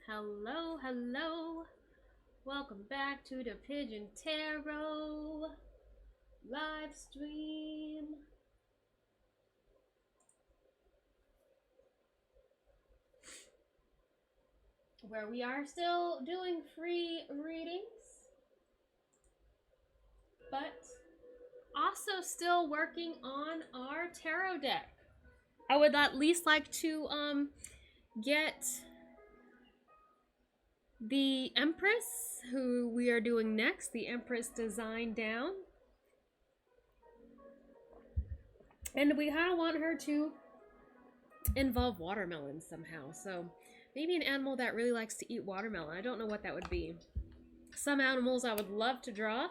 Hello, hello. Welcome back to the Pigeon Tarot live stream. Where we are still doing free readings, but also still working on our tarot deck. I would at least like to get the Empress, who we are doing next, the Empress design down. And we kind of want her to involve watermelon somehow. So maybe an animal that really likes to eat watermelon. I don't know what that would be. Some animals I would love to draw.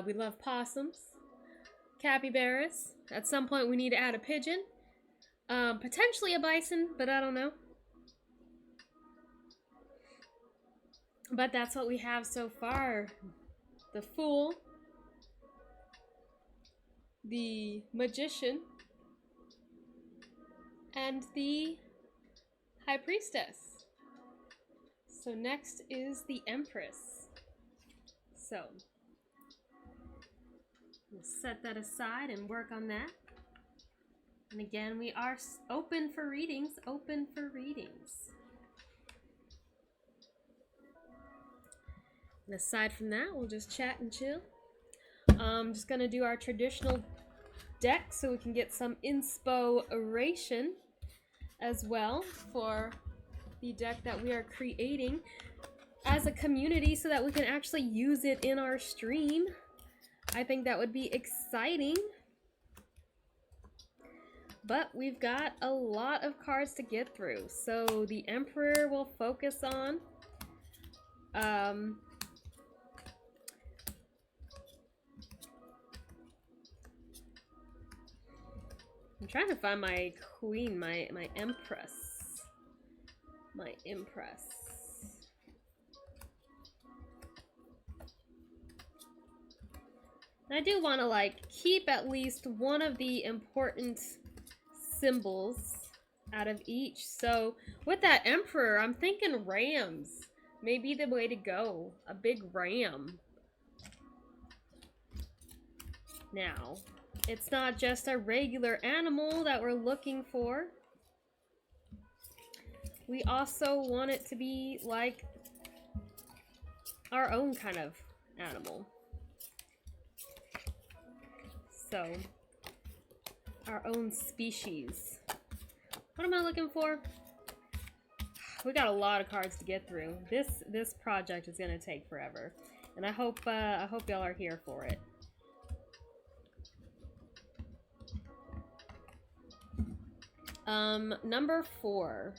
We love possums, capybaras. At some point we need to add a pigeon. Potentially a bison, but I don't know. But that's what we have so far. The Fool, the Magician, and the High Priestess. So next is the Empress. So we'll set that aside and work on that. And again, we are open for readings, And aside from that, we'll just chat and chill. I'm just gonna do our traditional deck so we can get some inspiration as well for the deck that we are creating as a community so that we can actually use it in our stream. I think that would be exciting. But we've got a lot of cards to get through. So the Emperor will focus on I'm trying to find my queen, my Empress. My Empress. And I do want to like keep at least one of the important symbols out of each. So with that Emperor, I'm thinking rams may be the way to go. A big ram. Now, it's not just a regular animal that we're looking for. We also want it to be like our own kind of animal. So, our own species. What am I looking for? We got a lot of cards to get through. This project is gonna take forever, and I hope y'all are here for it. Number 4.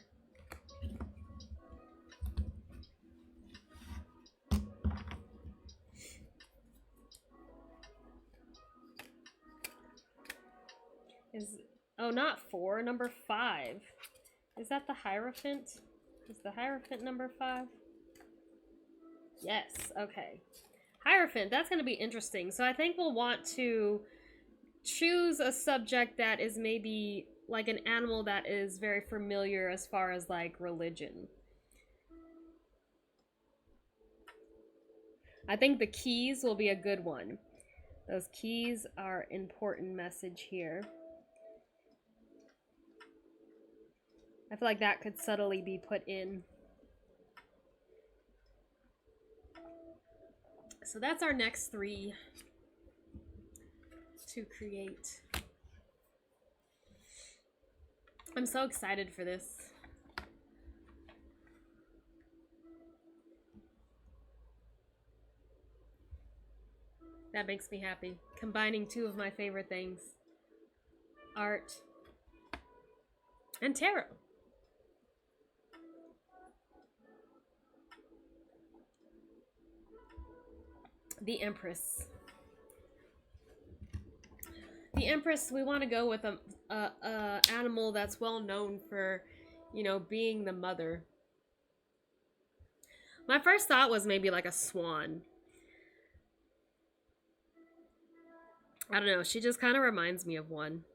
Not 4, number 5. Is that the Hierophant? Is the Hierophant number 5? Yes, okay. Hierophant, that's going to be interesting. So I think we'll want to choose a subject that is maybe like an animal that is very familiar as far as like religion. I think the keys will be a good one. Those keys are important message here. I feel like that could subtly be put in. So that's our next 3 to create. I'm so excited for this. That makes me happy. Combining 2 of my favorite things. Art and tarot. The Empress. The Empress, we want to go with a animal that's well known for, you know, being the mother. My first thought was maybe like a swan. I don't know, she just kind of reminds me of one.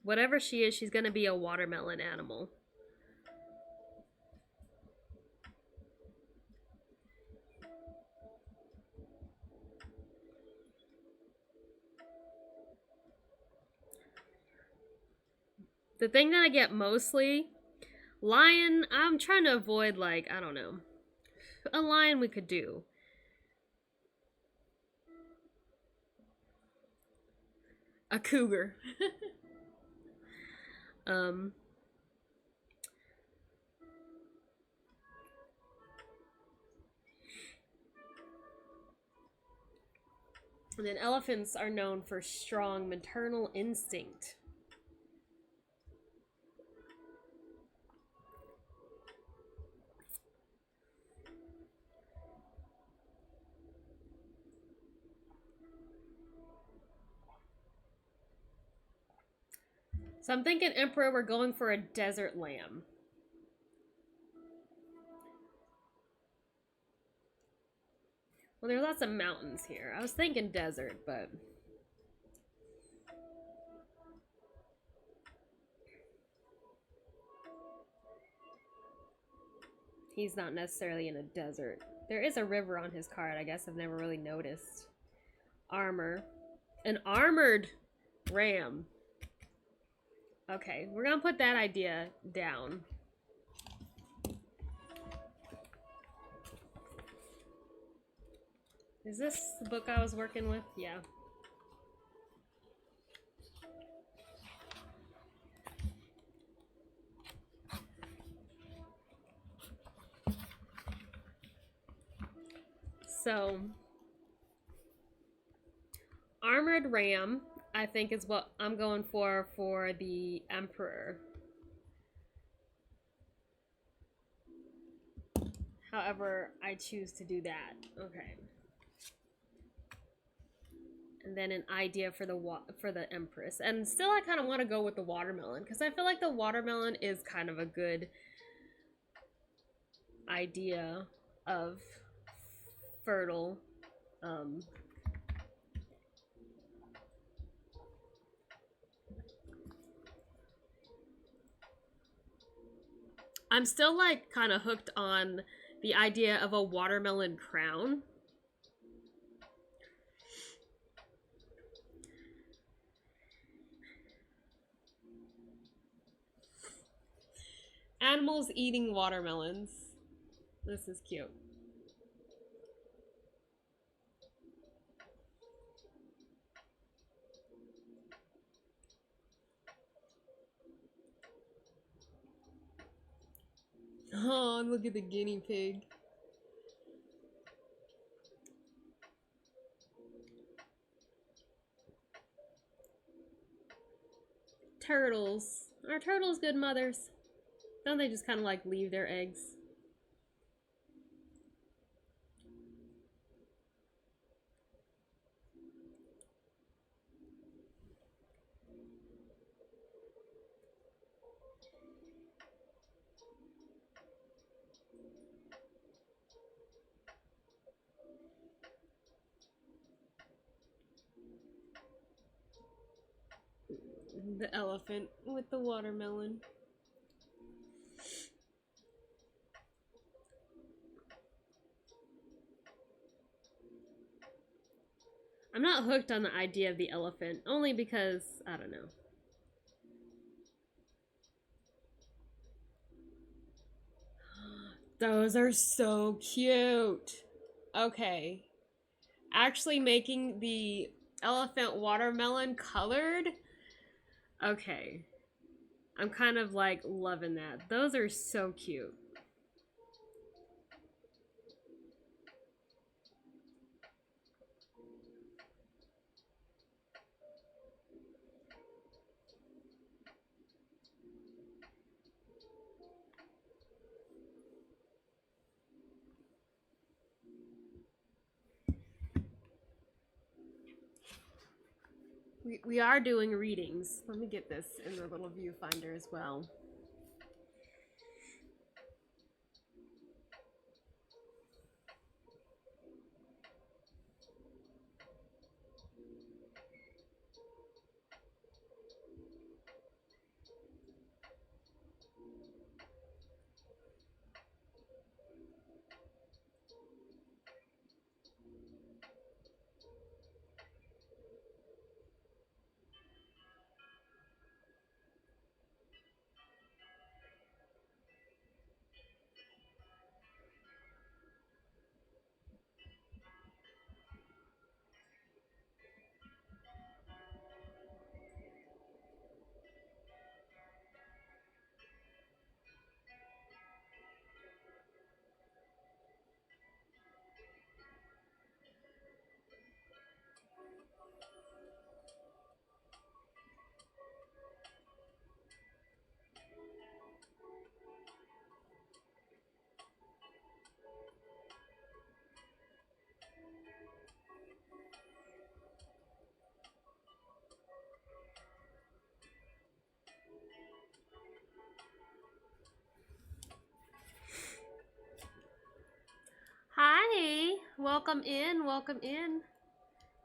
Whatever she is, she's going to be a watermelon animal. The thing that I get mostly, lion, I'm trying to avoid, like, I don't know. A lion we could do. A cougar. um... And then elephants are known for strong maternal instinct. So I'm thinking Emperor, we're going for a desert lamb. Well, there are lots of mountains here. I was thinking desert, but... he's not necessarily in a desert. There is a river on his card, I guess I've never really noticed. Armor. An armored ram. Okay, we're gonna put that idea down. Is this the book I was working with? Yeah. So, armored ram, I think, is what I'm going for the Emperor. However, I choose to do that. Okay. And then an idea for the Empress. And still, I kind of want to go with the watermelon because I feel like the watermelon is kind of a good idea of fertile. I'm still like kind of hooked on the idea of a watermelon crown. Animals eating watermelons. This is cute. Oh, look at the guinea pig. Turtles. Are turtles good mothers? Don't they just kind of like leave their eggs? The elephant with the watermelon. I'm not hooked on the idea of the elephant, only because, I don't know. Those are so cute. Okay. Actually making the elephant watermelon colored? Okay. I'm kind of like loving that. Those are so cute. We are doing readings. Let me get this in the little viewfinder as well. welcome in, welcome in.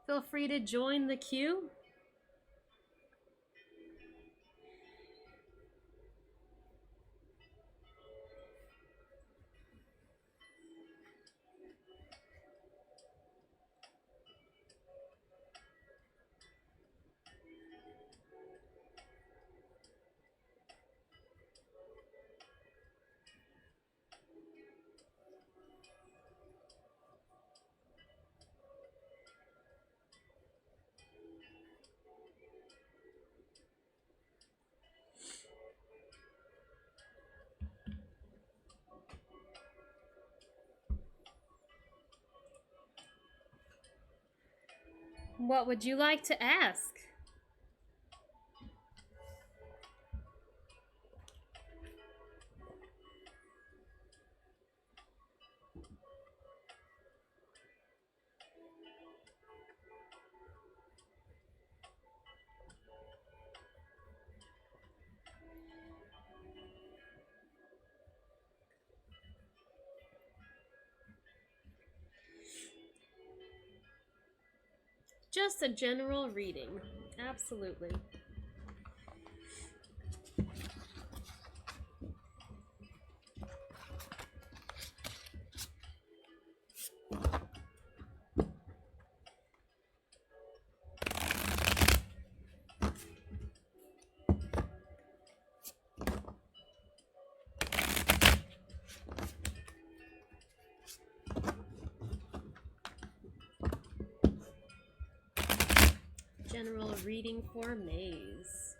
Feel free to join the queue. What would you like to ask? Just a general reading. Absolutely. General reading for Maze.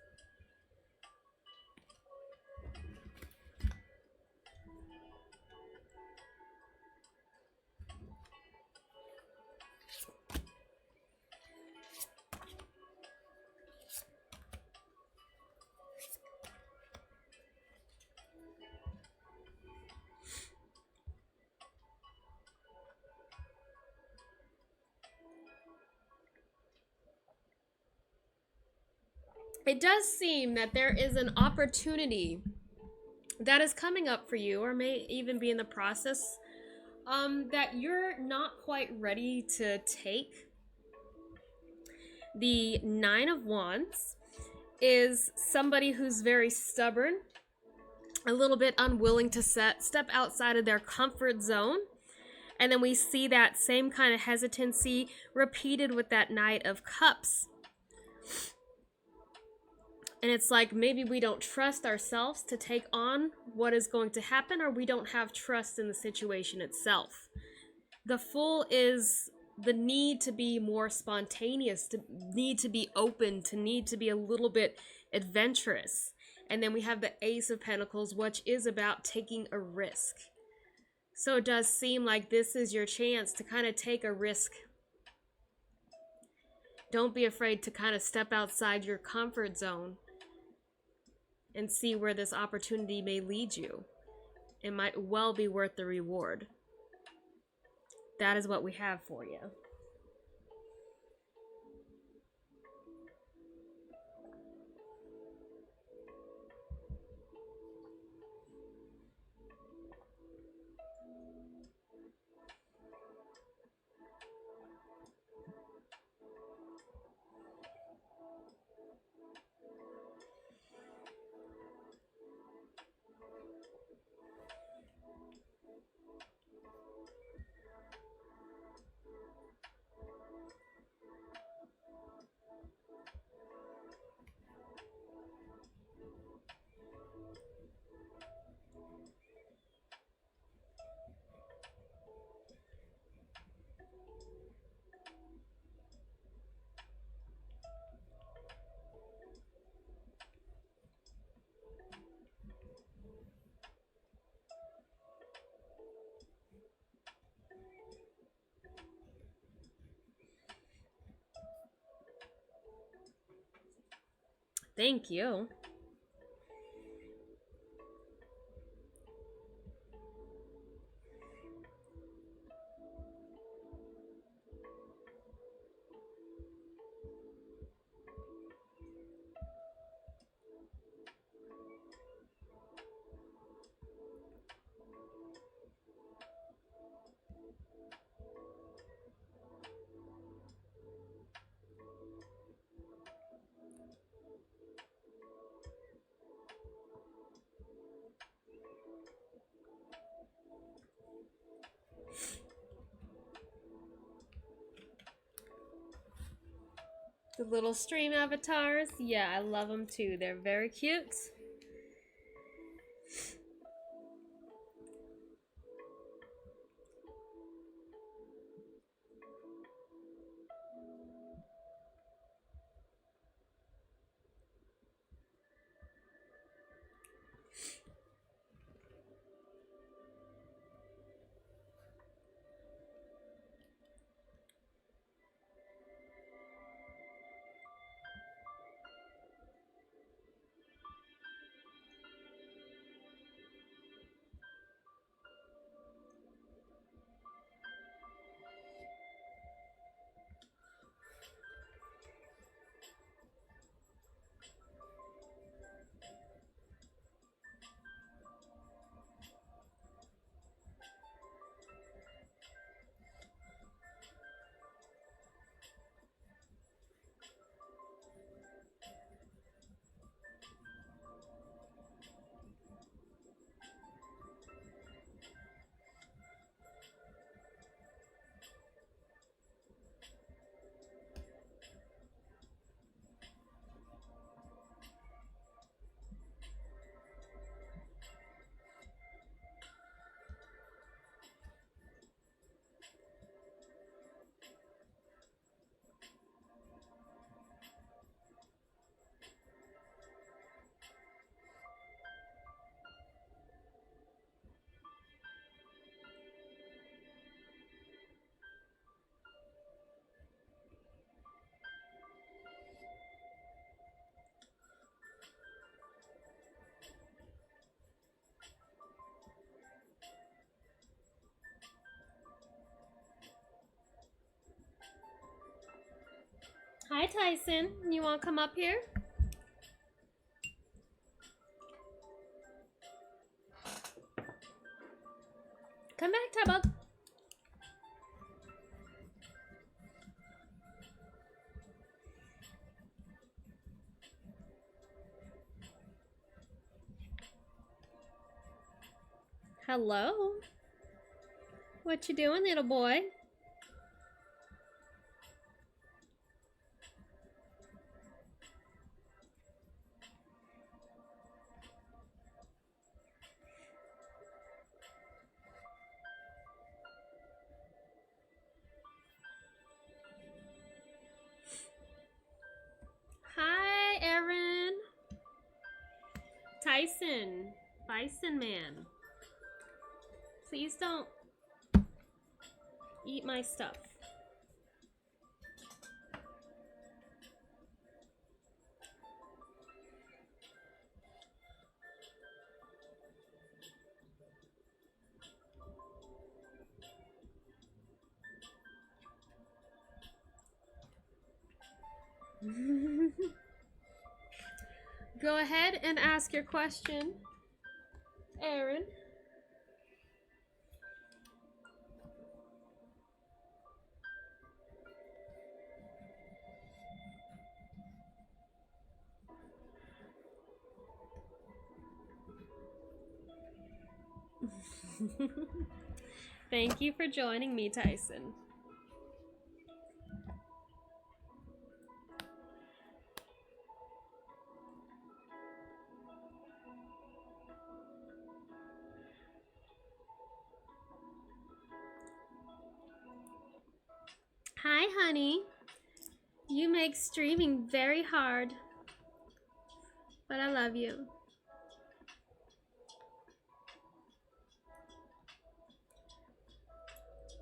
It does seem that there is an opportunity that is coming up for you, or may even be in the process, that you're not quite ready to take. The Nine of Wands is somebody who's very stubborn, a little bit unwilling to step outside of their comfort zone. And then we see that same kind of hesitancy repeated with that Knight of Cups. And it's like maybe we don't trust ourselves to take on what is going to happen, or we don't have trust in the situation itself. The Fool is the need to be more spontaneous, to need to be open, to need to be a little bit adventurous. And then we have the Ace of Pentacles, which is about taking a risk. So it does seem like this is your chance to kind of take a risk. Don't be afraid to kind of step outside your comfort zone and see where this opportunity may lead you. It might well be worth the reward. That is what we have for you. Thank you. The little stream avatars. Yeah, I love them too. They're very cute. Hi, Tyson. You want to come up here? Come back, Tybug. Hello. What you doing, little boy? Hi, Aaron. Tyson. Bison man. Please don't eat my stuff. Go ahead and ask your question, Aaron. Thank you for joining me, Tyson. Hi, honey. You make streaming very hard, but I love you.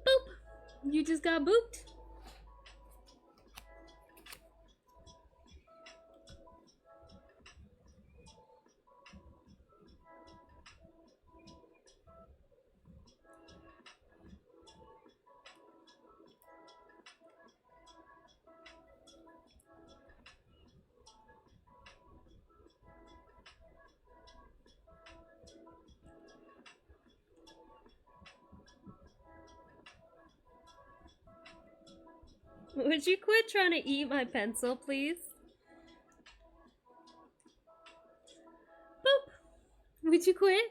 Boop! You just got booped. Would you quit trying to eat my pencil, please? Boop! Would you quit?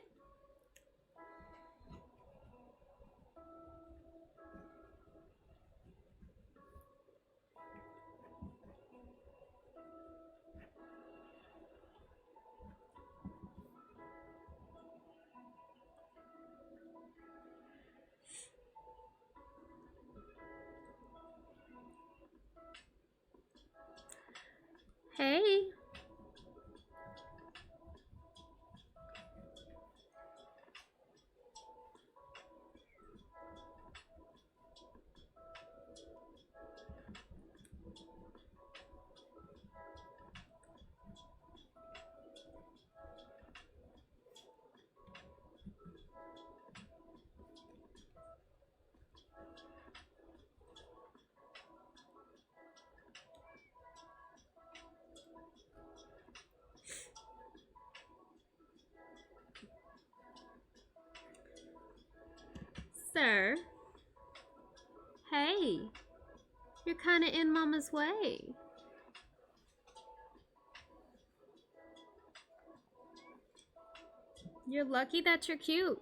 sir. Hey, you're kind of in Mama's way. You're lucky that you're cute.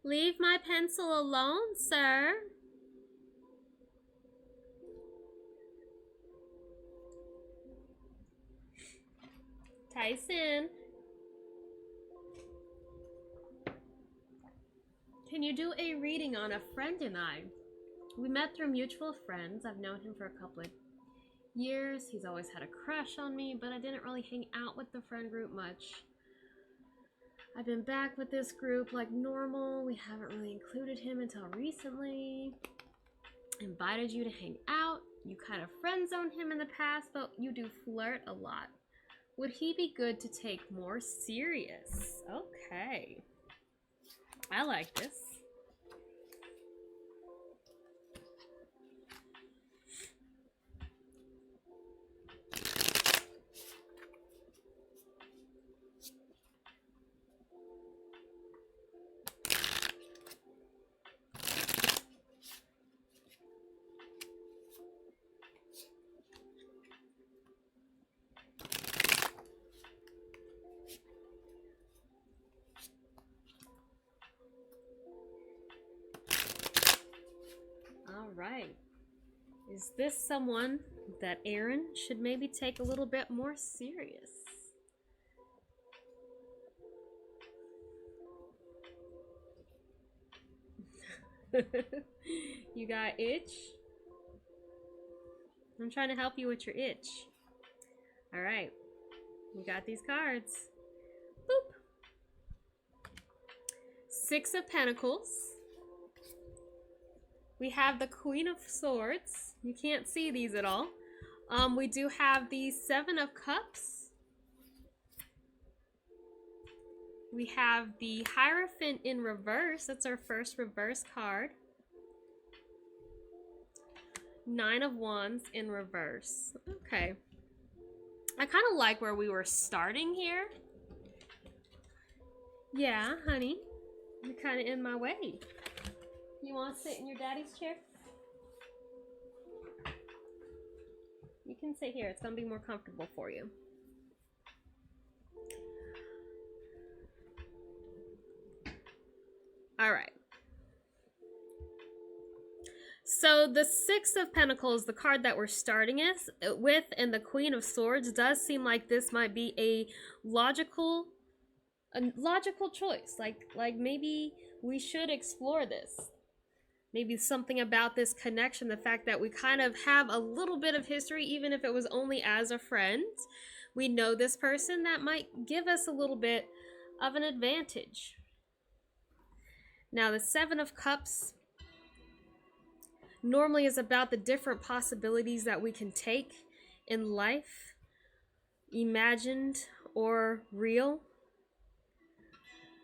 Leave my pencil alone, sir. Tyson. Can you do a reading on a friend and I? We met through mutual friends. I've known him for a couple of years. He's always had a crush on me, but I didn't really hang out with the friend group much. I've been back with this group like normal. We haven't really included him until recently. Invited you to hang out. You kind of friend zoned him in the past, but you do flirt a lot. Would he be good to take more serious? Okay. I like this. Right. Is this someone that Aaron should maybe take a little bit more serious? You got itch? I'm trying to help you with your itch. All right. We got these cards. Boop. Six of Pentacles. We have the Queen of Swords. You can't see these at all. We do have the Seven of Cups. We have the Hierophant in reverse. That's our first reverse card. Nine of Wands in reverse. Okay. I kind of like where we were starting here. Yeah, honey. You're kind of in my way. You want to sit in your daddy's chair? You can sit here. It's going to be more comfortable for you. All right. So the Six of Pentacles, the card that we're starting with, and the Queen of Swords does seem like this might be a logical choice. Like maybe we should explore this. Maybe something about this connection, the fact that we kind of have a little bit of history, even if it was only as a friend. We know this person, that might give us a little bit of an advantage. Now, the Seven of Cups normally is about the different possibilities that we can take in life, imagined or real.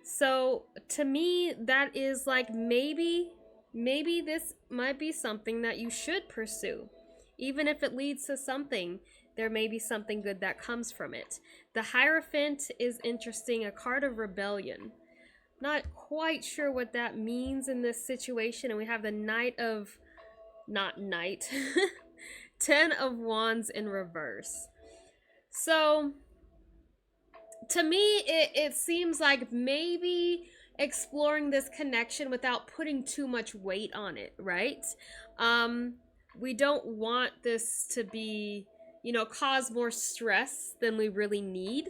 So, to me, that is like maybe this might be something that you should pursue. Even if it leads to something, there may be something good that comes from it. The Hierophant is interesting, a card of rebellion. Not quite sure what that means in this situation. And we have the Ten of Wands in reverse. So, to me, it seems like maybe exploring this connection without putting too much weight on it, right? We don't want this to be, cause more stress than we really need,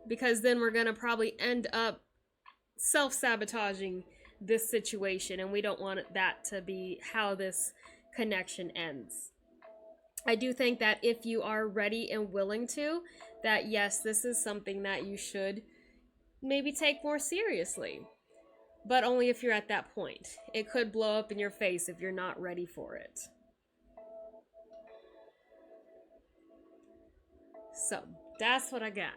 because then we're going to probably end up self-sabotaging this situation, and we don't want that to be how this connection ends. I do think that if you are ready and willing to, that yes, this is something that you should maybe take more seriously, but only if you're at that point. It could blow up in your face if you're not ready for it. So that's what I got.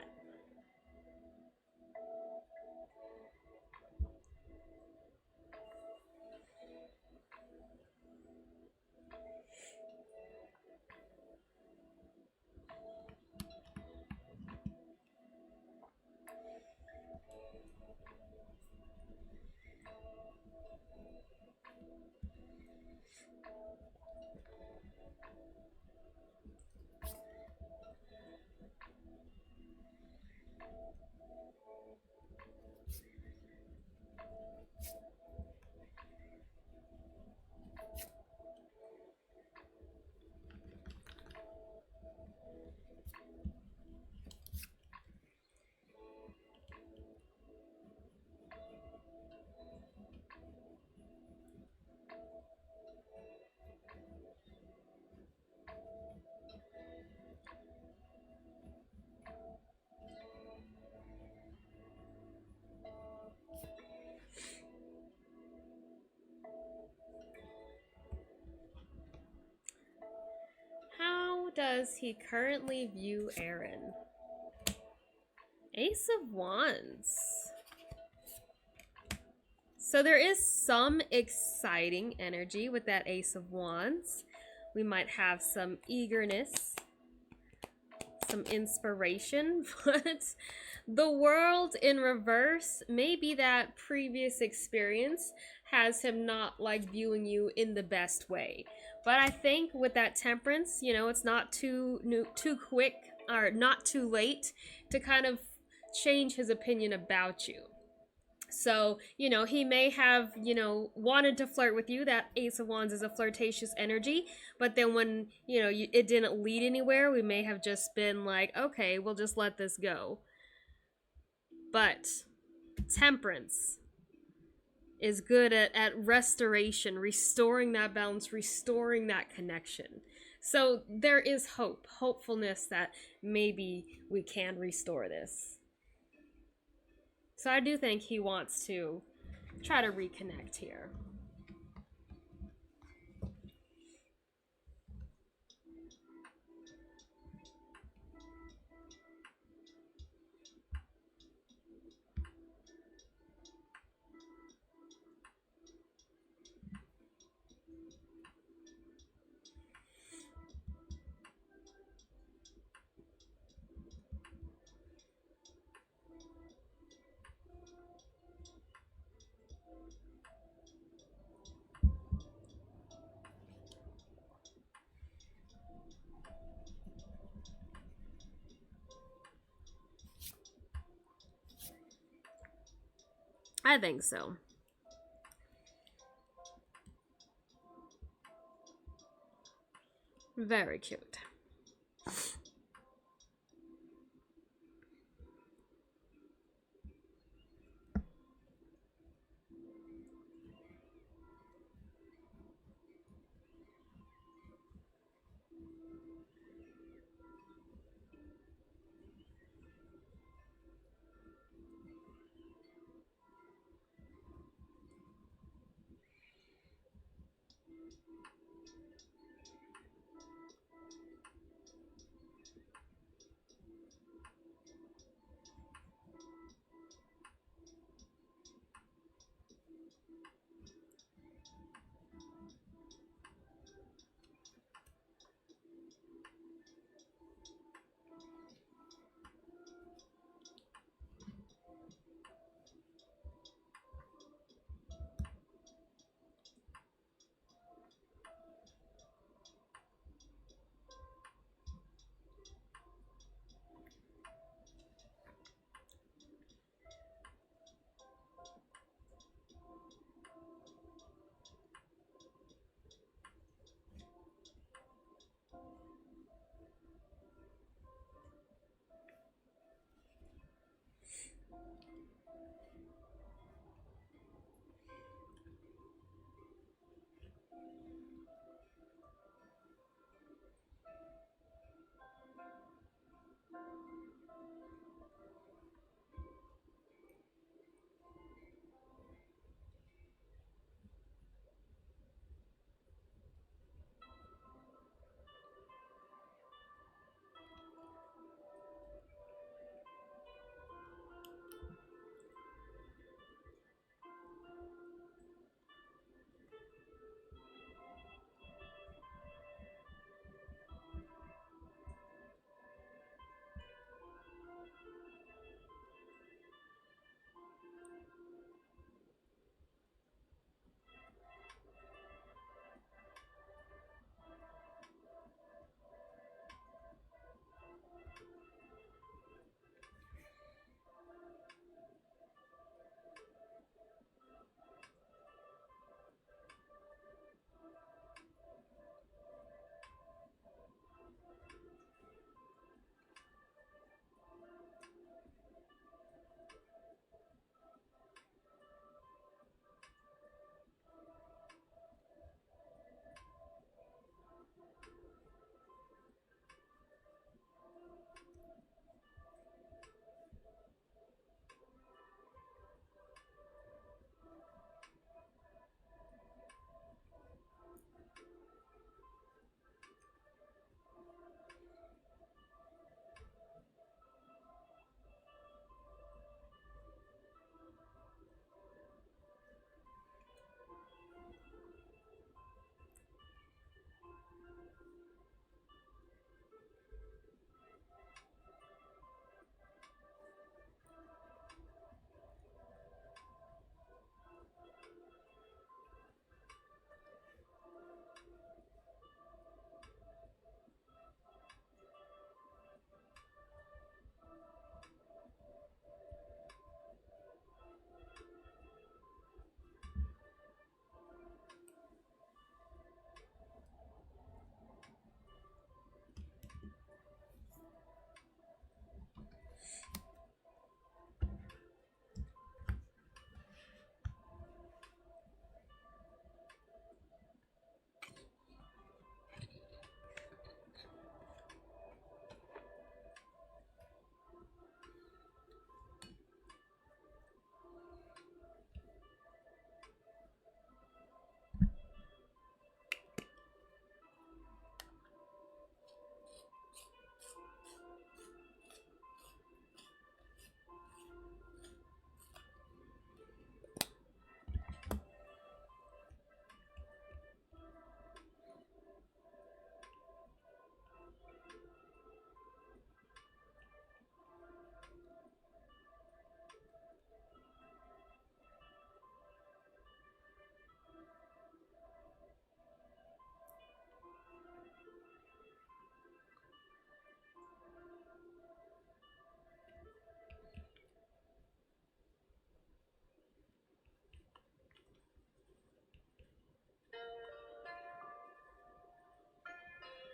How does he currently view Aaron? Ace of Wands. So there is some exciting energy with that Ace of Wands. We might have some eagerness, some inspiration, but the world in reverse, maybe that previous experience has him not like viewing you in the best way. But I think with that Temperance, you know, it's not too quick or not too late to kind of change his opinion about you. So, you know, he may have, you know, wanted to flirt with you. That Ace of Wands is a flirtatious energy. But then when, you know, it didn't lead anywhere, we may have just been like, okay, we'll just let this go. But Temperance is good at restoration, restoring that balance, restoring that connection. So there is hope, hopefulness that maybe we can restore this. So I do think he wants to try to reconnect here. I think so. Very cute.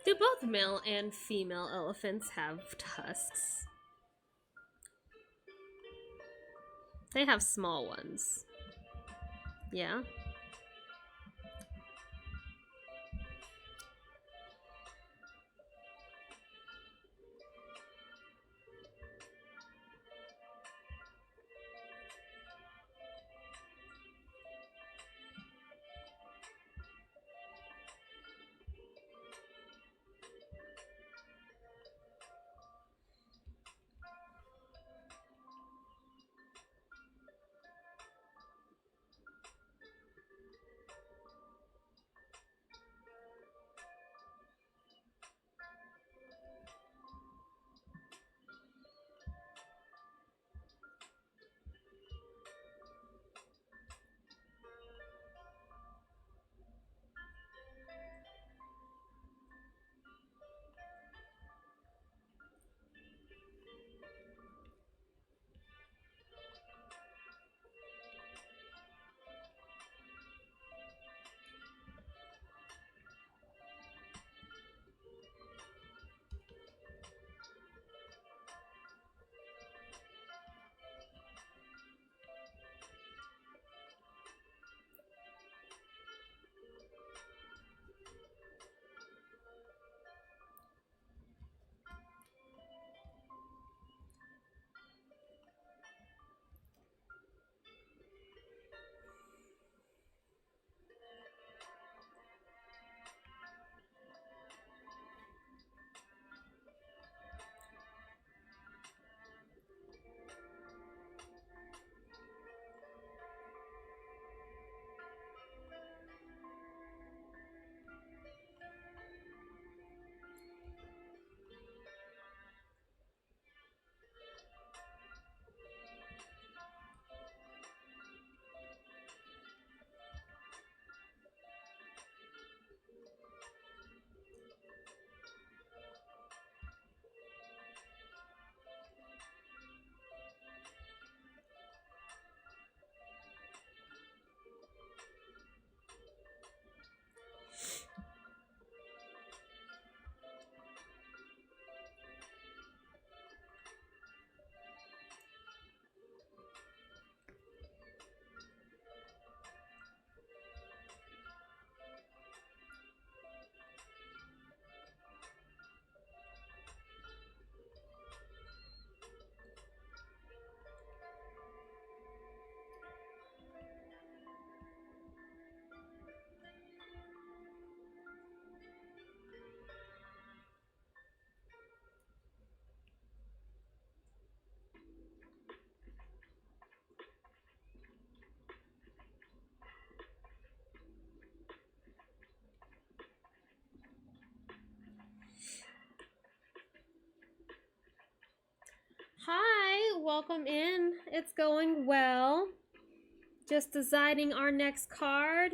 Do both male and female elephants have tusks? They have small ones. Yeah. Hi, welcome in. It's going well. Just deciding our next card.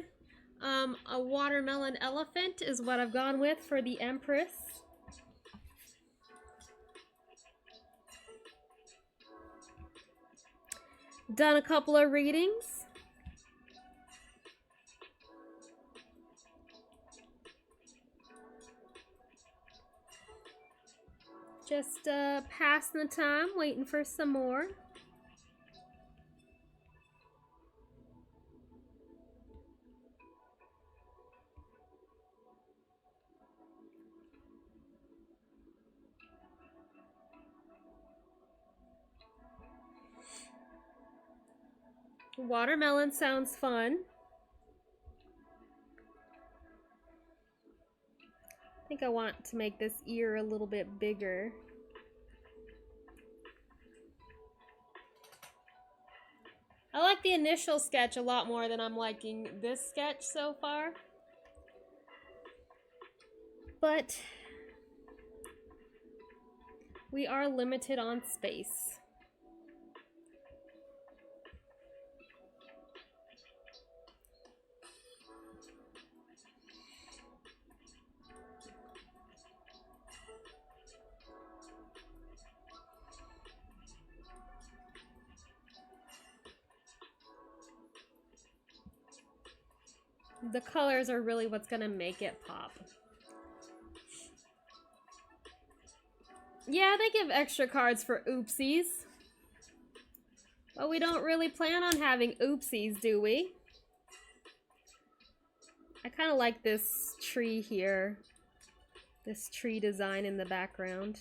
A watermelon elephant is what I've gone with for the Empress. Done a couple of readings. Just passing the time, waiting for some more. Watermelon sounds fun. I think I want to make this ear a little bit bigger. I like the initial sketch a lot more than I'm liking this sketch so far. But we are limited on space. The colors are really what's gonna make it pop. Yeah, they give extra cards for oopsies. But we don't really plan on having oopsies, do we? I kind of like this tree here. This tree design in the background.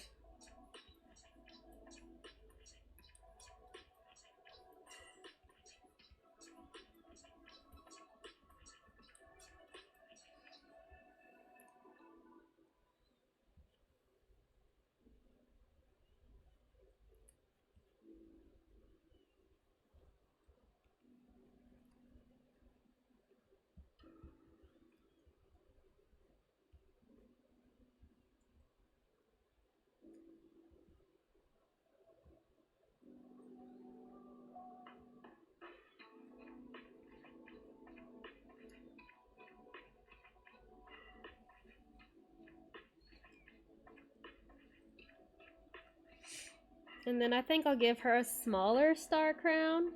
And then I think I'll give her a smaller star crown.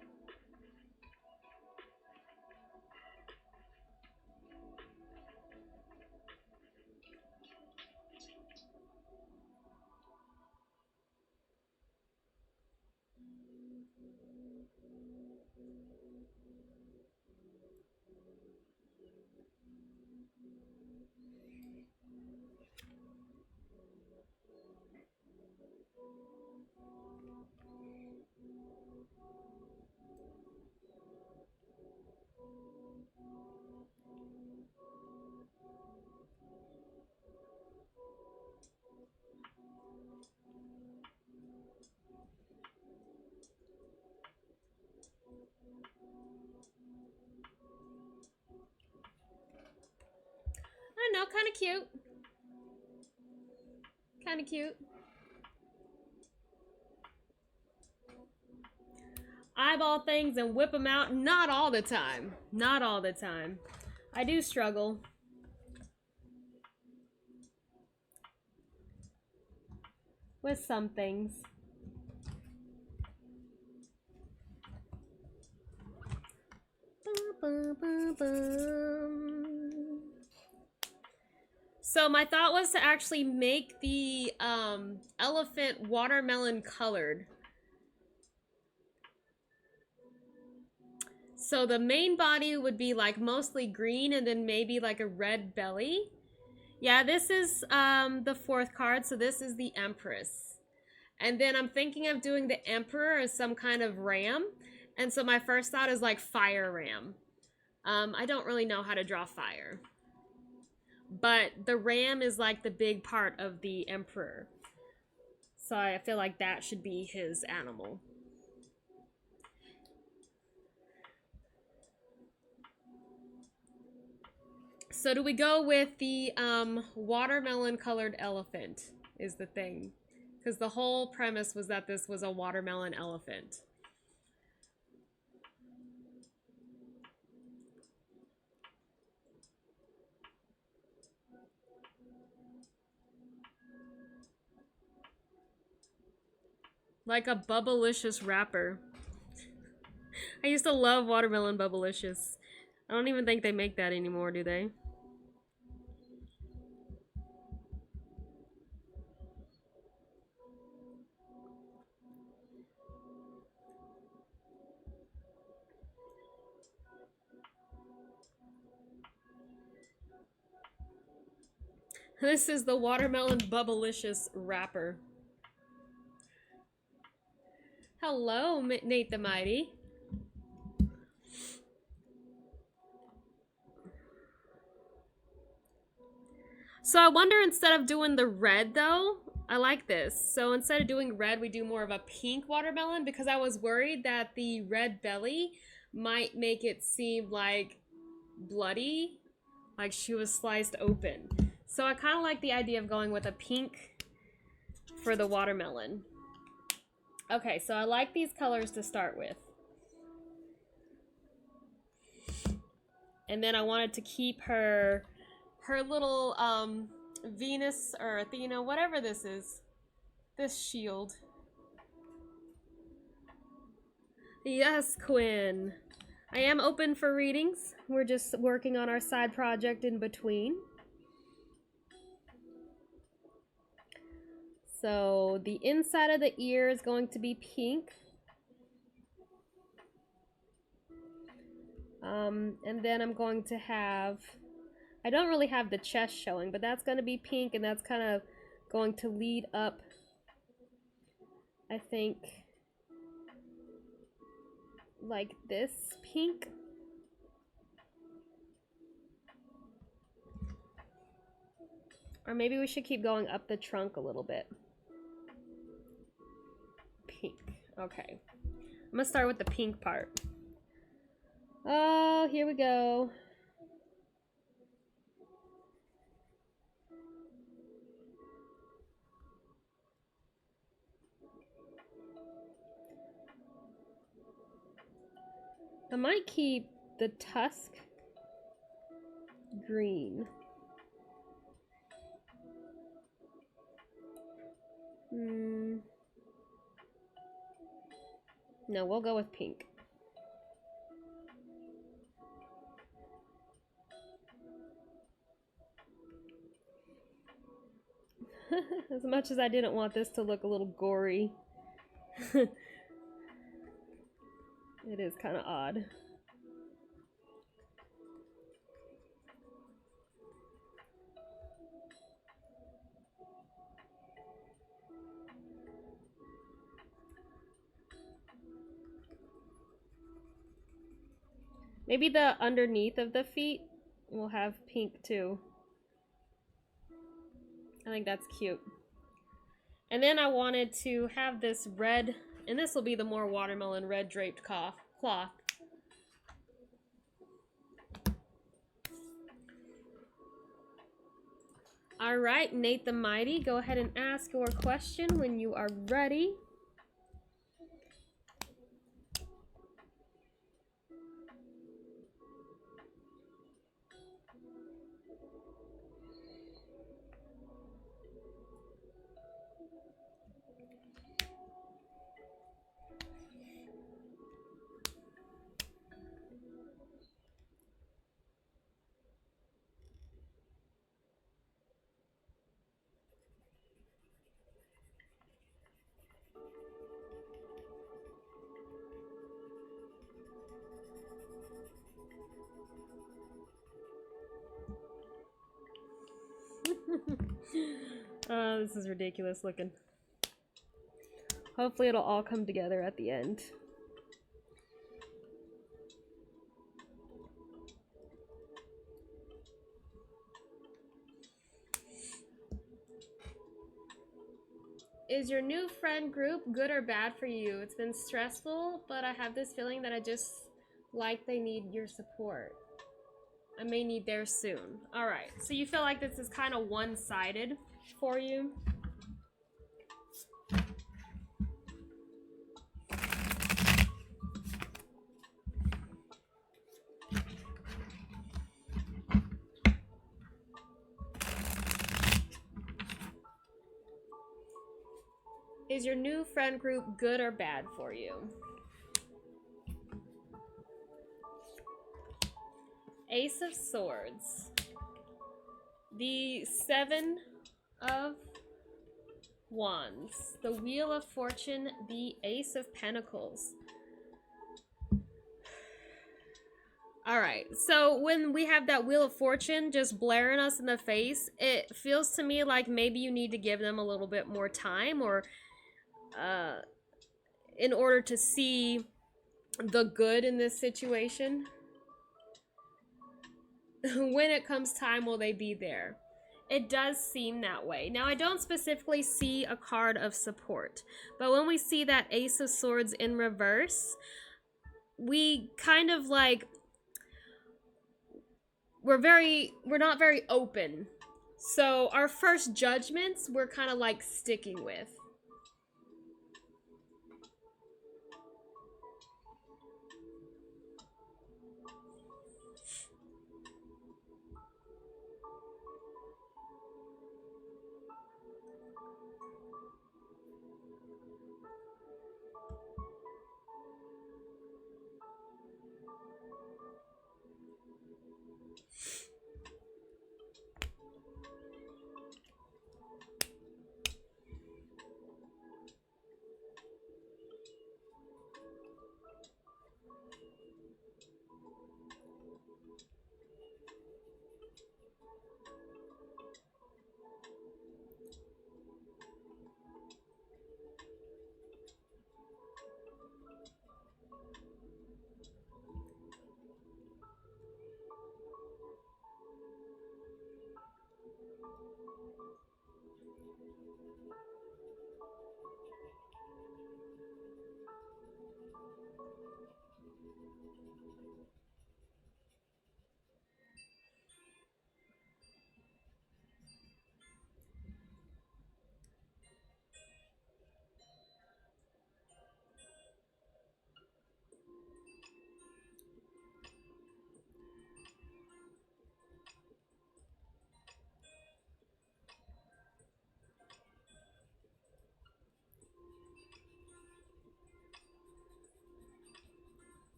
I don't know, kind of cute. Kind of cute. Eyeball things and whip them out. Not all the time. Not all the time. I do struggle. With some things. So my thought was to actually make the elephant watermelon colored. So the main body would be like mostly green and then maybe like a red belly. Yeah, this is the fourth card, so this is the Empress. And then I'm thinking of doing the Emperor as some kind of ram. And so my first thought is like fire ram. I don't really know how to draw fire. But the ram is like the big part of the Emperor. So I feel like that should be his animal. So do we go with the watermelon colored elephant is the thing. Because the whole premise was that this was a watermelon elephant. Like a Bubblicious wrapper. I used to love watermelon Bubblicious. I don't even think they make that anymore, do they? This is the watermelon Bubblicious wrapper. Hello, Nate the Mighty. So I wonder, instead of doing the red though, I like this. So instead of doing red, we do more of a pink watermelon, because I was worried that the red belly might make it seem like bloody, like she was sliced open. So I kind of like the idea of going with a pink for the watermelon. Okay, so I like these colors to start with. And then I wanted to keep her little Venus or Athena, whatever this is, this shield. Yes, Quinn. I am open for readings. We're just working on our side project in between. So the inside of the ear is going to be pink. And then I'm going to have, I don't really have the chest showing, but that's going to be pink, and that's kind of going to lead up, I think, like this pink. Or maybe we should keep going up the trunk a little bit. Pink. Okay. I'm gonna start with the pink part. Oh, here we go. I might keep the tusk green. No, we'll go with pink. As much as I didn't want this to look a little gory. It is kind of odd. Maybe the underneath of the feet will have pink too. I think that's cute. And then I wanted to have this red, and this will be the more watermelon red draped cloth. All right, Nate the Mighty, go ahead and ask your question when you are ready. Oh, this is ridiculous looking. Hopefully it'll all come together at the end. Is your new friend group good or bad for you? It's been stressful, but I have this feeling that I just like they need your support. I may need theirs soon. All right, so you feel like this is kind of one-sided for you? Is your new friend group good or bad for you? Ace of Swords. The Seven of Wands. The Wheel of Fortune. The Ace of Pentacles. Alright, so when we have that Wheel of Fortune just blaring us in the face, it feels to me like maybe you need to give them a little bit more time, or in order to see the good in this situation. When it comes time, will they be there? It does seem that way. Now, I don't specifically see a card of support, but when we see that Ace of Swords in reverse, we kind of like, we're not very open. So our first judgments, we're kind of like sticking with.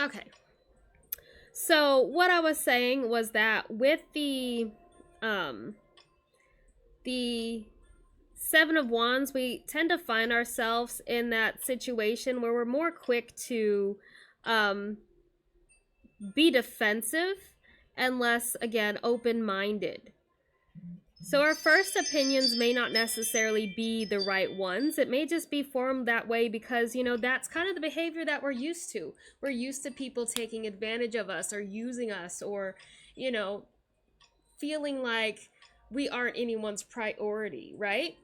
Okay. So what I was saying was that with um the Seven of Wands, we tend to find ourselves in that situation where we're more quick to um be defensive and less, again, open-minded. So our first opinions may not necessarily be the right ones. It may just be formed that way because, you know, that's kind of the behavior that we're used to. We're used to people taking advantage of us or using us or, you know, feeling like we aren't anyone's priority, right?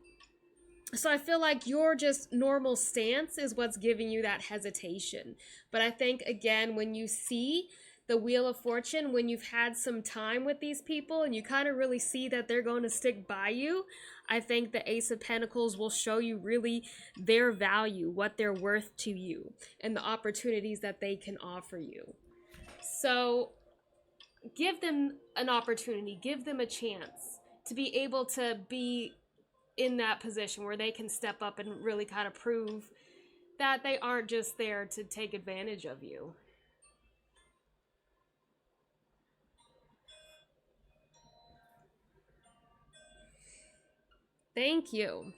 So I feel like your just normal stance is what's giving you that hesitation. But I think, again, when you see the Wheel of Fortune, when you've had some time with these people and you kind of really see that they're going to stick by you, I think the Ace of Pentacles will show you really their value, what they're worth to you, and the opportunities that they can offer you. So give them an opportunity, give them a chance to be able to be in that position where they can step up and really kind of prove that they aren't just there to take advantage of you. Thank you.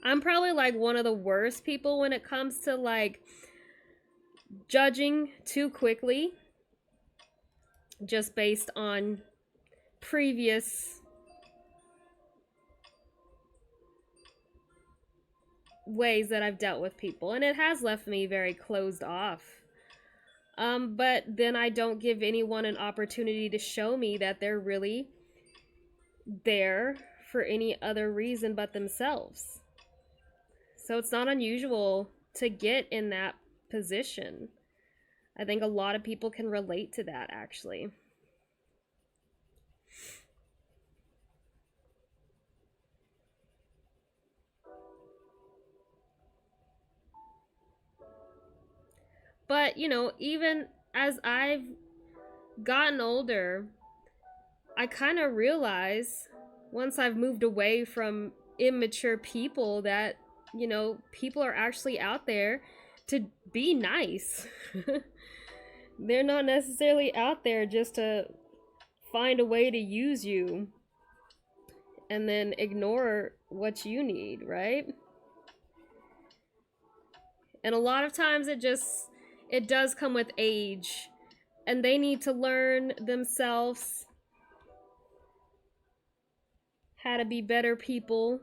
I'm probably like one of the worst people when it comes to like judging too quickly just based on previous ways that I've dealt with people, and it has left me very closed off. But then I don't give anyone an opportunity to show me that they're really there for any other reason but themselves. So it's not unusual to get in that position. I think a lot of people can relate to that, actually. But, you know, even as I've gotten older, I kind of realize once I've moved away from immature people that, you know, people are actually out there to be nice. They're not necessarily out there just to find a way to use you and then ignore what you need, right? And a lot of times it does come with age, and they need to learn themselves how to be better people.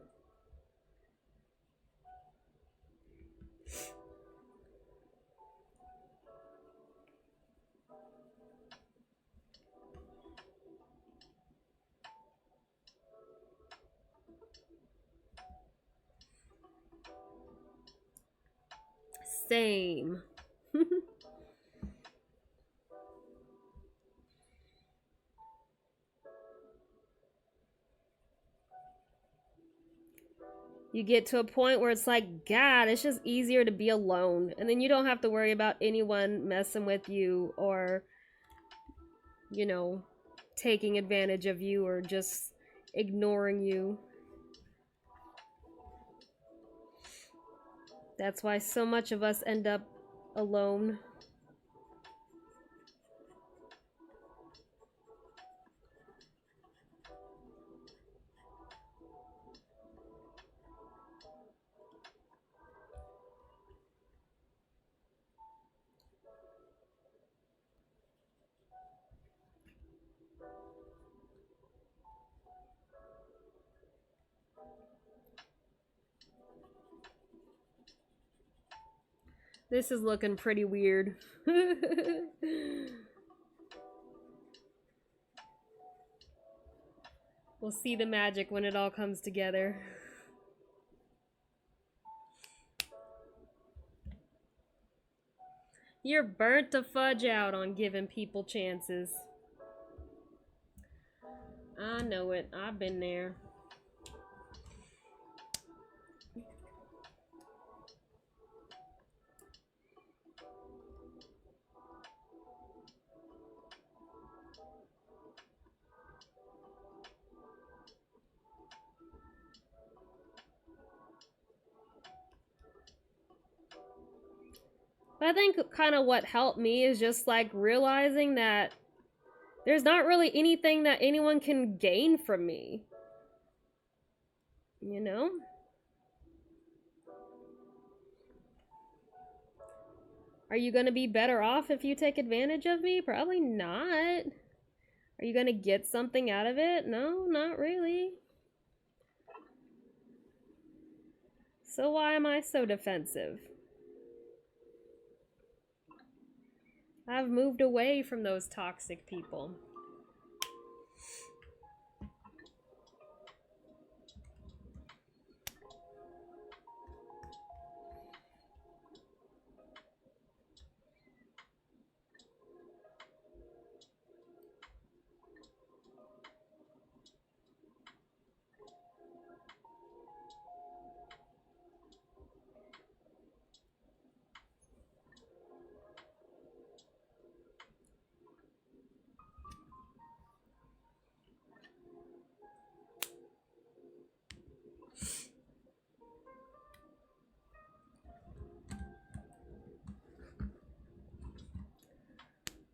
Same. You get to a point where it's like, God, it's just easier to be alone. And then you don't have to worry about anyone messing with you or, you know, taking advantage of you or just ignoring you. That's why so much of us end up alone. This is looking pretty weird. We'll see the magic when it all comes together. You're burnt to fudge out on giving people chances. I know it. I've been there. But I think kind of what helped me is just like realizing that there's not really anything that anyone can gain from me. You know? Are you going to be better off if you take advantage of me? Probably not. Are you going to get something out of it? No, not really. So why am I so defensive? I've moved away from those toxic people.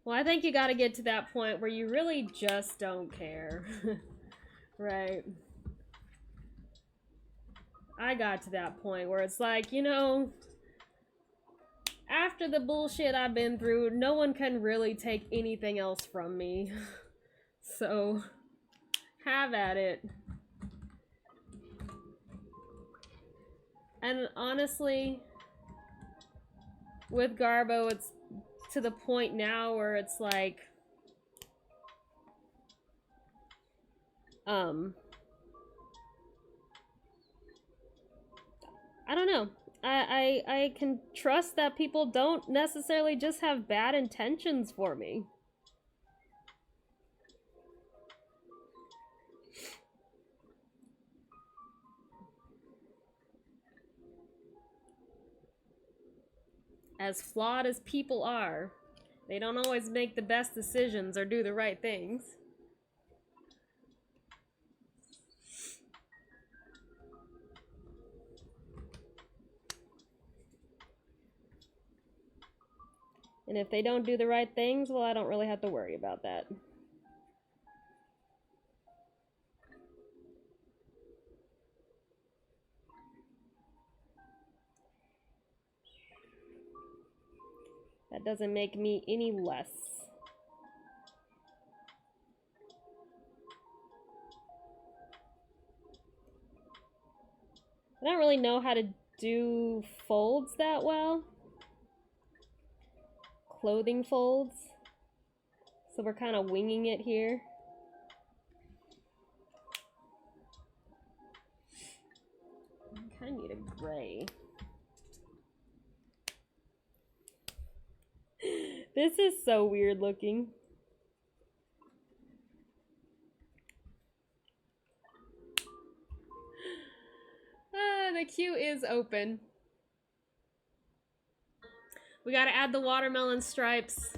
Well, I think you got to get to that point where you really just don't care. Right. I got to that point where it's like, you know, after the bullshit I've been through, no one can really take anything else from me. So, have at it. And honestly, with Garbo, it's to the point now where it's like, I don't know. I can trust that people don't necessarily just have bad intentions for me. As flawed as people are, they don't always make the best decisions or do the right things. And if they don't do the right things, well, I don't really have to worry about that. That doesn't make me any less. I don't really know how to do folds that well. Clothing folds. So we're kind of winging it here. I kind of need a gray. This is so weird looking. The queue is open. We gotta add the watermelon stripes.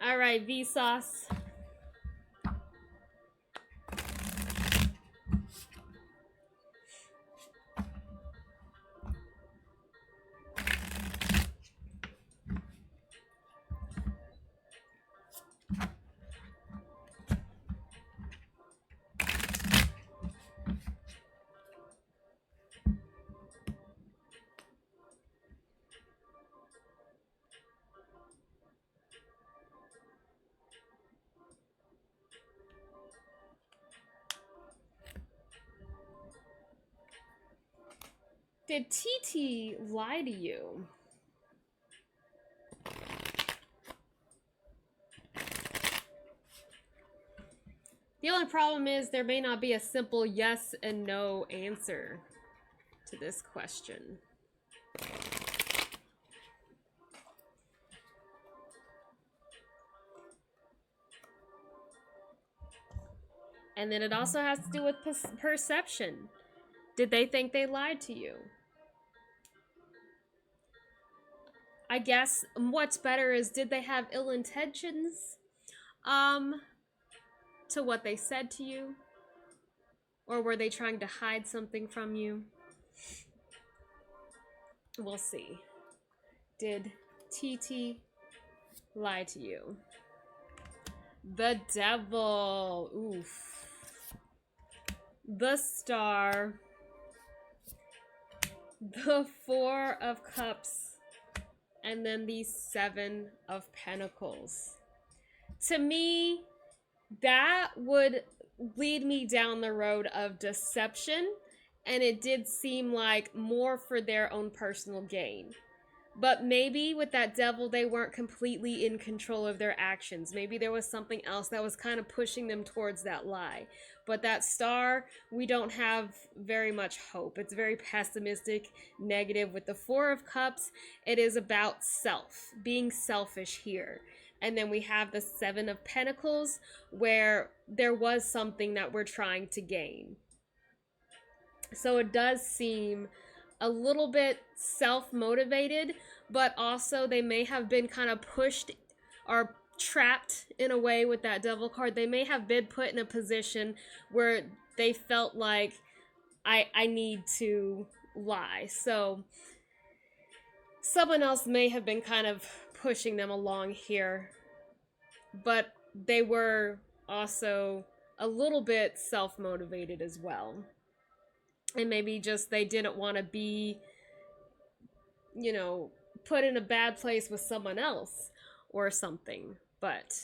All right, Vsauce. Did TT lie to you? The only problem is there may not be a simple yes and no answer to this question. And then it also has to do with perception. Did they think they lied to you? I guess what's better is, did they have ill intentions? to what they said to you? Or were they trying to hide something from you? We'll see. Did TT lie to you? The Devil. Oof. The Star. The Four of Cups. And then the Seven of Pentacles. To me, that would lead me down the road of deception, and it did seem like more for their own personal gain. But maybe with that Devil, they weren't completely in control of their actions. Maybe there was something else that was kind of pushing them towards that lie. But that Star, we don't have very much hope. It's very pessimistic, negative. With the Four of Cups, it is about self, being selfish here. And then we have the Seven of Pentacles, where there was something that we're trying to gain. So it does seem a little bit self-motivated, but also they may have been kind of pushed or trapped in a way with that Devil card. They may have been put in a position where they felt like, I need to lie. So someone else may have been kind of pushing them along here, but they were also a little bit self-motivated as well. And maybe just they didn't want to be, you know, put in a bad place with someone else or something. But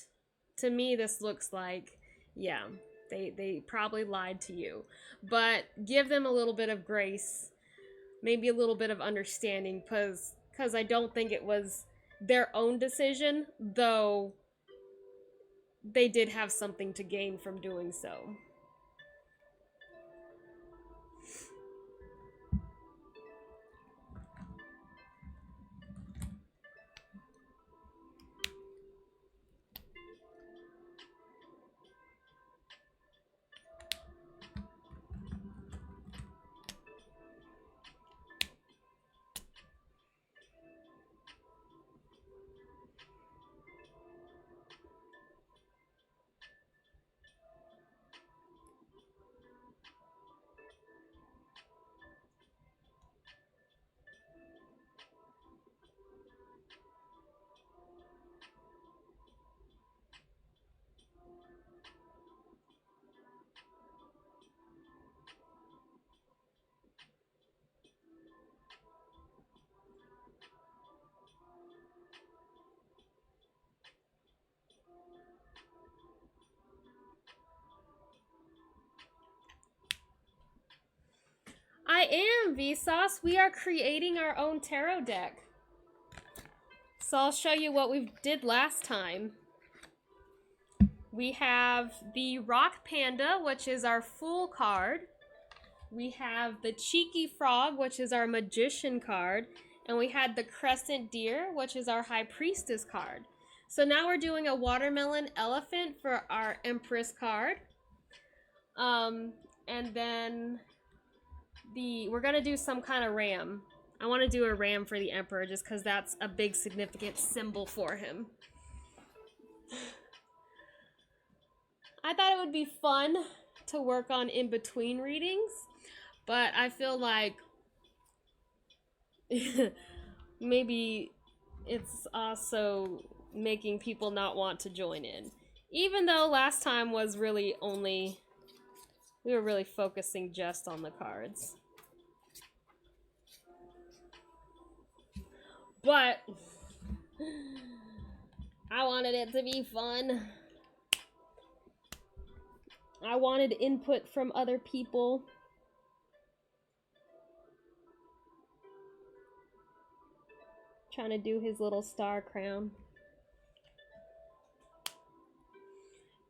to me, this looks like, yeah, they probably lied to you. But give them a little bit of grace, maybe a little bit of understanding, because I don't think it was their own decision, though they did have something to gain from doing so. I am, Vsauce. We are creating our own tarot deck. So I'll show you what we did last time. We have the Rock Panda, which is our Fool card. We have the Cheeky Frog, which is our Magician card. And we had the Crescent Deer, which is our High Priestess card. So now we're doing a Watermelon Elephant for our Empress card. And then we're gonna do some kind of ram. I want to do a ram for the Emperor just because that's a big significant symbol for him. I thought it would be fun to work on in between readings, but I feel like maybe it's also making people not want to join in. Even though last time was really only, we were really focusing just on the cards. But I wanted it to be fun. I wanted input from other people. Trying to do his little star crown.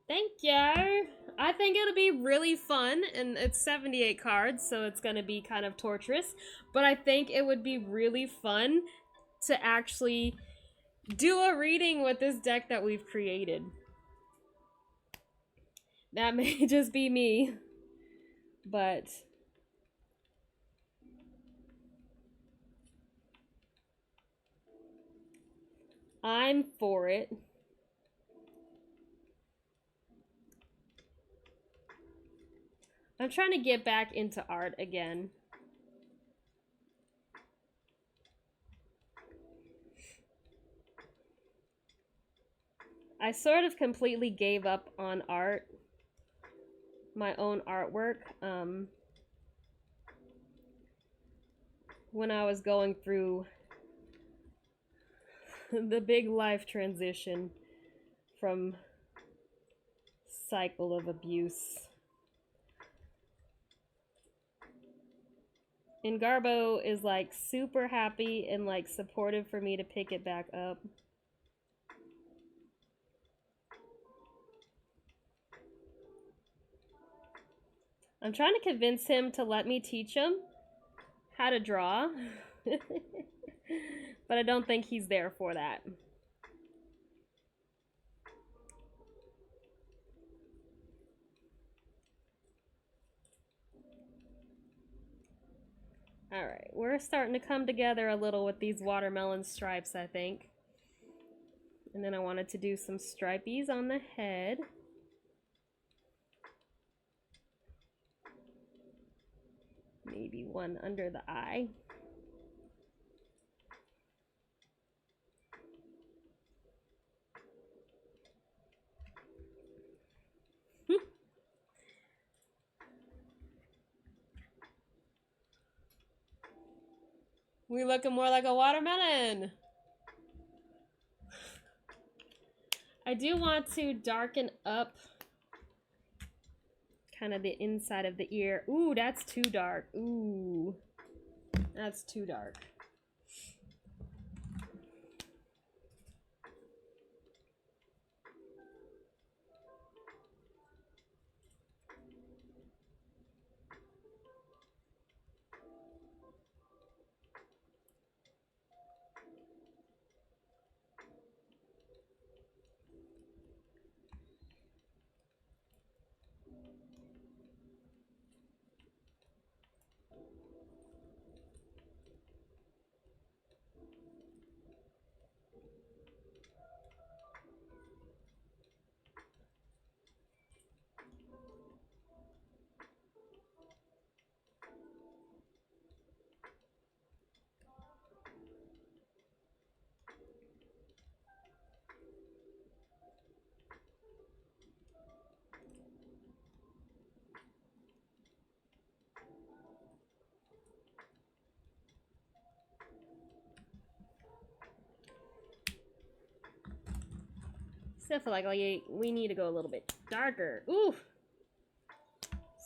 Thank you. I think it'll be really fun, and it's 78 cards, so it's going to be kind of torturous, but I think it would be really fun to actually do a reading with this deck that we've created. That may just be me, but I'm for it. I'm trying to get back into art again. I sort of completely gave up on art, my own artwork, when I was going through the big life transition from cycle of abuse. And Garbo is like super happy and like supportive for me to pick it back up. I'm trying to convince him to let me teach him how to draw. But I don't think he's there for that. Alright, we're starting to come together a little with these watermelon stripes, I think. And then I wanted to do some stripies on the head. Maybe one under the eye. We looking more like a watermelon. I do want to darken up kind of the inside of the ear. Ooh, that's too dark. Ooh, that's too dark. Still feel like we need to go a little bit darker. Ooh!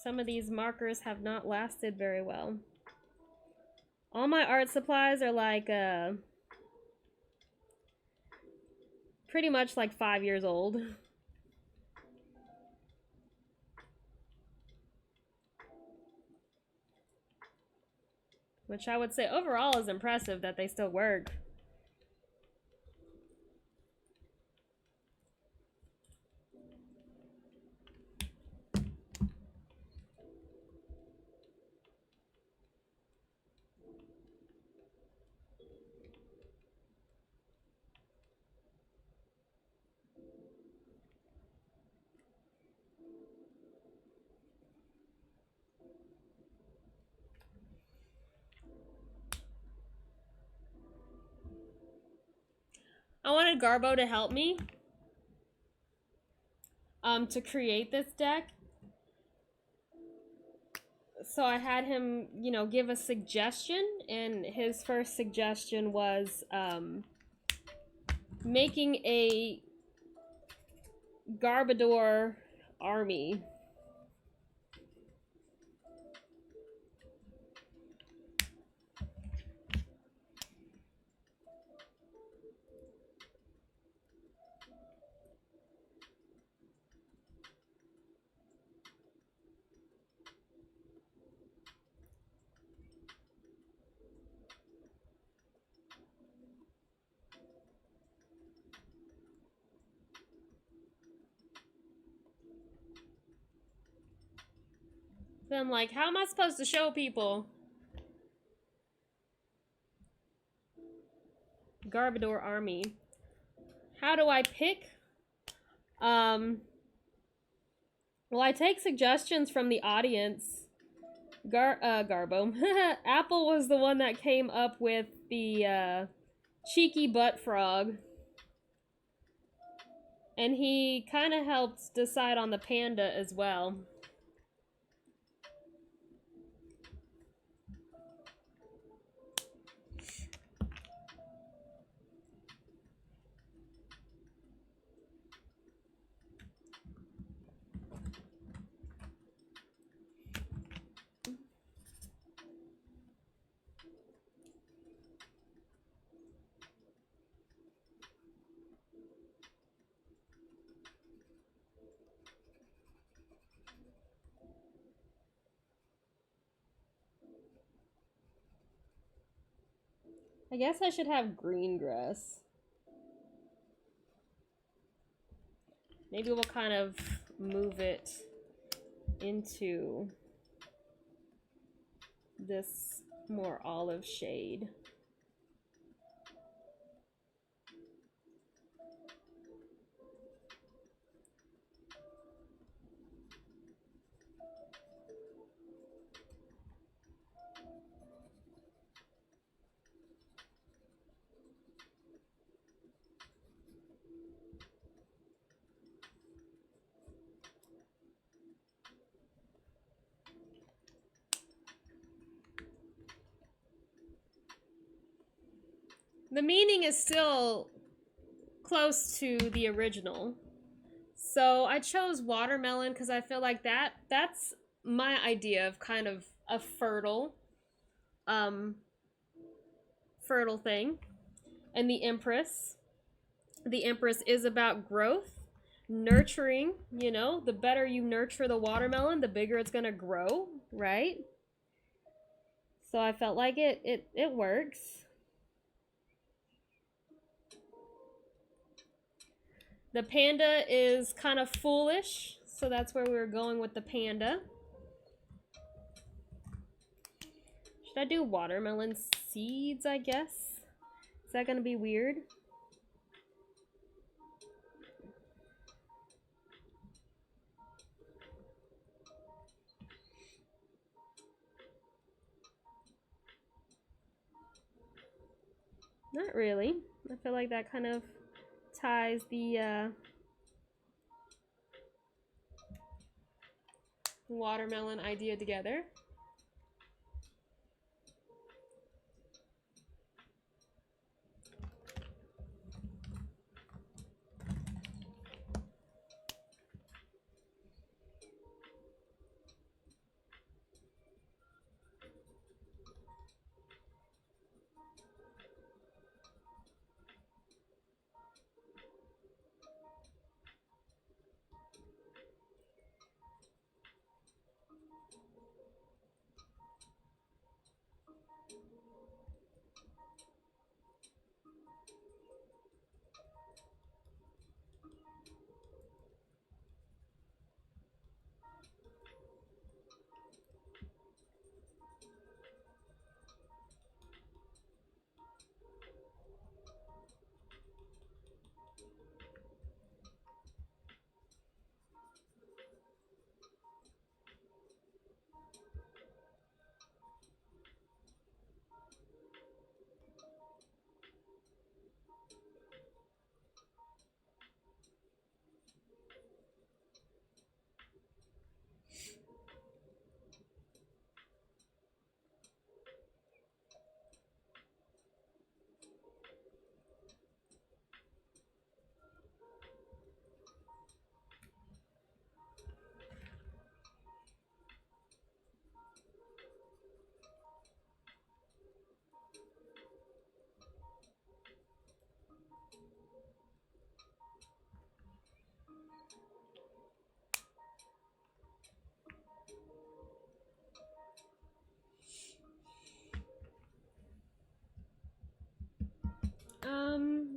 Some of these markers have not lasted very well. All my art supplies are like, pretty much like 5 years old. Which I would say overall is impressive that they still work. I wanted Garbo to help me to create this deck. So I had him, you know, give a suggestion, and his first suggestion was making a Garbodor army. So I'm like, how am I supposed to show people Garbodor army? How do I pick Well, I take suggestions from the audience. Garbo. Apple was the one that came up with the cheeky butt frog. And he kind of helped decide on the panda as well. I guess I should have green grass. Maybe we'll kind of move it into this more olive shade. The meaning is still close to the original. So I chose watermelon because I feel like that's my idea of kind of a fertile thing. And the Empress is about growth, nurturing, you know, the better you nurture the watermelon, the bigger it's going to grow, right? So I felt like it works. The panda is kind of foolish, so that's where we were going with the panda. Should I do watermelon seeds, I guess? Is that gonna be weird? Not really. I feel like that kind of ties the watermelon idea together.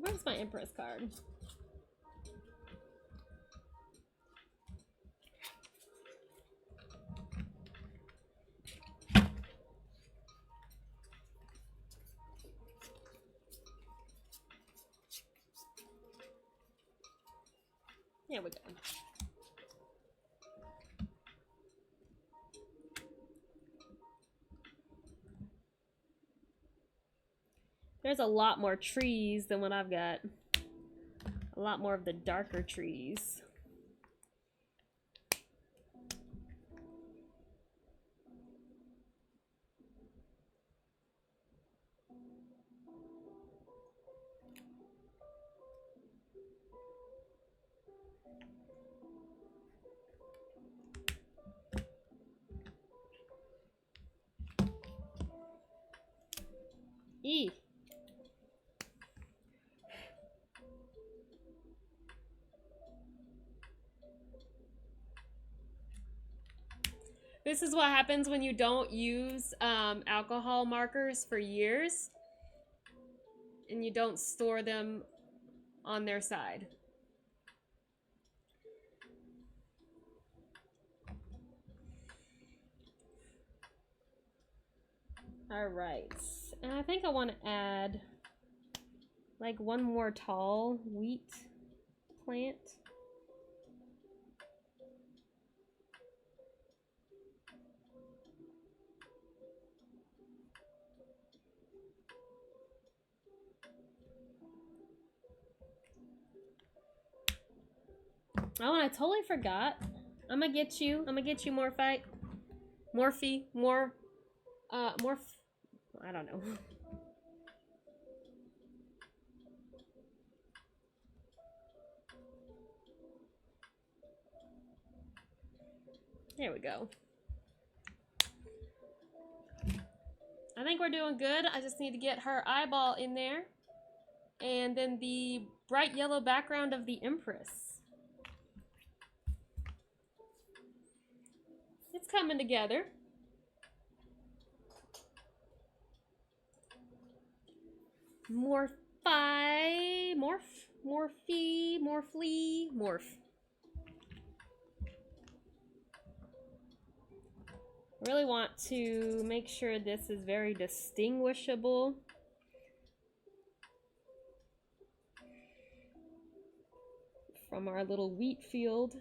Where's my Empress card? There we go. There's a lot more trees than what I've got. A lot more of the darker trees. E. This is what happens when you don't use alcohol markers for years and you don't store them on their side. All right, and I think I want to add like one more tall wheat plant. Oh, and I totally forgot. I'm gonna get you. I'm gonna get you, Morphite. Morphe. Morph. I don't know. There we go. I think we're doing good. I just need to get her eyeball in there. And then the bright yellow background of the Empress. It's coming together. Morph. I really want to make sure this is very distinguishable. From our little wheat field.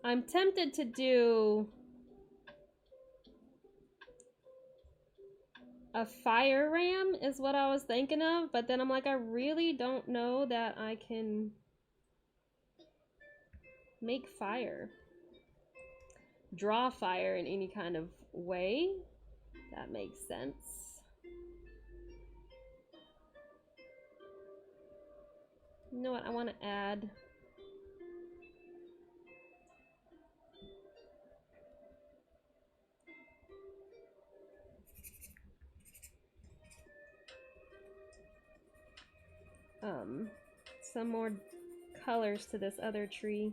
I'm tempted to do a fire ram is what I was thinking of, but then I'm like, I really don't know that I can make fire. Draw fire in any kind of way. That makes sense. You know what? I want to add some more colors to this other tree.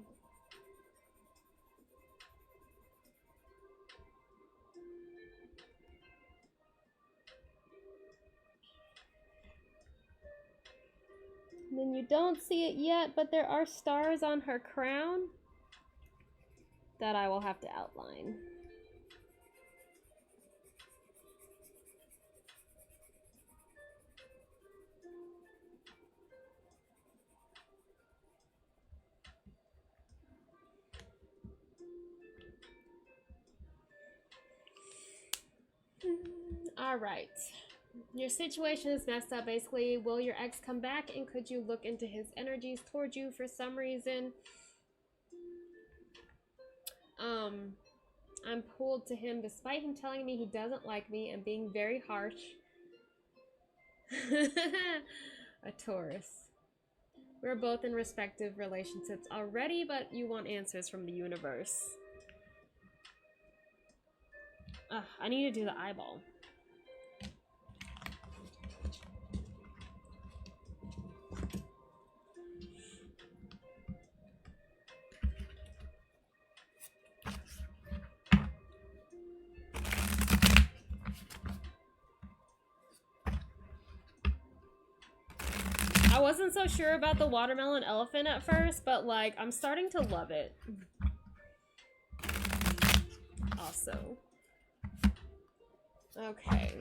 And then you don't see it yet, but there are stars on her crown that I will have to outline. All right. Your situation is messed up. Basically, will your ex come back, and could you look into his energies towards you for some reason? I'm pulled to him despite him telling me he doesn't like me and being very harsh. A Taurus. We're both in respective relationships already, but you want answers from the universe. I need to do the eyeball. wasn't so sure about the watermelon elephant at first, but like I'm starting to love it. Also. Okay.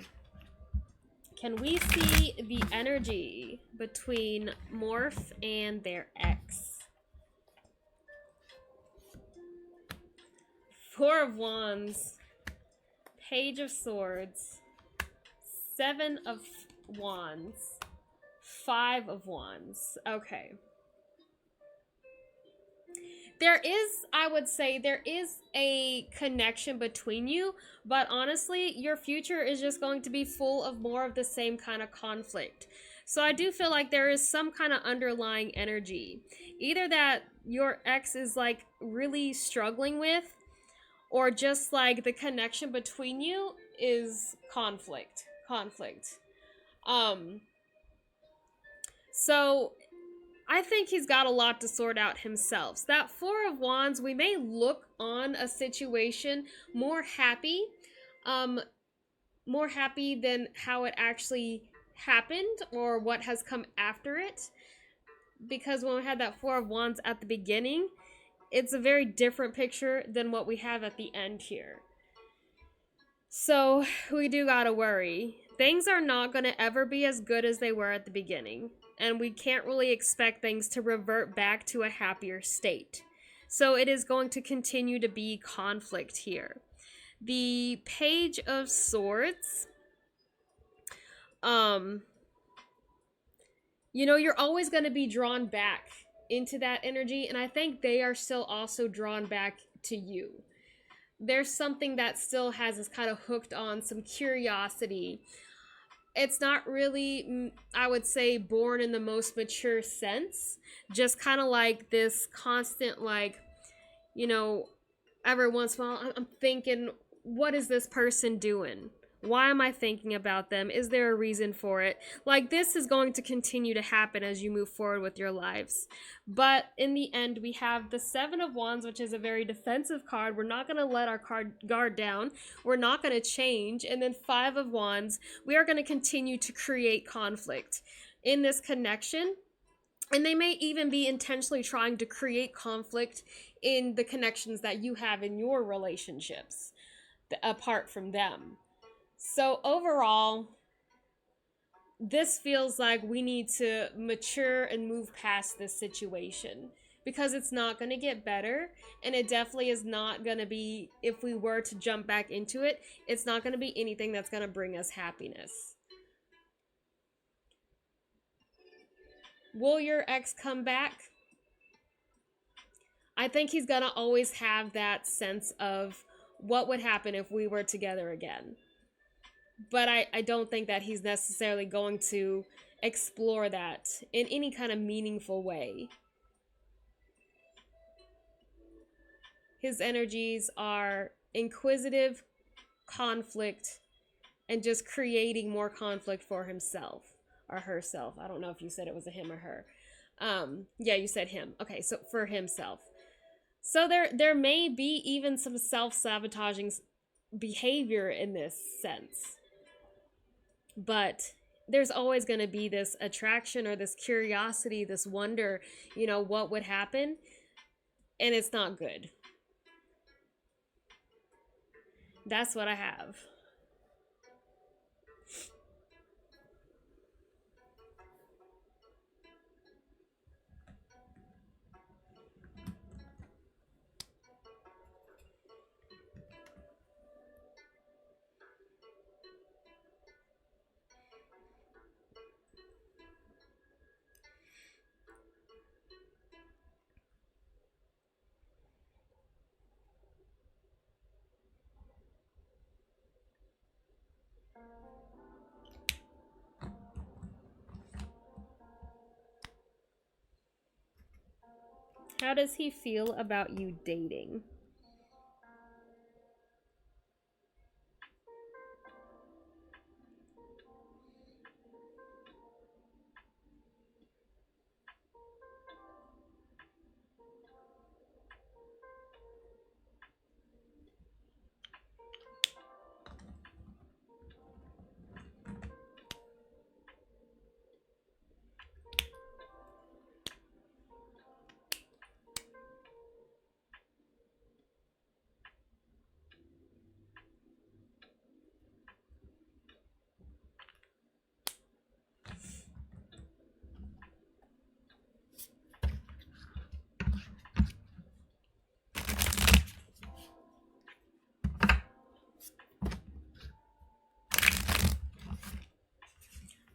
Can we see the energy between Morph and their ex? Four of Wands, Page of Swords, Seven of Wands, Five of Wands. Okay. There is, I would say, there is a connection between you, but honestly, your future is just going to be full of more of the same kind of conflict. So I do feel like there is some kind of underlying energy. Either that your ex is like really struggling with, or just like the connection between you is conflict. So I think he's got a lot to sort out himself. So that Four of Wands, we may look on a situation more happy than how it actually happened or what has come after it. Because when we had that Four of Wands at the beginning, it's a very different picture than what we have at the end here. So we do gotta worry. Things are not gonna ever be as good as they were at the beginning. And we can't really expect things to revert back to a happier state. So it is going to continue to be conflict here. The Page of Swords, you know, you're always going to be drawn back into that energy, and I think they are still also drawn back to you. There's something that still has us kind of hooked on, some curiosity. It's not really, I would say, born in the most mature sense. Just kind of like this constant, like, you know, every once in a while, I'm thinking, what is this person doing? Why am I thinking about them? Is there a reason for it? Like, this is going to continue to happen as you move forward with your lives. But in the end, we have the Seven of Wands, which is a very defensive card. We're not going to let our guard down. We're not going to change. And then Five of Wands, we are going to continue to create conflict in this connection. And they may even be intentionally trying to create conflict in the connections that you have in your relationships, apart from them. So overall, this feels like we need to mature and move past this situation because it's not going to get better, and it definitely is not going to be, if we were to jump back into it, it's not going to be anything that's going to bring us happiness. Will your ex come back? I think he's going to always have that sense of what would happen if we were together again. But I don't think that he's necessarily going to explore that in any kind of meaningful way. His energies are inquisitive, conflict, and just creating more conflict for himself or herself. I don't know if you said it was a him or her. Yeah, you said him. Okay, so for himself. So there may be even some self-sabotaging behavior in this sense. But there's always going to be this attraction or this curiosity, this wonder, you know, what would happen? And it's not good. That's what I have. How does he feel about you dating?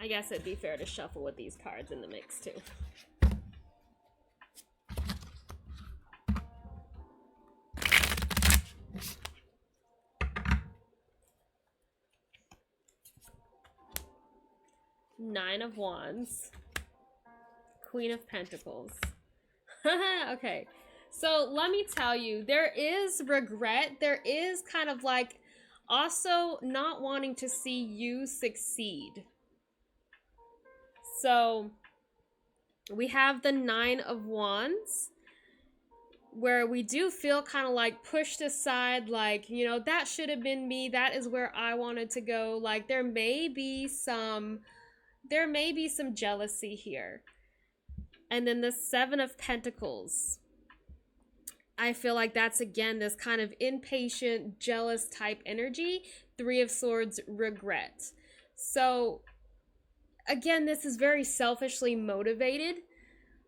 I guess it'd be fair to shuffle with these cards in the mix too. Nine of Wands. Queen of Pentacles. Okay. So let me tell you, there is regret. There is kind of like also not wanting to see you succeed. So we have the Nine of Wands, where we do feel kind of like pushed aside, like, you know, that should have been me. That is where I wanted to go. Like there may be some jealousy here. And then the Seven of Pentacles. I feel like that's again this kind of impatient, jealous type energy. Three of Swords, regret. So again, this is very selfishly motivated.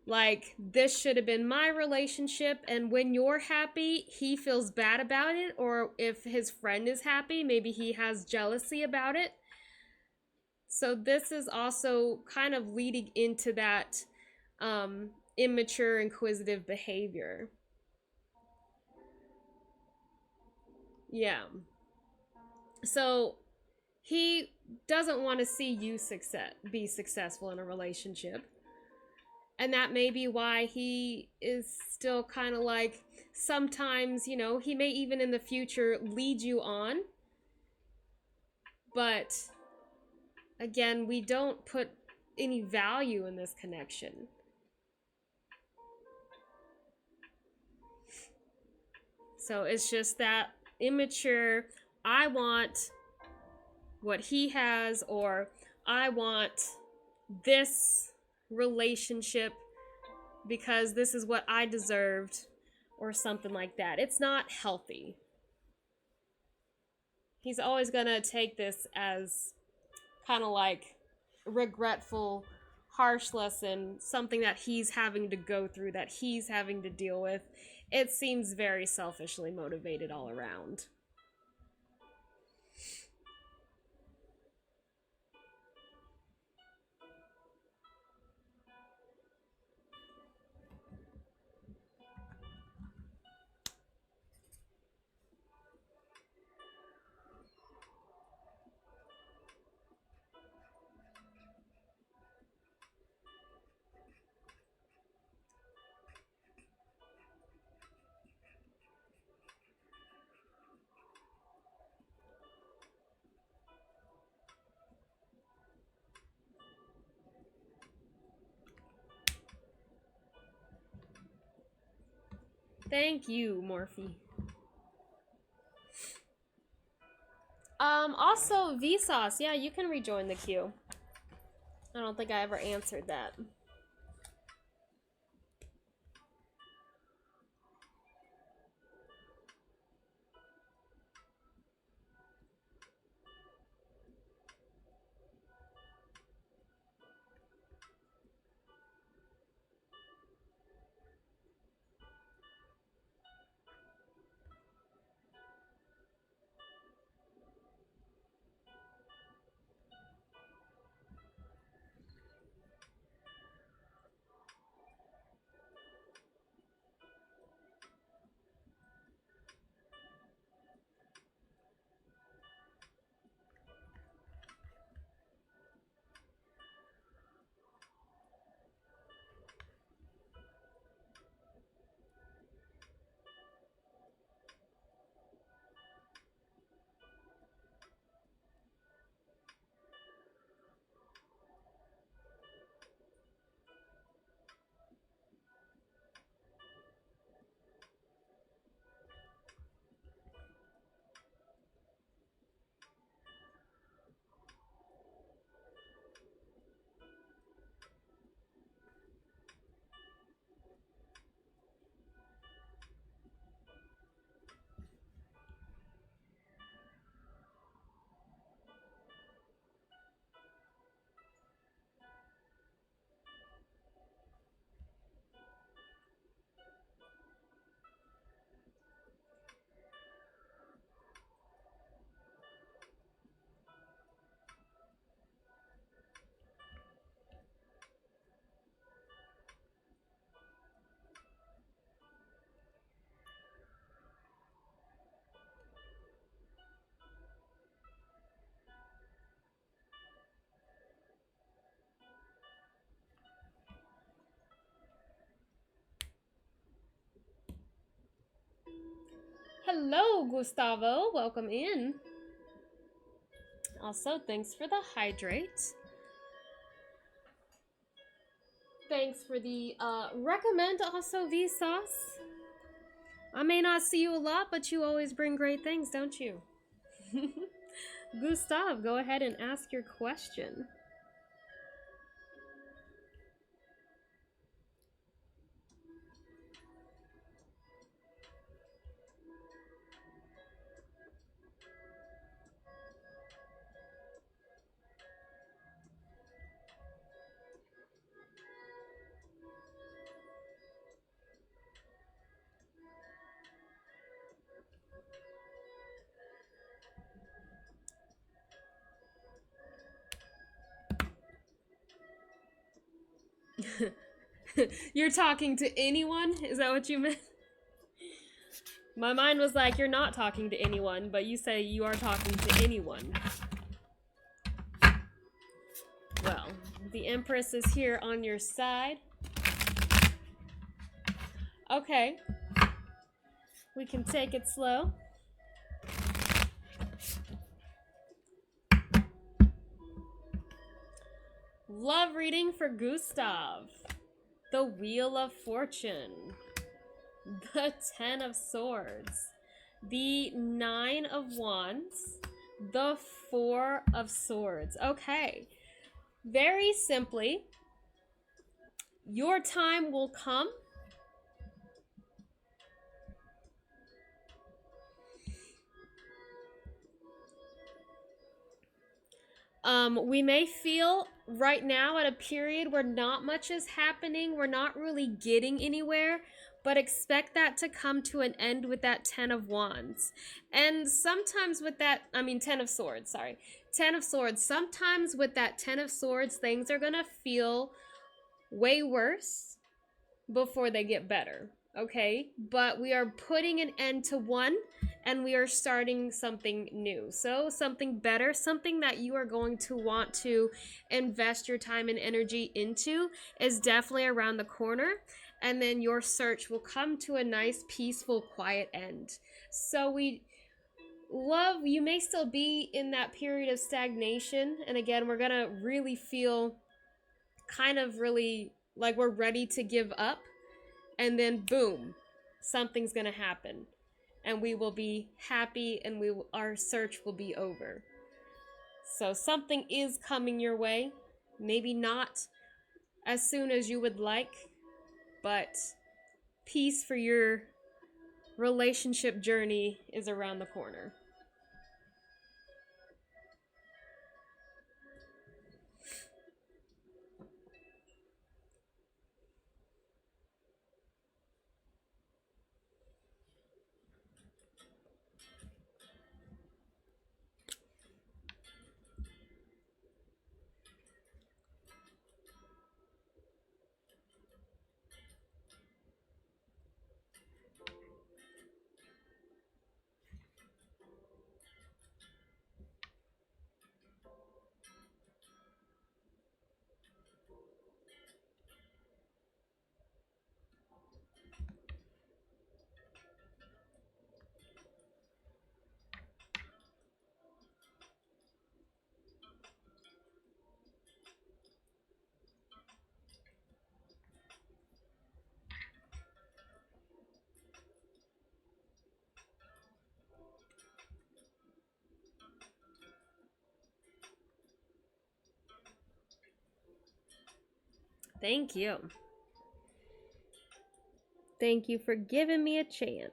Like, this should have been my relationship, and when you're happy, he feels bad about it, or if his friend is happy, maybe he has jealousy about it. So this is also kind of leading into that immature, inquisitive behavior. Yeah. So he doesn't want to see you be successful in a relationship. And that may be why he is still kind of like, sometimes, you know, he may even in the future lead you on. But again, we don't put any value in this connection. So it's just that immature, I want what he has, or I want this relationship because this is what I deserved, or something like that. It's not healthy. He's always gonna take this as kind of like regretful, harsh lesson, something that he's having to go through, that he's having to deal with. It seems very selfishly motivated all around. Thank you, Morphe. Also, Vsauce, yeah, you can rejoin the queue. I don't think I ever answered that. Hello, Gustavo. Welcome in. Also, thanks for the hydrate. Thanks for the recommend also Vsauce. I may not see you a lot, but you always bring great things, don't you? Gustav, go ahead and ask your question. You're talking to anyone? Is that what you meant? My mind was like, you're not talking to anyone, but you say you are talking to anyone. Well, the Empress is here on your side. Okay. We can take it slow. Love reading for Gustav. The Wheel of Fortune. The 10 of Swords. The 9 of Wands. The 4 of Swords. Okay. Very simply, your time will come. We may feel right now at a period where not much is happening. We're not really getting anywhere, but expect that to come to an end with that 10 of Wands. And sometimes with that, 10 of Swords, sorry. 10 of Swords. Sometimes with that 10 of Swords, things are going to feel way worse before they get better. Okay? But we are putting an end to one and we are starting something new. So something better, something that you are going to want to invest your time and energy into is definitely around the corner. And then your search will come to a nice, peaceful, quiet end. So you may still be in that period of stagnation. And again, we're going to really feel kind of really like we're ready to give up. And then boom, something's going to happen. And we will be happy and our search will be over. So something is coming your way. Maybe not as soon as you would like, but peace for your relationship journey is around the corner. Thank you. Thank you for giving me a chance.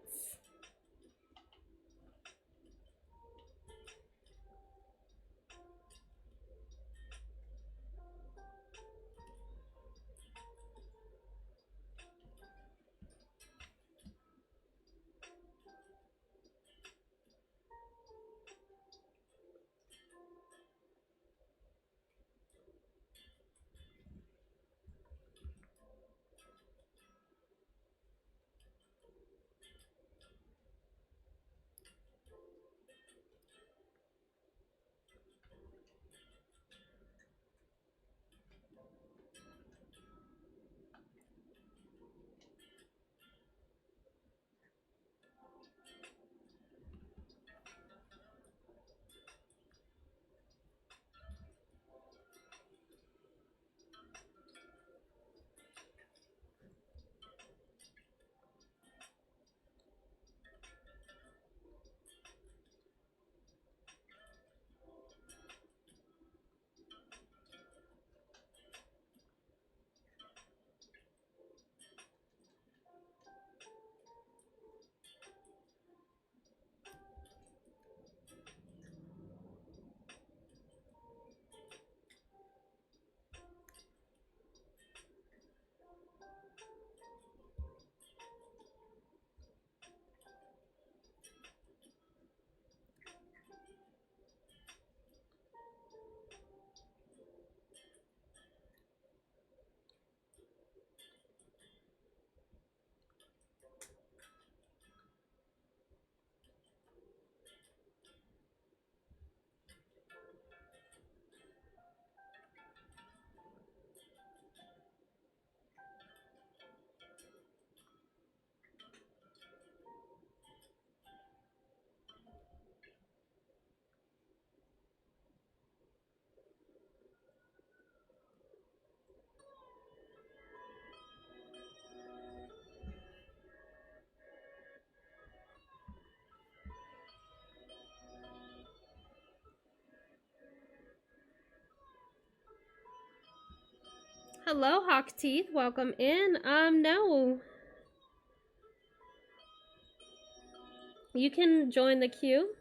Hello, Hawk Teeth. Welcome in. No. You can join the queue.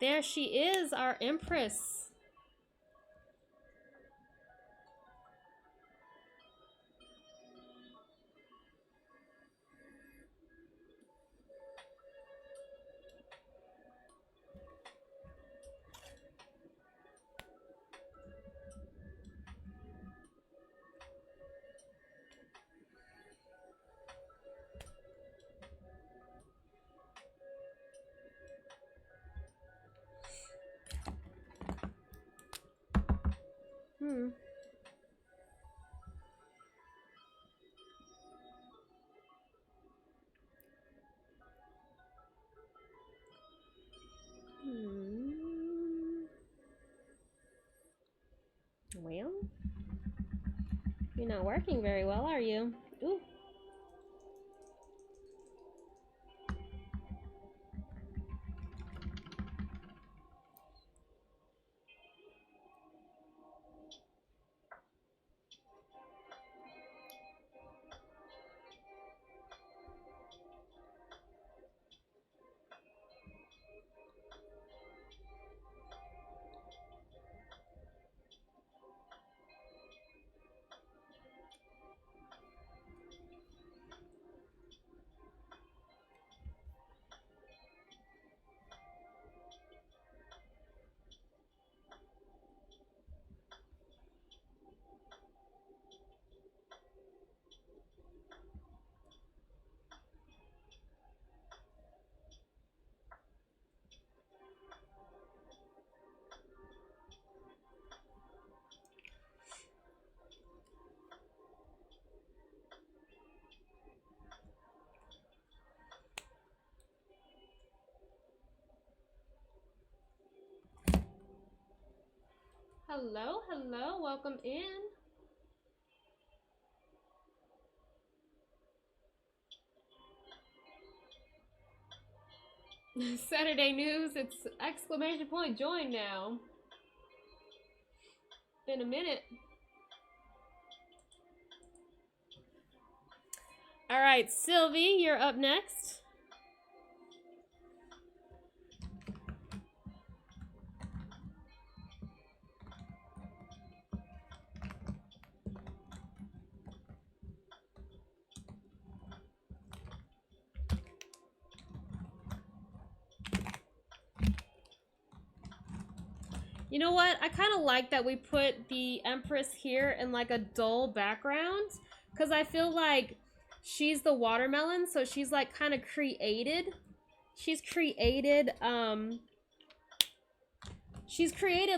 There she is, our Empress. Hmm. Well, you're not working very well, are you? Ooh. Hello, hello, welcome in. Saturday news, it's exclamation point, join now. Been a minute. All right, Sylvie, you're up next. You know what? I kind of like that we put the Empress here in like a dull background, because I feel like she's the watermelon, so she's like kind of created. She's created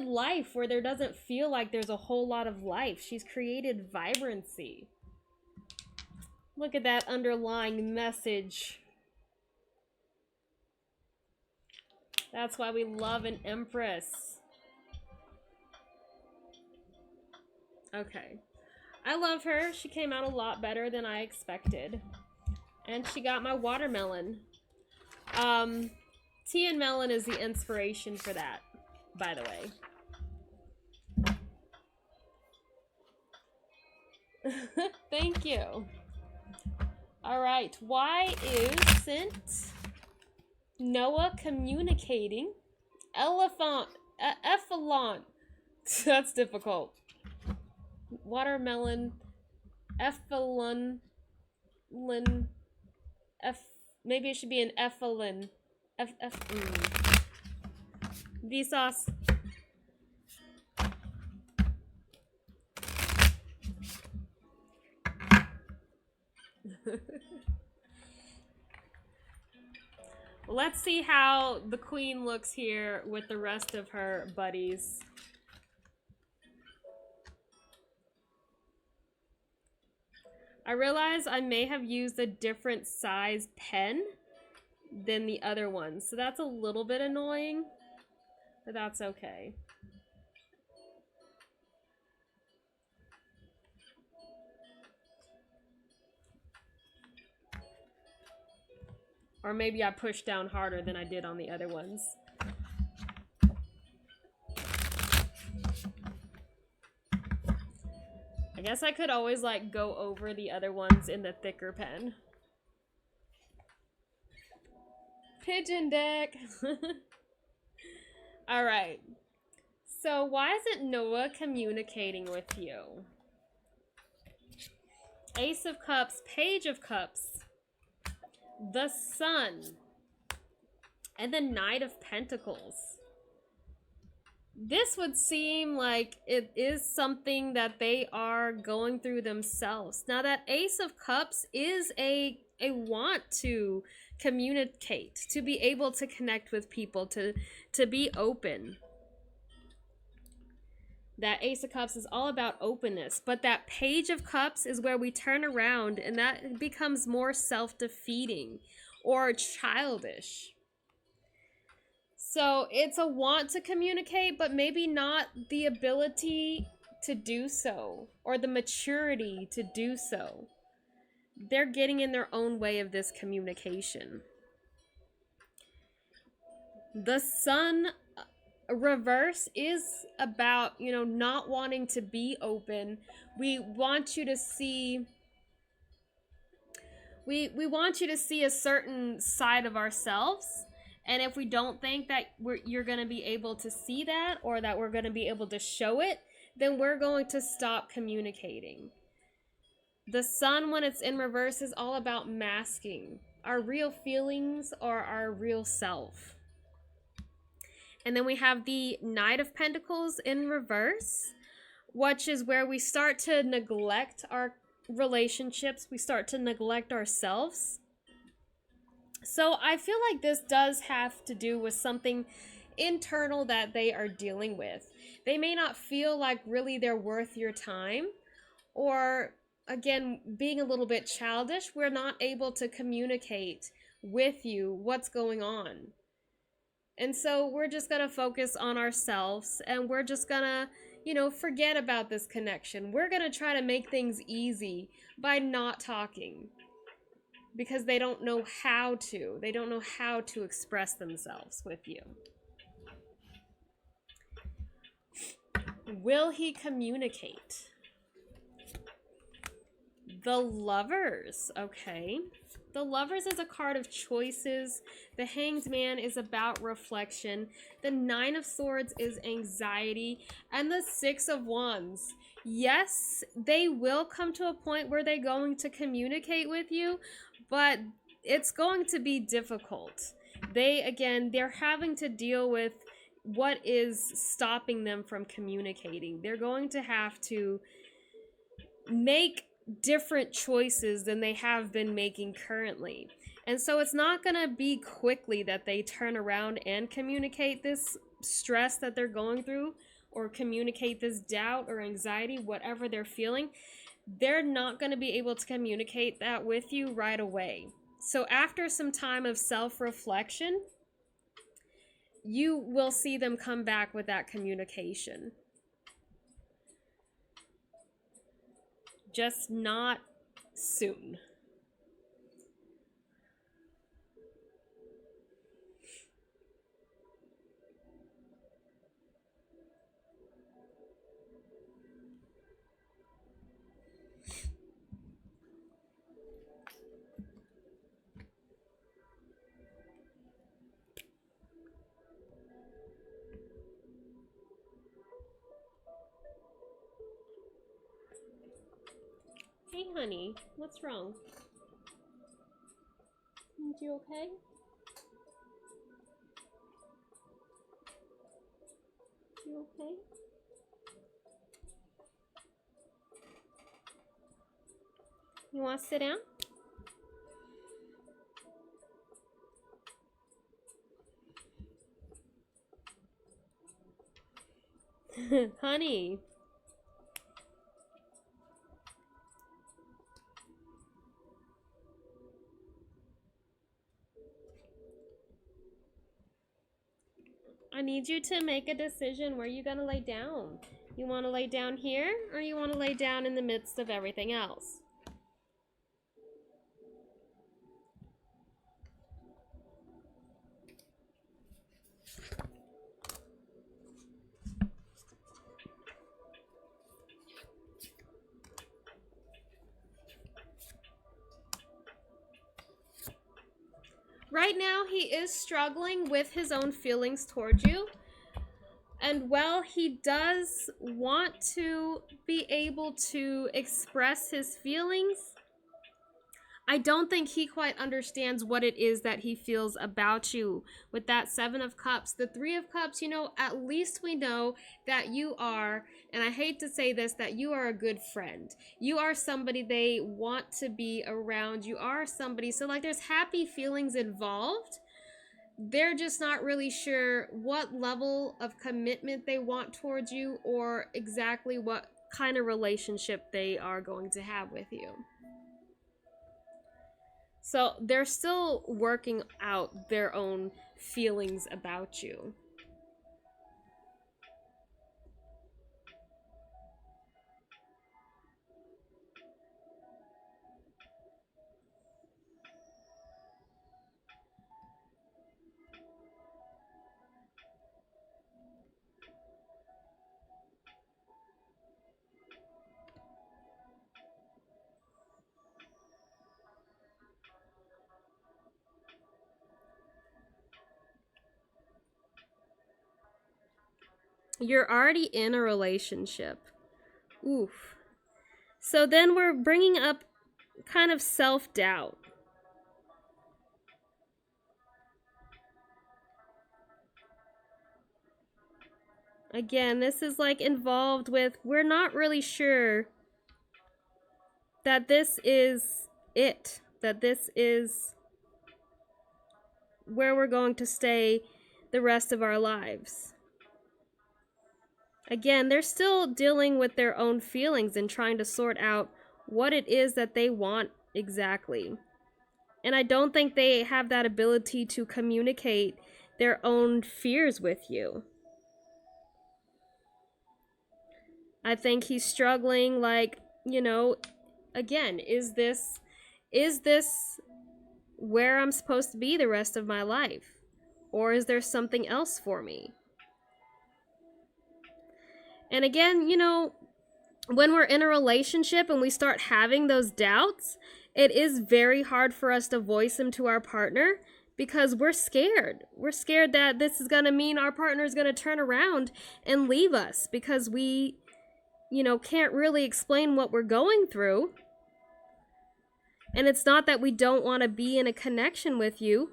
life where there doesn't feel like there's a whole lot of life. She's created vibrancy. Look at that underlying message. That's why we love an Empress. Okay. I love her. She came out a lot better than I expected. And she got my watermelon. Tea and melon is the inspiration for that, by the way. Thank you. Alright, why isn't Noah communicating? Epsilon. That's difficult. Watermelon. Epsilon. Maybe it should be an Epsilon. Vsauce. Let's see how the queen looks here with the rest of her buddies. I realize I may have used a different size pen than the other ones, so that's a little bit annoying, but that's okay. Or maybe I pushed down harder than I did on the other ones. I guess I could always like go over the other ones in the thicker pen. Pigeon deck. All right. So why isn't Noah communicating with you? Ace of Cups, Page of Cups, the Sun, and the Knight of Pentacles. This would seem like it is something that they are going through themselves. Now that Ace of Cups is a want to communicate, to be able to connect with people, to be open. That Ace of Cups is all about openness, but that Page of Cups is where we turn around and that becomes more self-defeating or childish. So it's a want to communicate, but maybe not the ability to do so or the maturity to do so. They're getting in their own way of this communication. The Sun reverse is about, you know, not wanting to be open. We want you to see we want you to see a certain side of ourselves, and if we don't think that you're going to be able to see that or that we're going to be able to show it, then we're going to stop communicating. The Sun, when it's in reverse, is all about masking our real feelings or our real self. And then we have the Knight of Pentacles in reverse, which is where we start to neglect our relationships. We start to neglect ourselves. So I feel like this does have to do with something internal that they are dealing with. They may not feel like really they're worth your time, or again, being a little bit childish, we're not able to communicate with you what's going on. And so we're just going to focus on ourselves, and we're just going to, you know, forget about this connection. We're going to try to make things easy by not talking, because they don't know how to. They don't know how to express themselves with you. Will he communicate? The Lovers, okay. The Lovers is a card of choices. The Hanged Man is about reflection. The Nine of Swords is anxiety. And the Six of Wands. Yes, they will come to a point where they're going to communicate with you, but it's going to be difficult. They're having to deal with what is stopping them from communicating. They're going to have to make different choices than they have been making currently. And so it's not going to be quickly that they turn around and communicate this stress that they're going through, or communicate this doubt or anxiety, whatever they're feeling. They're not going to be able to communicate that with you right away. So after some time of self-reflection, you will see them come back with that communication. Just not soon. Hey, honey, what's wrong? You okay? You okay? You want to sit down? Honey. I need you to make a decision where you're going to lay down. You want to lay down here, or you want to lay down in the midst of everything else? Right now, he is struggling with his own feelings towards you. And while he does want to be able to express his feelings, I don't think he quite understands what it is that he feels about you. With that Seven of Cups, the Three of Cups, you know, at least we know that you are, and I hate to say this, that you are a good friend. You are somebody they want to be around. You are somebody, so like there's happy feelings involved. They're just not really sure what level of commitment they want towards you, or exactly what kind of relationship they are going to have with you. So they're still working out their own feelings about you. You're already in a relationship. Oof. So then we're bringing up kind of self-doubt. Again, this is like involved with, we're not really sure that this is it, that this is where we're going to stay the rest of our lives. Again, they're still dealing with their own feelings and trying to sort out what it is that they want exactly. And I don't think they have that ability to communicate their own fears with you. I think he's struggling, like, you know, again, is this where I'm supposed to be the rest of my life? Or is there something else for me? And again, you know, when we're in a relationship and we start having those doubts, it is very hard for us to voice them to our partner, because we're scared. We're scared that this is going to mean our partner is going to turn around and leave us, because we, you know, can't really explain what we're going through. And it's not that we don't want to be in a connection with you.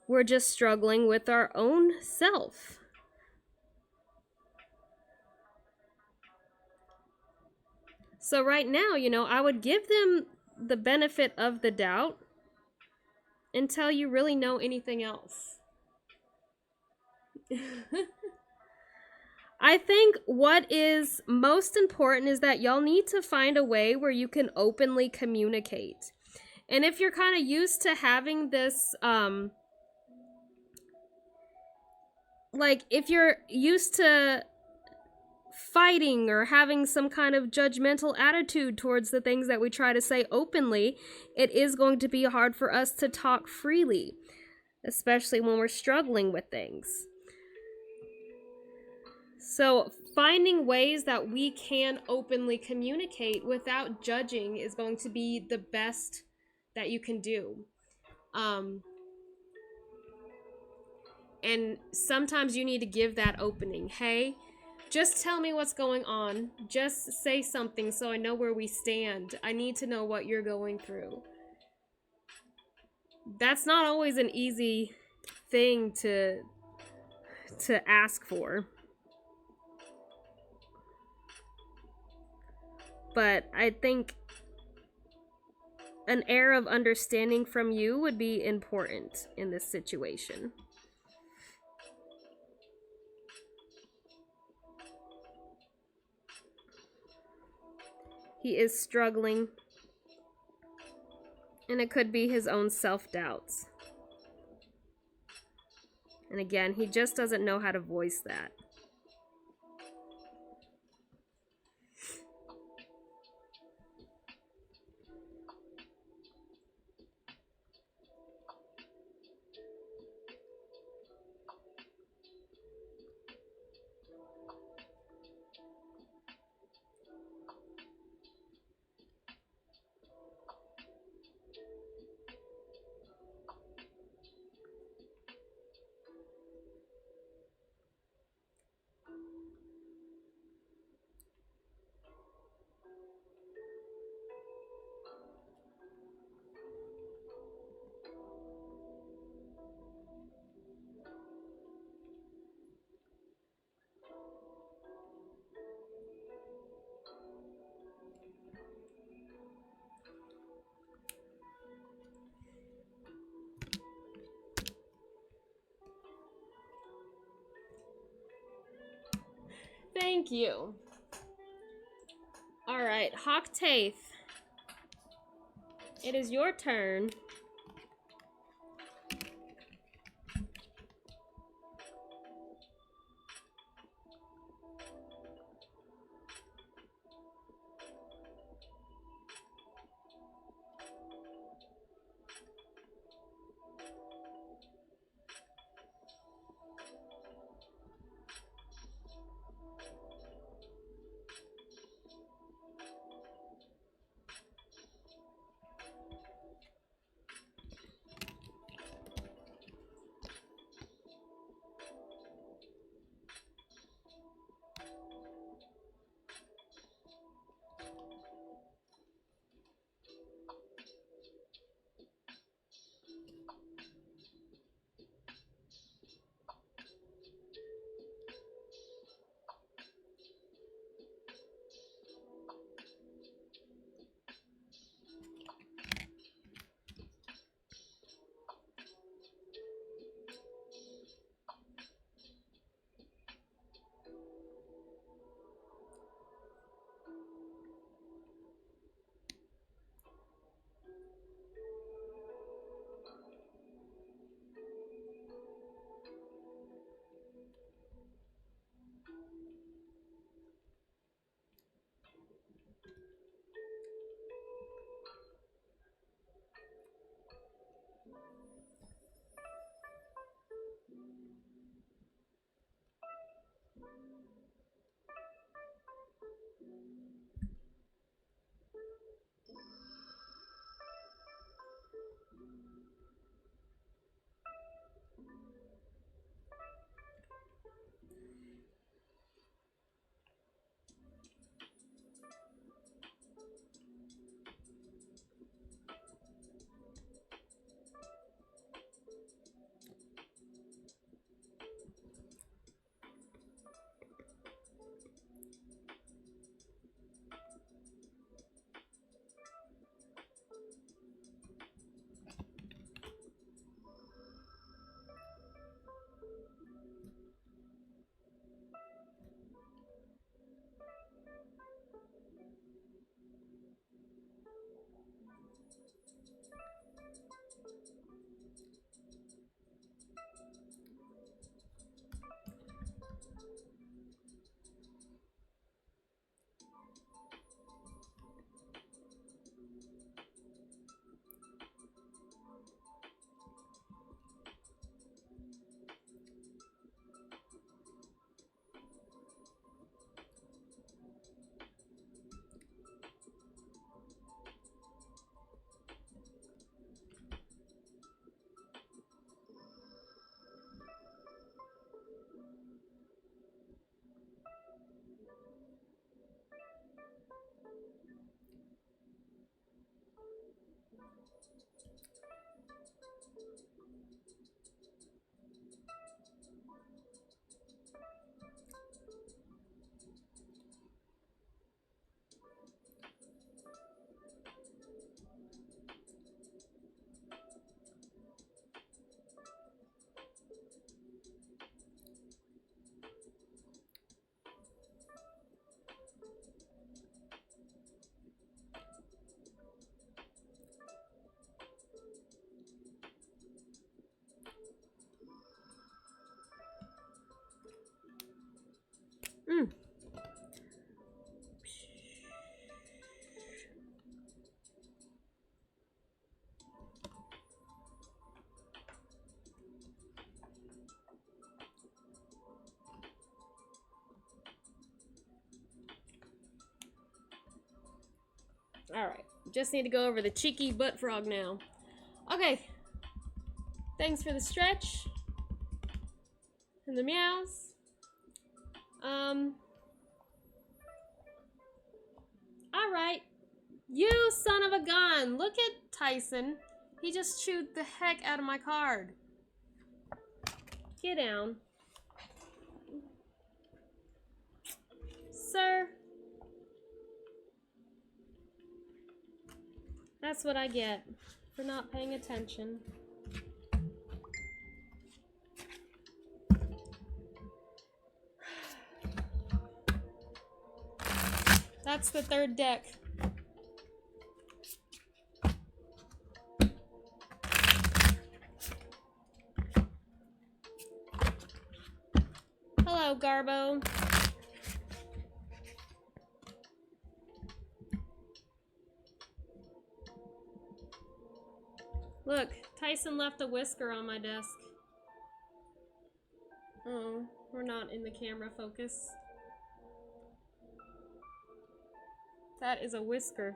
We're just struggling with our own self. So right now, you know, I would give them the benefit of the doubt until you really know anything else. I think what is most important is that y'all need to find a way where you can openly communicate. And if you're kind of used to having this, like if you're used to fighting or having some kind of judgmental attitude towards the things that we try to say openly, it is going to be hard for us to talk freely, especially when we're struggling with things. So finding ways that we can openly communicate without judging is going to be the best that you can do. And sometimes you need to give that opening. Hey, just tell me what's going on. Just say something so I know where we stand. I need to know what you're going through. That's not always an easy thing to ask for. But I think an air of understanding from you would be important in this situation. He is struggling, and it could be his own self-doubts. And again, he just doesn't know how to voice that. Thank you. All right, Hoctave. It is your turn. Alright, just need to go over the cheeky butt frog now. Okay. Thanks for the stretch. And the meows. Alright. You son of a gun! Look at Tyson. He just chewed the heck out of my card. Get down. Sir. That's what I get for not paying attention. That's the third deck. Hello, Garbo. Look, Tyson left a whisker on my desk. Oh, we're not in the camera focus. That is a whisker.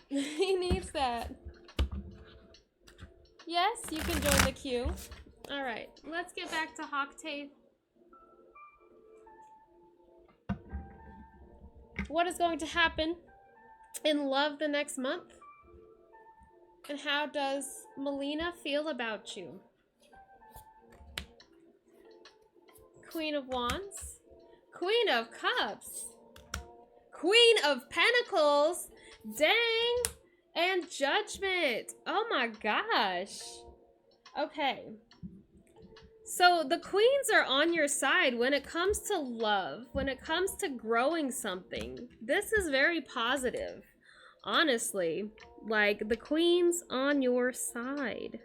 He needs that. Yes, you can join the queue. Alright, let's get back to Hoctave. What is going to happen in love the next month? And how does Melina feel about you? Queen of Wands. Queen of Cups. Queen of Pentacles. Dang. And Judgment. Oh my gosh. Okay. So the queens are on your side when it comes to love, when it comes to growing something. This is very positive. Honestly, like the queen's on your side.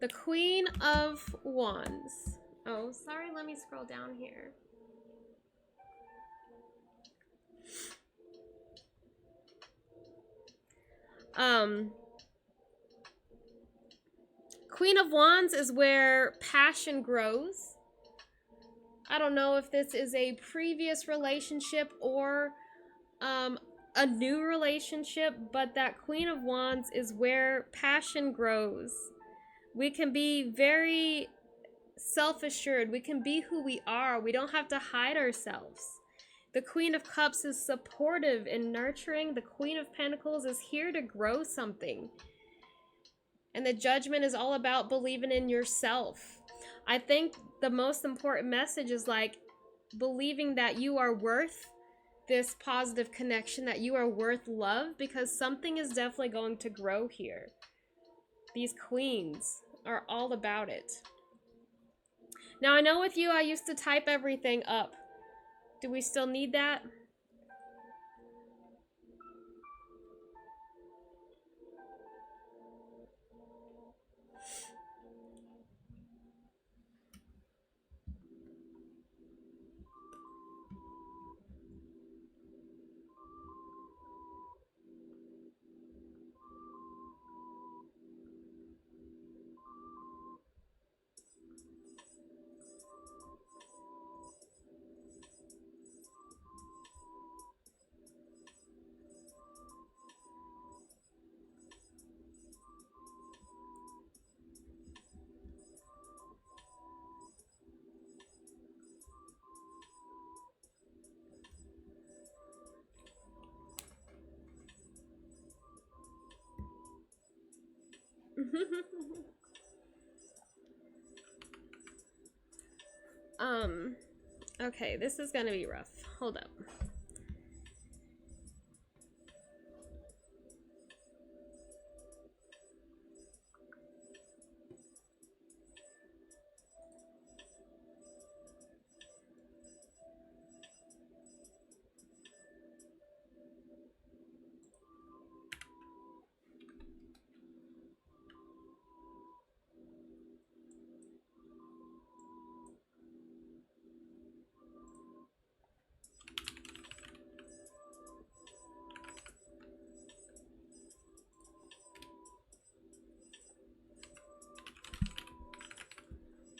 The Queen of Wands. Oh, sorry, let me scroll down here. Queen of Wands is where passion grows. I don't know if this is a previous relationship or a new relationship, but that Queen of Wands is where passion grows. We can be very self-assured. We can be who we are. We don't have to hide ourselves. The Queen of Cups is supportive and nurturing. The Queen of Pentacles is here to grow something. And the Judgment is all about believing in yourself. I think the most important message is like believing that you are worth this positive connection, that you are worth love, because something is definitely going to grow here. These queens are all about it. Now, I know with you, I used to type everything up. Do we still need that? Okay, this is gonna be rough. Hold up.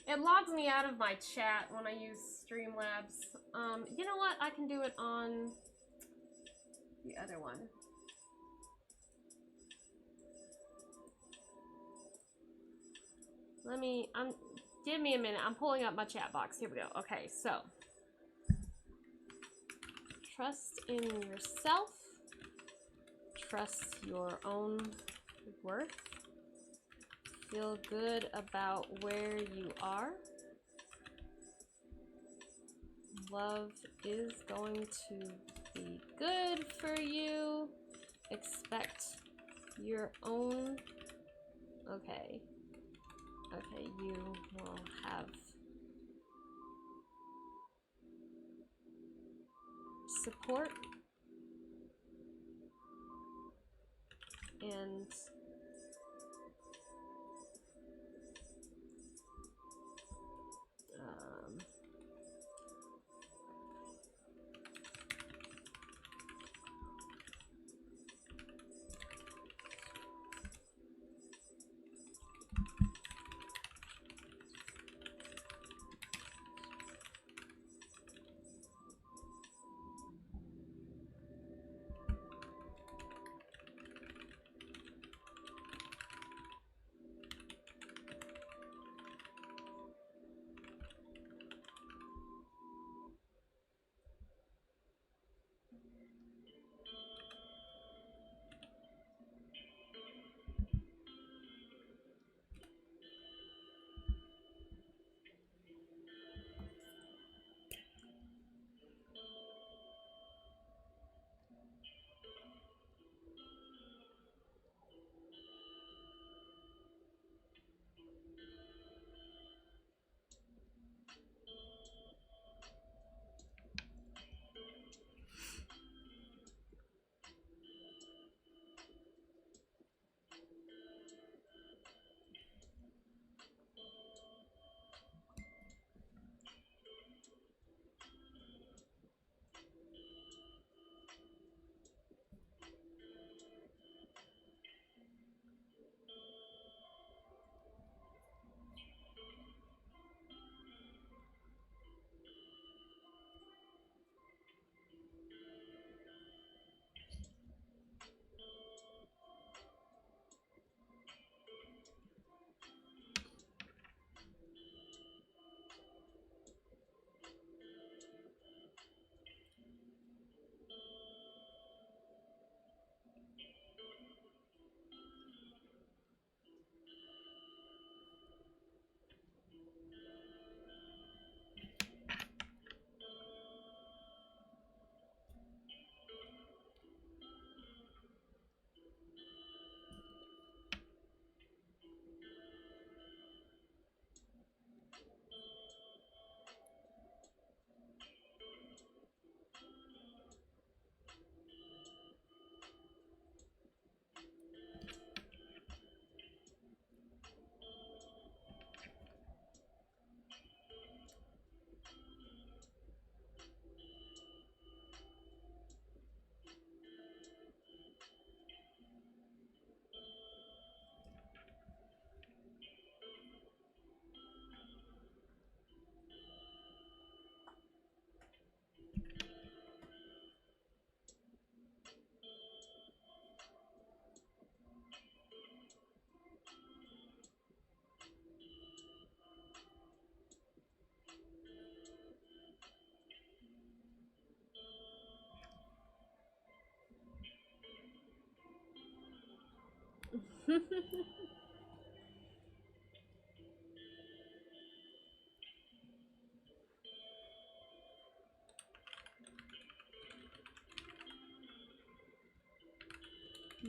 It logs me out of my chat when I use Streamlabs. You know what? I can do it on the other one. Give me a minute. I'm pulling up my chat box. Here we go. Okay, so. Trust in yourself. Trust your own worth. Feel good about where you are. Love is going to be good for you. Expect your own. Okay. Okay, you will have support and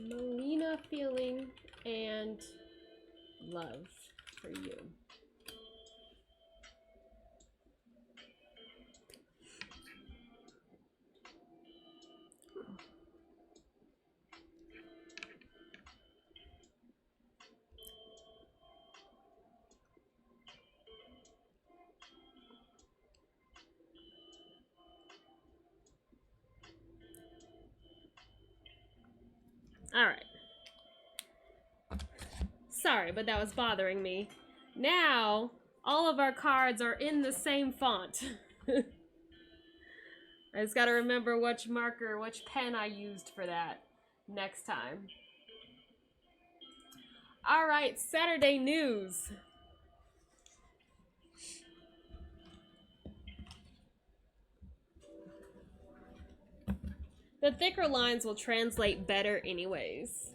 Melina feeling and love for you. All right. Sorry, but that was bothering me. Now, all of our cards are in the same font. I just gotta remember which marker, which pen I used for that next time. Alright, Saturday news. The thicker lines will translate better anyways.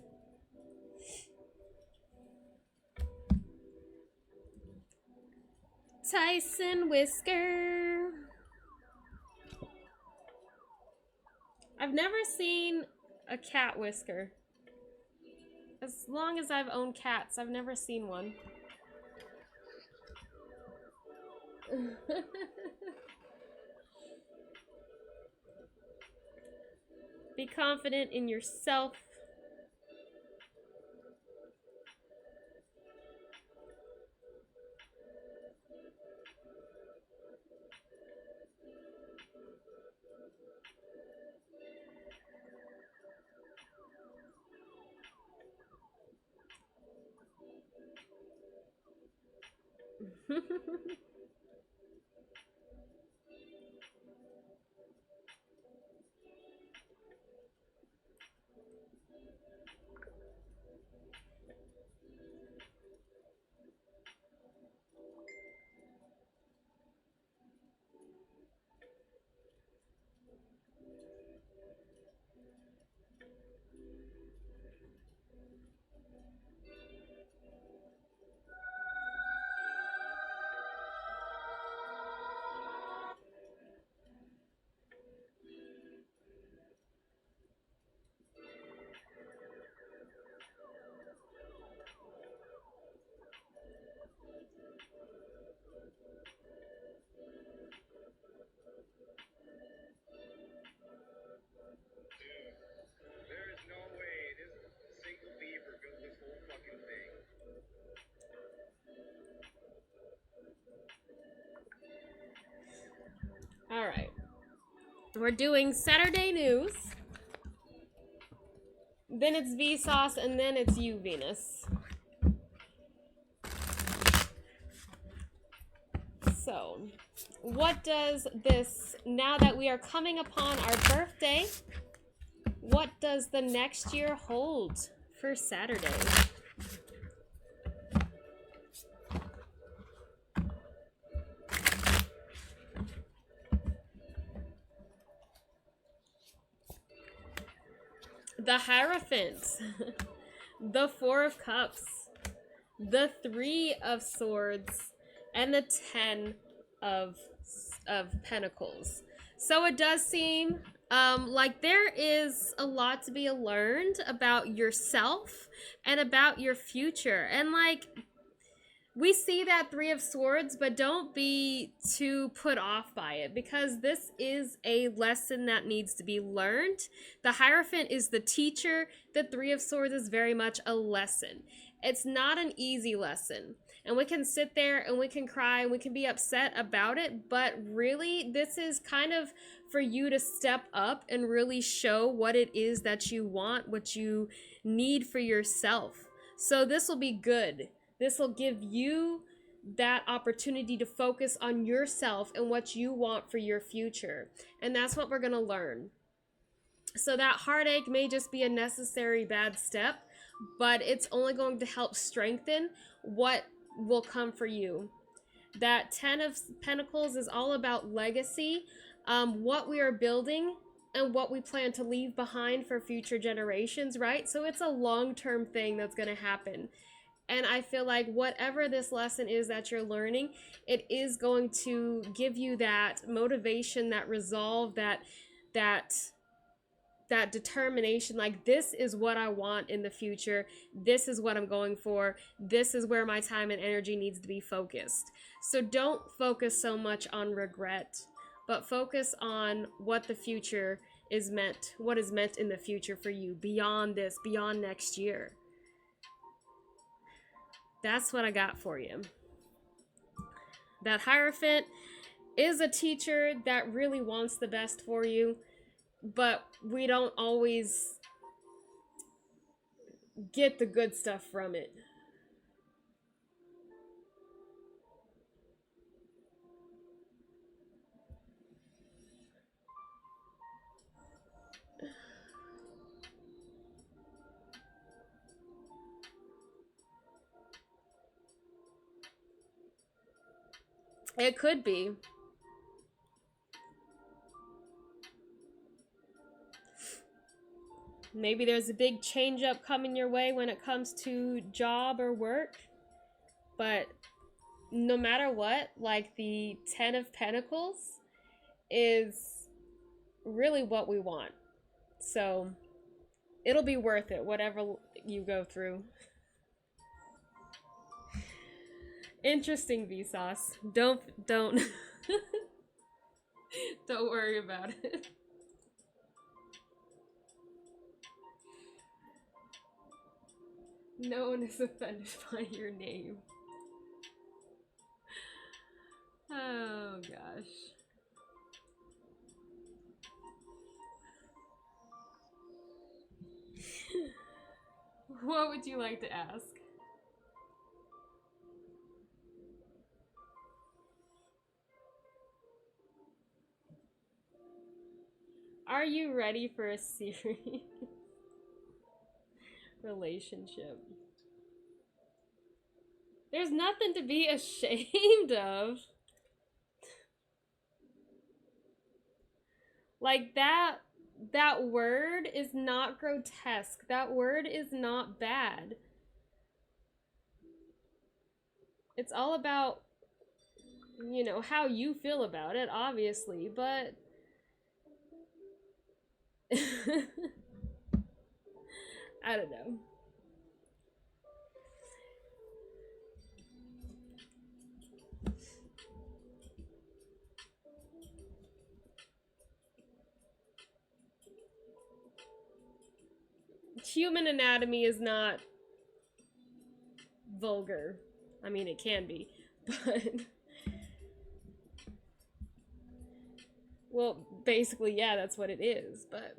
Tyson Whisker. I've never seen a cat whisker. As long as I've owned cats, I've never seen one. Be confident in yourself. Alright. We're doing Saturday news. Then it's Vsauce, and then it's you, Venus. So, what does this, now that we are coming upon our birthday, what does the next year hold for Saturday? The Hierophant, the Four of Cups, the Three of Swords, and the 10 of Pentacles. So it does seem like there is a lot to be learned about yourself and about your future. And like, we see that Three of Swords, but don't be too put off by it, because this is a lesson that needs to be learned. The Hierophant is the teacher. The Three of Swords is very much a lesson. It's not an easy lesson. And we can sit there and we can cry and we can be upset about it, but really this is kind of for you to step up and really show what it is that you want, what you need for yourself. So this will be good. This will give you that opportunity to focus on yourself and what you want for your future. And that's what we're going to learn. So that heartache may just be a necessary bad step, but it's only going to help strengthen what will come for you. That 10 of Pentacles is all about legacy, what we are building and what we plan to leave behind for future generations, right? So it's a long-term thing that's going to happen. And I feel like whatever this lesson is that you're learning, it is going to give you that motivation, that resolve, that determination. Like, this is what I want in the future. This is what I'm going for. This is where my time and energy needs to be focused. So don't focus so much on regret, but focus on what the future is meant, what is meant in the future for you beyond this, beyond next year. That's what I got for you. That Hierophant is a teacher that really wants the best for you, but we don't always get the good stuff from it. It could be. Maybe there's a big change up coming your way when it comes to job or work. But no matter what, like the 10 of Pentacles is really what we want. So it'll be worth it, whatever you go through. Interesting, Vsauce. Don't don't worry about it. No one is offended by your name. Oh gosh. What would you like to ask? Are you ready for a serious relationship? There's nothing to be ashamed of. Like that word is not grotesque. That word is not bad. It's all about, you know, how you feel about it, obviously, but I don't know. Human anatomy is not vulgar. I mean, it can be, but well, basically, yeah, that's what it is, but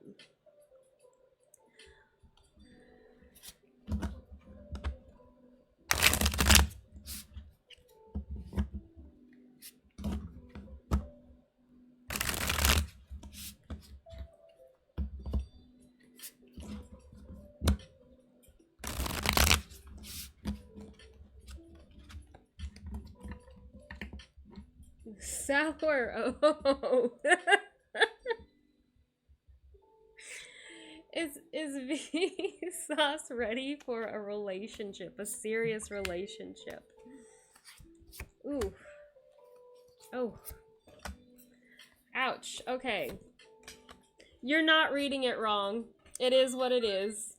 sour. Oh. Is V Sauce ready for a relationship, a serious relationship? Ooh. Oh. Ouch. Okay. You're not reading it wrong. It is what it is.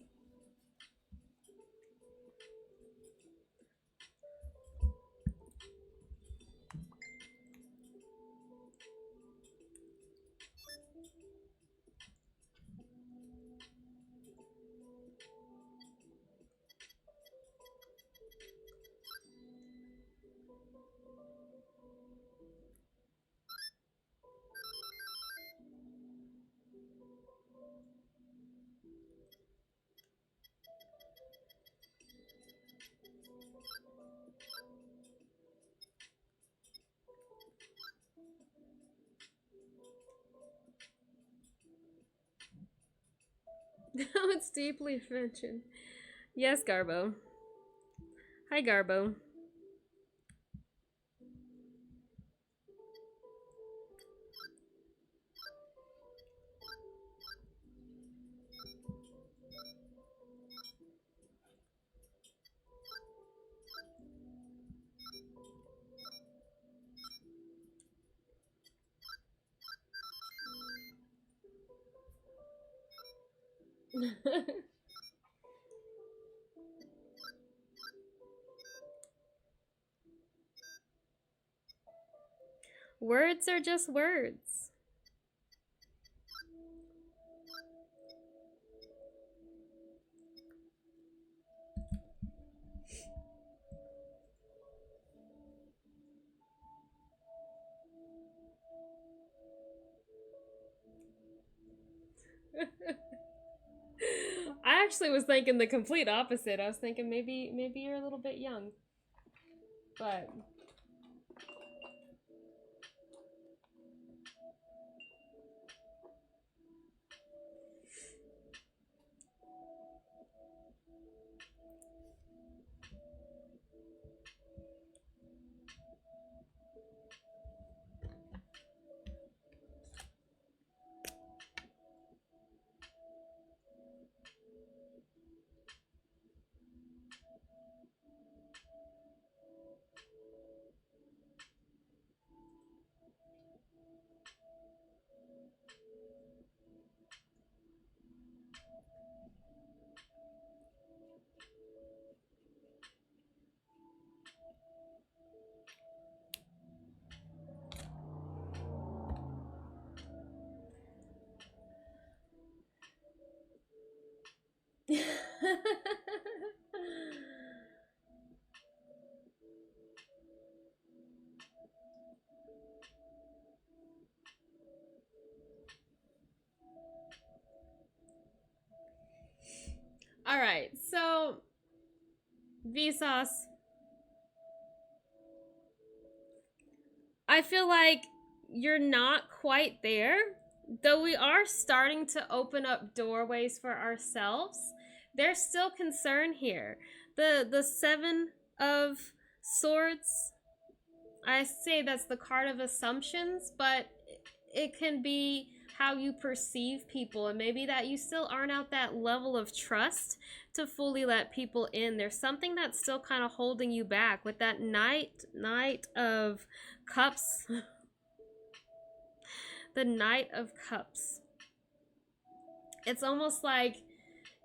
Now it's deeply mentioned. Yes, Garbo. Hi, Garbo. Words are just words. I actually was thinking the complete opposite. I was thinking maybe you're a little bit young. But All right, so Vsauce, I feel like you're not quite there, though we are starting to open up doorways for ourselves. There's still concern here. The 7 of Swords, I say that's the card of assumptions, but it can be how you perceive people, and maybe that you still aren't at that level of trust to fully let people in. There's something that's still kind of holding you back with that Knight of Cups. The Knight of Cups. It's almost like,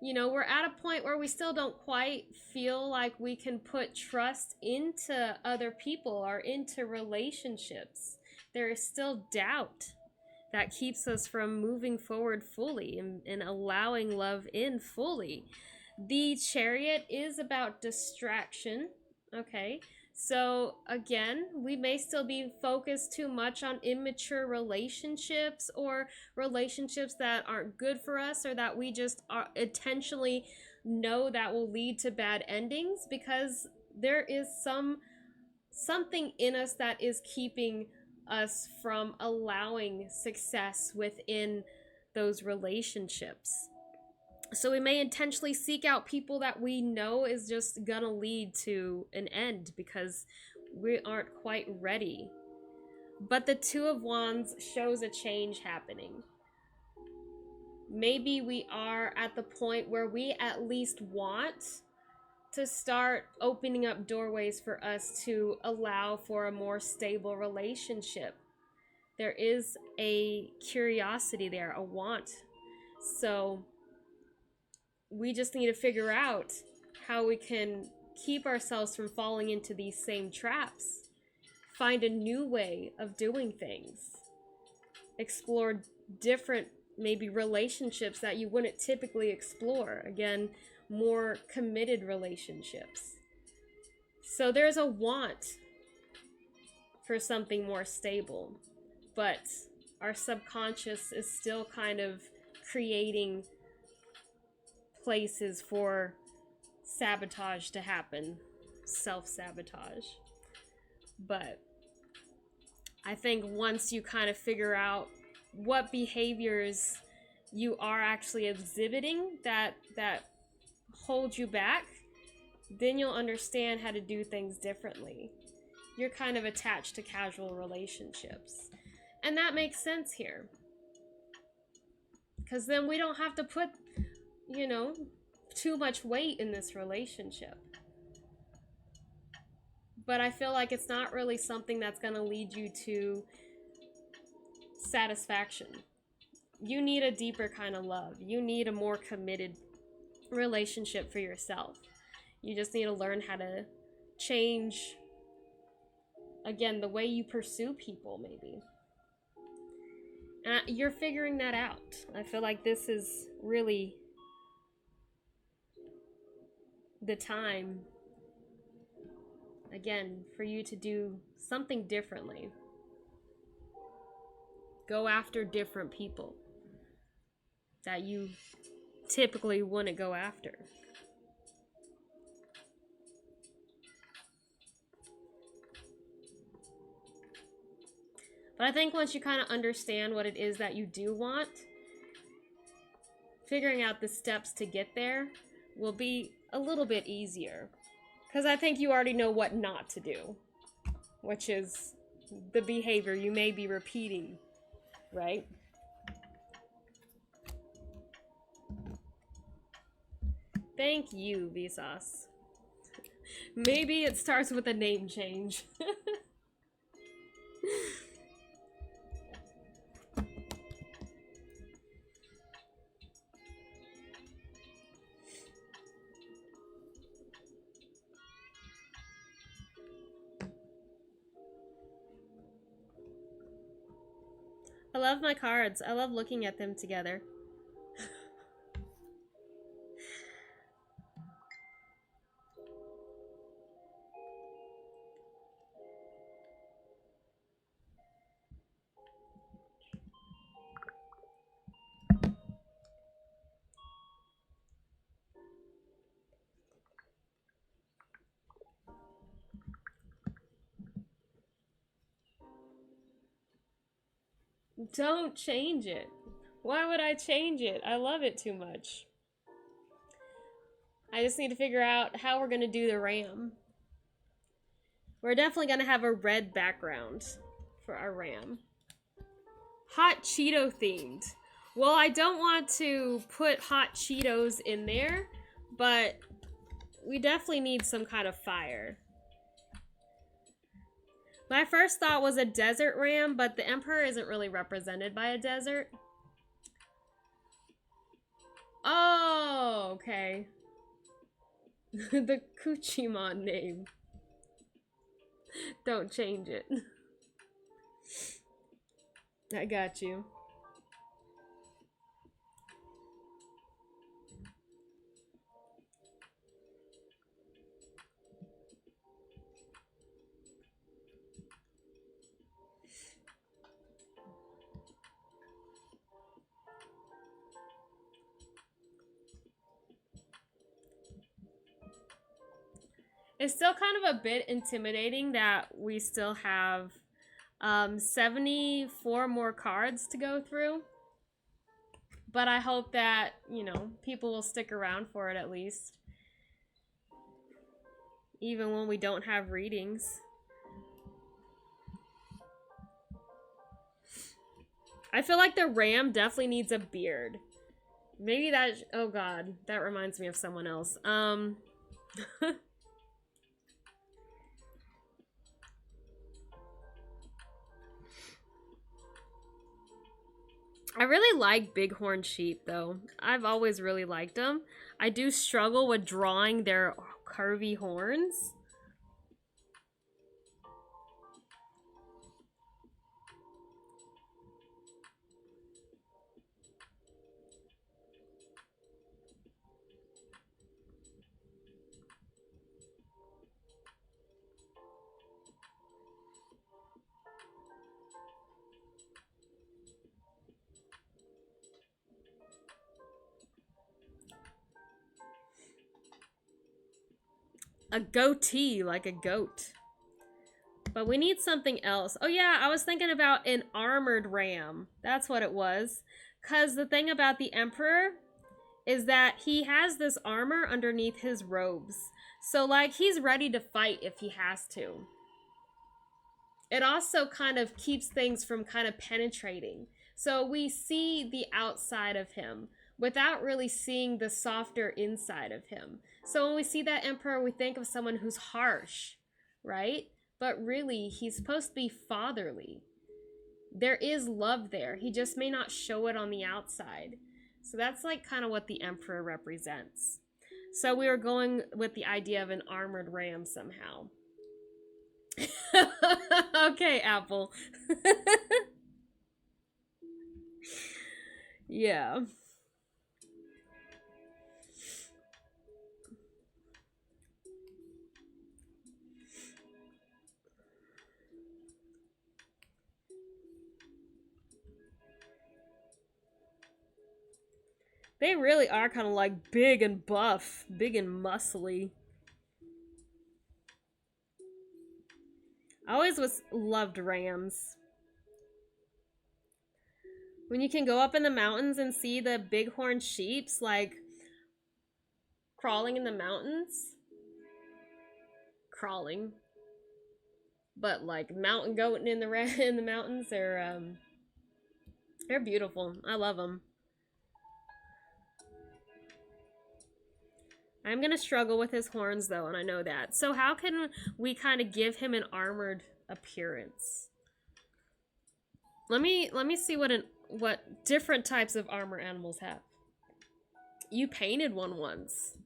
we're at a point where we still don't quite feel like we can put trust into other people or into relationships. There is still doubt that keeps us from moving forward fully and allowing love in fully. The Chariot is about distraction, okay? So again, we may still be focused too much on immature relationships or relationships that aren't good for us, or that we just are intentionally know that will lead to bad endings, because there is something in us that is keeping us from allowing success within those relationships. So we may intentionally seek out people that we know is just gonna lead to an end because we aren't quite ready. But the Two of Wands shows a change happening. Maybe we are at the point where we at least want to start opening up doorways for us to allow for a more stable relationship. There is a curiosity there, a want. So we just need to figure out how we can keep ourselves from falling into these same traps. Find a new way of doing things. Explore different, maybe, relationships that you wouldn't typically explore. Again, more committed relationships. So there's a want for something more stable, but our subconscious is still kind of creating places for sabotage to happen, self-sabotage. But I think once you kind of figure out what behaviors you are actually exhibiting that hold you back, then you'll understand how to do things differently. You're kind of attached to casual relationships. And that makes sense here. Because then we don't have to put, too much weight in this relationship. But I feel like it's not really something that's going to lead you to satisfaction. You need a deeper kind of love. You need a more committed relationship for yourself. You just need to learn how to change, again, the way you pursue people, maybe. And you're figuring that out. I feel like this is really the time, again, for you to do something differently. Go after different people that you typically wouldn't go after. But I think once you kind of understand what it is that you do want, figuring out the steps to get there will be a little bit easier. Because I think you already know what not to do, which is the behavior you may be repeating, right? Thank you, Vsauce. Maybe it starts with a name change. I love my cards. I love looking at them together. Don't change it. Why would I change it? I love it too much. I just need to figure out how we're going to do the ram. We're definitely going to have a red background for our ram. Hot Cheeto themed. Well, I don't want to put hot Cheetos in there, but we definitely need some kind of fire. My first thought was a desert ram, but the Emperor isn't really represented by a desert. Oh, okay. The Kuchimon name. Don't change it. I got you. It's still kind of a bit intimidating that we still have 74 more cards to go through. But I hope that, you know, people will stick around for it at least. Even when we don't have readings. I feel like the ram definitely needs a beard. Maybe that... Oh god, that reminds me of someone else. I really like bighorn sheep, though. I've always really liked them. I do struggle with drawing their curvy horns. A goatee, like a goat. But we need something else. Oh yeah, I was thinking about an armored ram. That's what it was. Because the thing about the Emperor is that he has this armor underneath his robes. So, like, he's ready to fight if he has to. It also kind of keeps things from kind of penetrating. So we see the outside of him without really seeing the softer inside of him. So when we see that Emperor, we think of someone who's harsh, right? But really, he's supposed to be fatherly. There is love there. He just may not show it on the outside. So that's like kind of what the Emperor represents. So we were going with the idea of an armored ram somehow. Okay, Apple. Yeah. They really are kind of like big and buff, big and muscly. I always loved rams. When you can go up in the mountains and see the bighorn sheeps like crawling in the mountains. Crawling. But like mountain goating in the mountains, they're beautiful. I love them. I'm gonna struggle with his horns though, and I know that. So how can we kind of give him an armored appearance? Let me see what different types of armor animals have. You painted one once.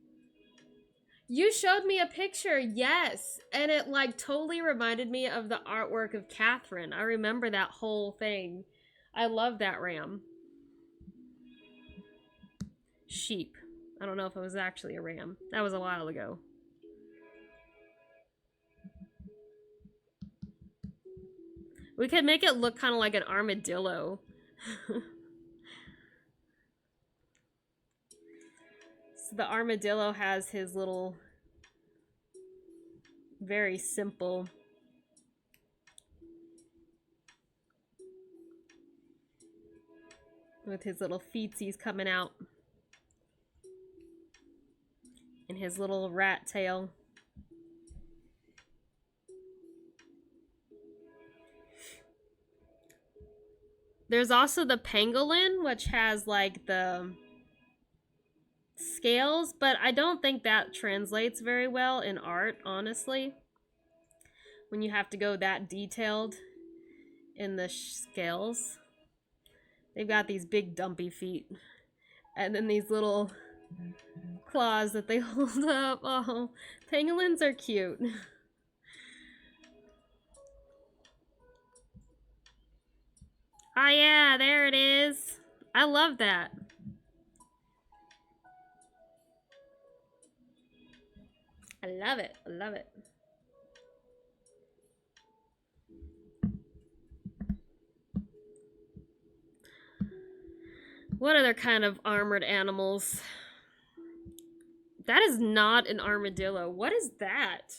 You showed me a picture, yes, and it like totally reminded me of the artwork of Catherine. I remember that whole thing. I love that ram. Sheep. I don't know if it was actually a ram. That was a while ago. We could make it look kind of like an armadillo. So the armadillo has his little, very simple. with his little feetsies coming out and his little rat tail. There's also the pangolin, which has like the scales, but I don't think that translates very well in art, honestly. When you have to go that detailed in the scales. They've got these big dumpy feet. And then these little claws that they hold up. Oh, pangolins are cute. Oh yeah, there it is. I love that. I love it. I love it. What other kind of armored animals? That is not an armadillo. What is that?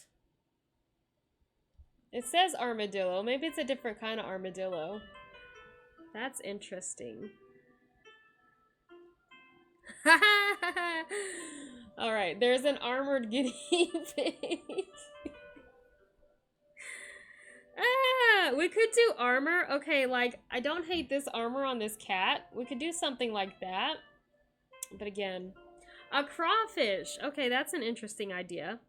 It says armadillo. Maybe it's a different kind of armadillo. That's interesting. Alright, there's an armored guinea pig. We could do armor. Okay, like, I don't hate this armor on this cat. We could do something like that. But again, a crawfish. Okay, that's an interesting idea.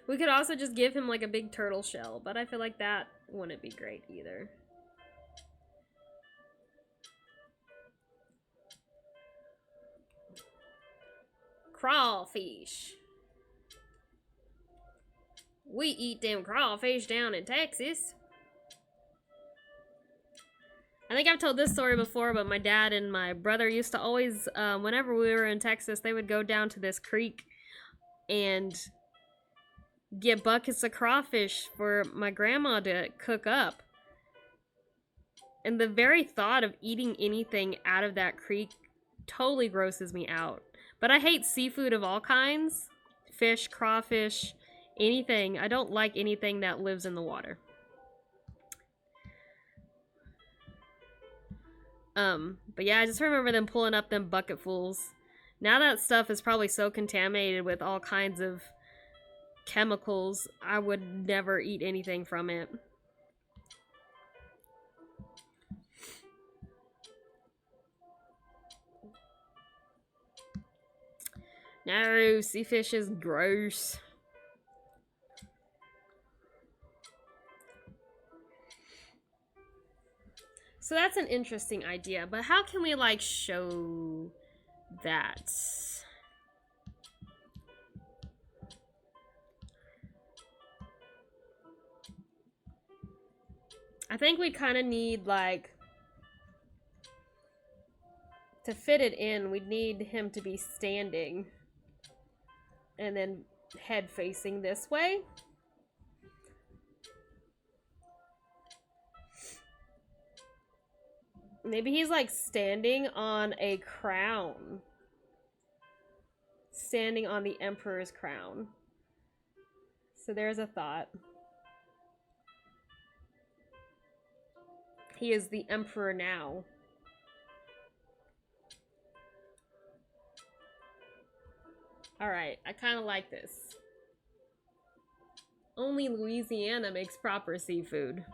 We could also just give him like a big turtle shell, but I feel like that wouldn't be great either. Crawfish. We eat them crawfish down in Texas. I think I've told this story before, but my dad and my brother used to always, whenever we were in Texas, they would go down to this creek and get buckets of crawfish for my grandma to cook up. And the very thought of eating anything out of that creek totally grosses me out. But I hate seafood of all kinds. Fish, crawfish, anything. I don't like anything that lives in the water. But yeah, I just remember them pulling up them bucketfuls. Now that stuff is probably so contaminated with all kinds of chemicals, I would never eat anything from it. No, sea fish is gross. So that's an interesting idea, but how can we like show that? I think we kind of need like, to fit it in, we'd need him to be standing and then head facing this way. Maybe he's like standing on a crown. Standing on the Emperor's crown. So there's a thought. He is the Emperor now. Alright, I kind of like this. Only Louisiana makes proper seafood.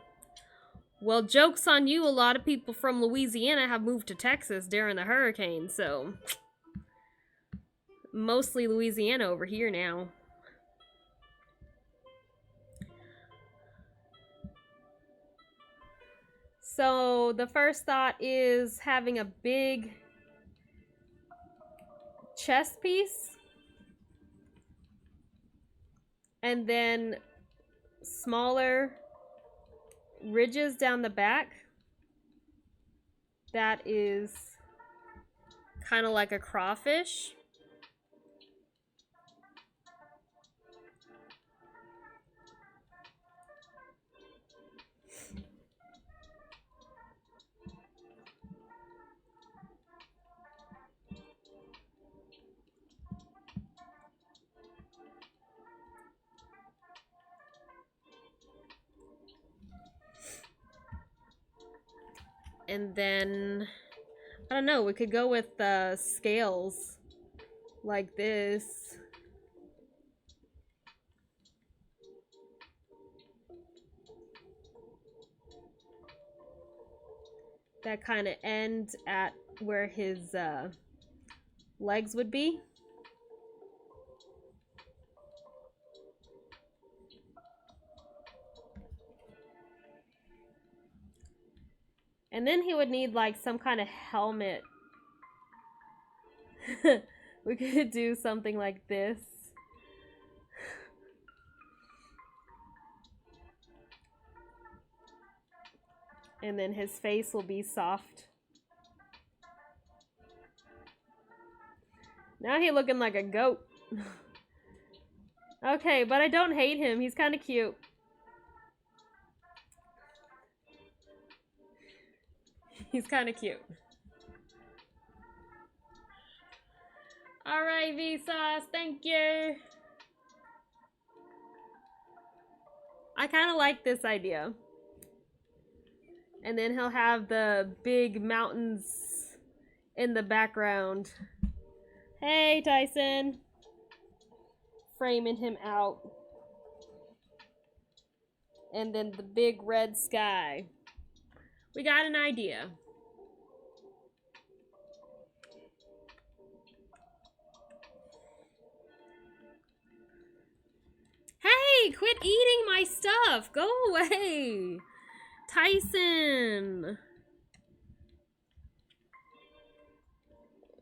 Well, joke's on you, a lot of people from Louisiana have moved to Texas during the hurricane, so... Mostly Louisiana over here now. So, the first thought is having a big chest piece. And then smaller ridges down the back. That is kind of like a crawfish. And then, I don't know, we could go with scales like this. That kind of end at where his legs would be. And then he would need like some kind of helmet. We could do something like this. And then his face will be soft. Now he's looking like a goat. Okay, but I don't hate him. He's kind of cute. He's kind of cute. Alright, Vsauce, thank you. I kind of like this idea. And then he'll have the big mountains in the background. Hey, Tyson. Framing him out. And then the big red sky. We got an idea. Hey, quit eating my stuff. Go away. Tyson.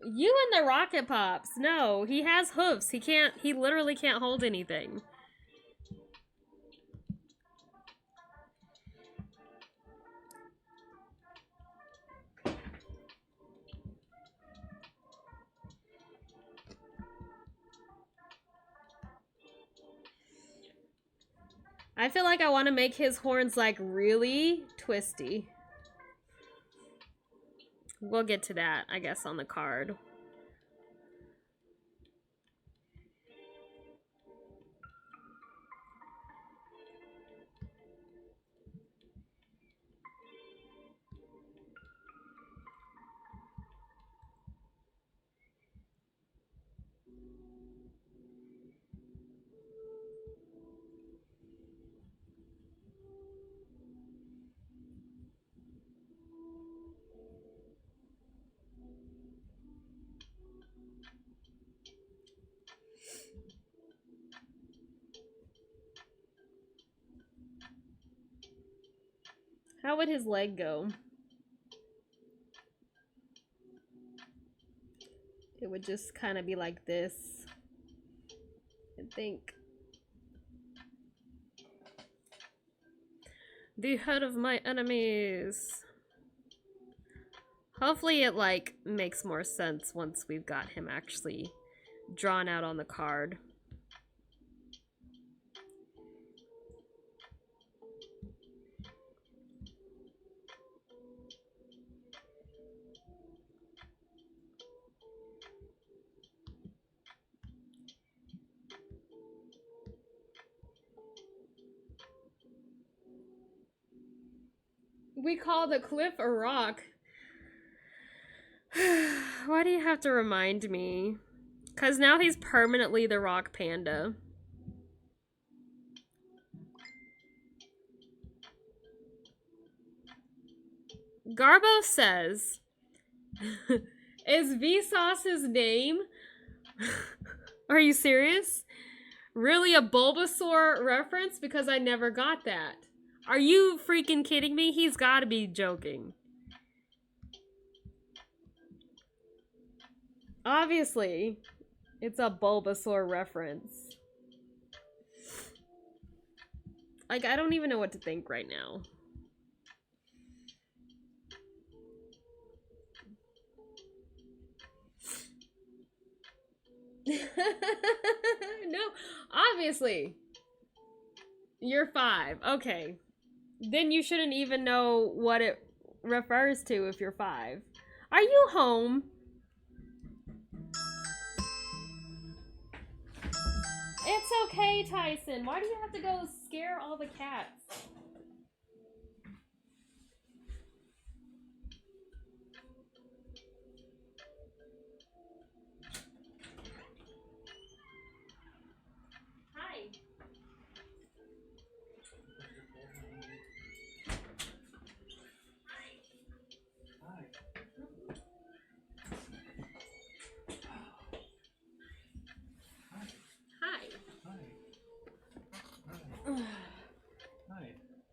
You and the Rocket Pops. No, he has hoofs. He literally can't hold anything. I feel like I want to make his horns like really twisty. We'll get to that, I guess, on the card. How would his leg go? It would just kind of be like this, I think. The head of my enemies. Hopefully it like makes more sense once we've got him actually drawn out on the card. We call the cliff a rock. Why do you have to remind me? Because now he's permanently the rock panda. Garbo says, is Vsauce's name? Are you serious? Really a Bulbasaur reference? Because I never got that. Are you freaking kidding me? He's gotta be joking. Obviously, it's a Bulbasaur reference. Like, I don't even know what to think right now. No, obviously. You're 5. Okay. Then you shouldn't even know what it refers to if you're 5. Are you home? It's okay, Tyson. Why do you have to go scare all the cats?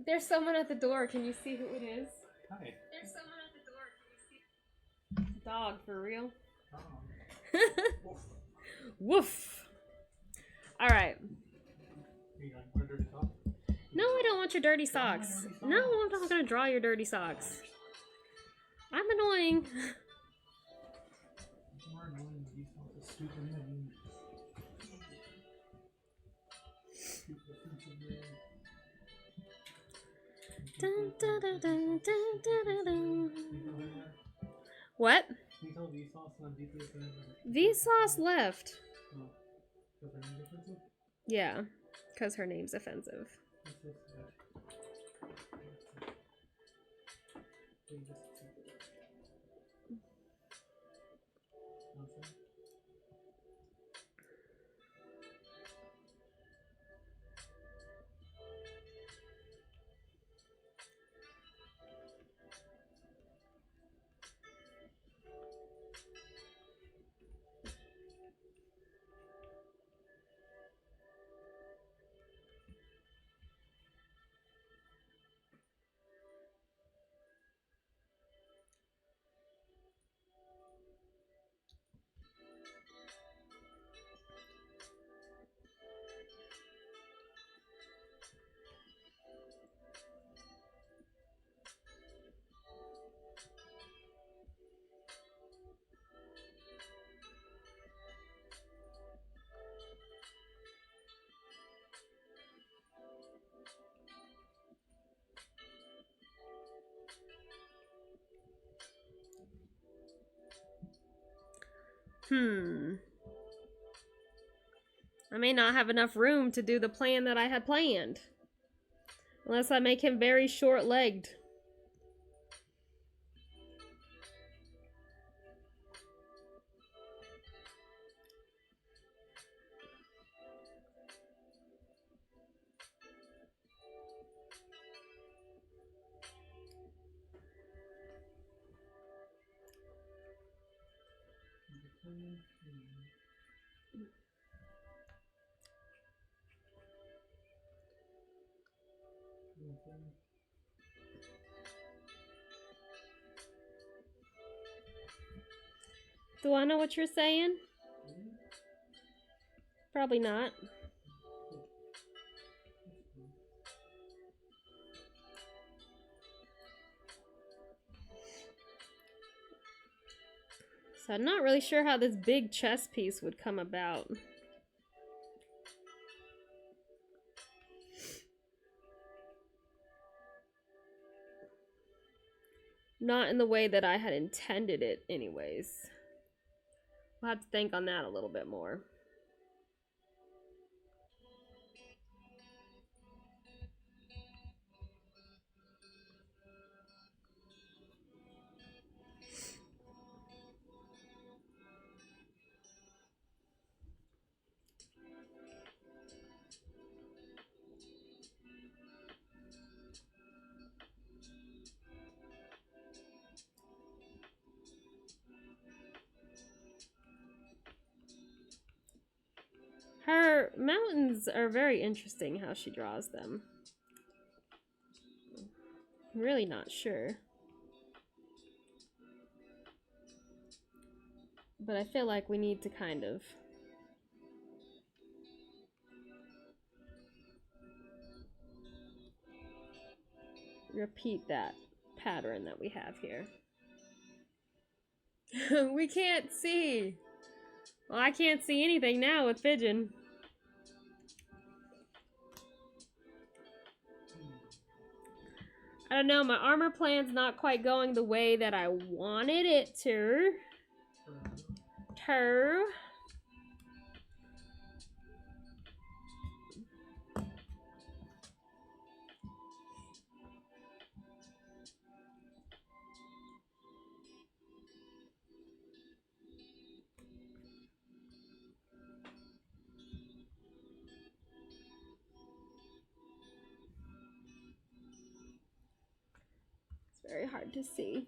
There's someone at the door. Can you see who it is? Hi. There's someone at the door. Can you see? Dog, for real? Woof. Woof. All right. You got my dirty sock? No, I don't want your dirty Draw my socks. dirty socks. No, I'm not gonna draw your dirty socks. I'm annoying. More annoying than these socks. Stupid man. Stupid offensive man. Dun, dun, dun, dun, dun, dun, dun. You know that? What? Can you tell Vsauce not deeply offended? Vsauce left. Oh. Because her name's offensive? Yeah, because her name's offensive. That's so sad. They just nonsense. I may not have enough room to do the plan that I had planned. Unless I make him very short-legged. Do I know what you're saying? Probably not. So I'm not really sure how this big chess piece would come about. Not in the way that I had intended it anyways. I'll have to think on that a little bit more. Her mountains are very interesting how she draws them. I'm really not sure. But I feel like we need to kind of repeat that pattern that we have here. We can't see. Well, I can't see anything now with Pigeon. I don't know, my armor plan's not quite going the way that I wanted it to. It's very hard to see.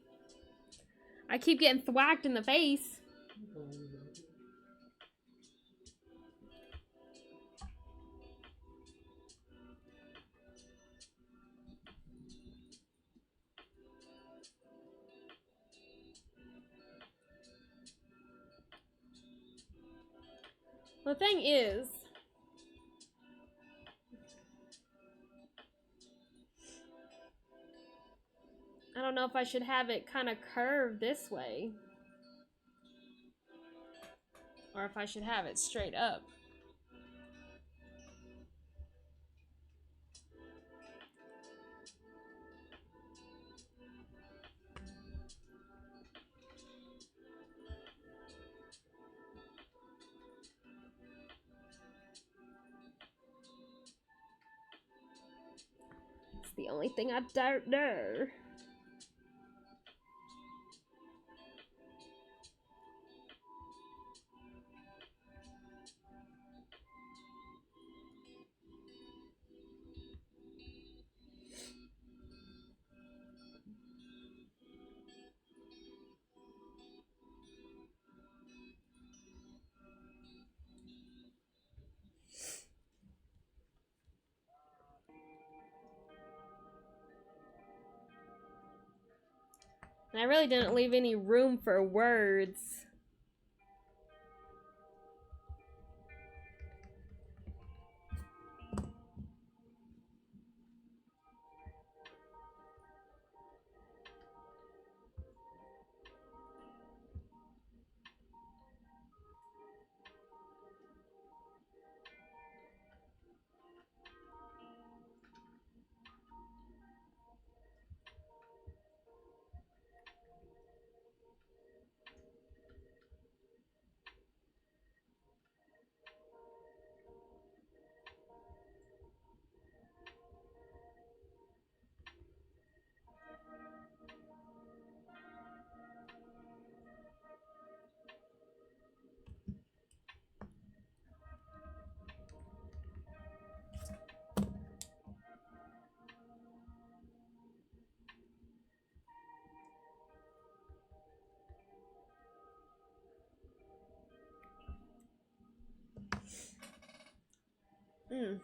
I keep getting thwacked in the face. The thing is, I don't know if I should have it kind of curved this way, or if I should have it straight up. It's the only thing I don't know. And I really didn't leave any room for words. Mm.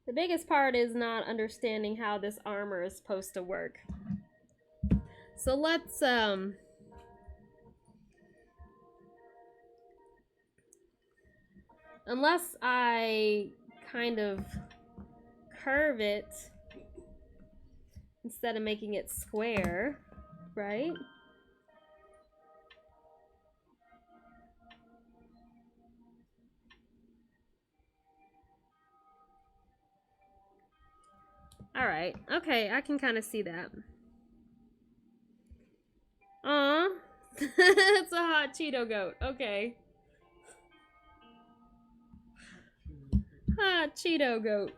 The biggest part is not understanding how this armor is supposed to work. So let's unless I kind of curve it instead of making it square, right? Alright, okay, I can kind of see that. Aw, it's a hot Cheeto goat, okay. Hot Cheeto goat.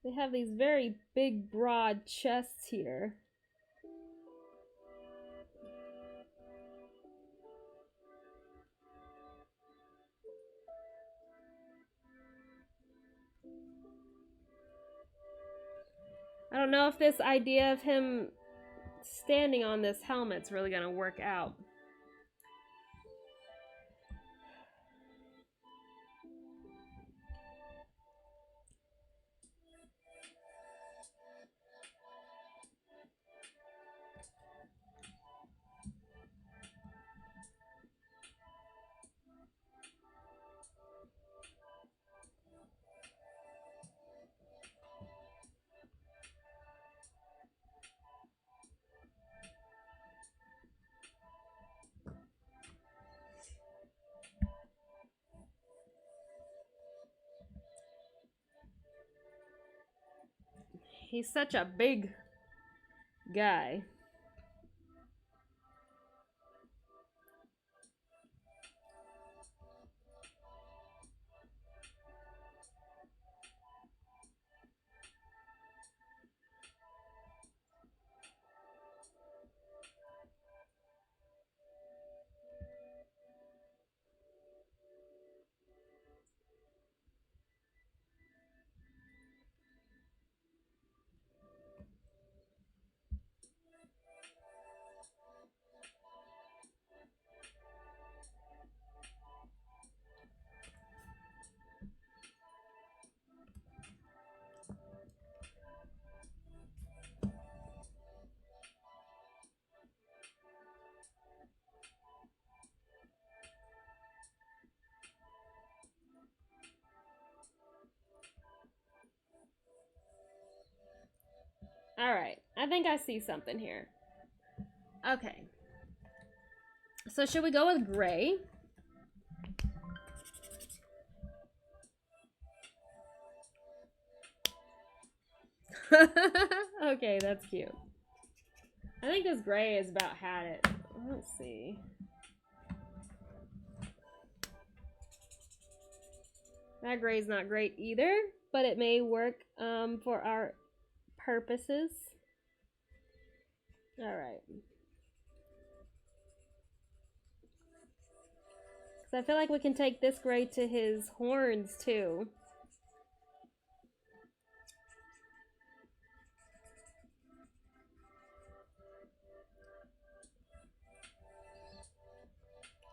They have these very big, broad chests here. I don't know if this idea of him standing on this helmet's really gonna work out. He's such a big guy. All right, I think I see something here. Okay. So should we go with gray? Okay, that's cute. I think this gray is about had it. Let's see. That gray's not great either, but it may work for our purposes. All right. So I feel like we can take this gray to his horns too.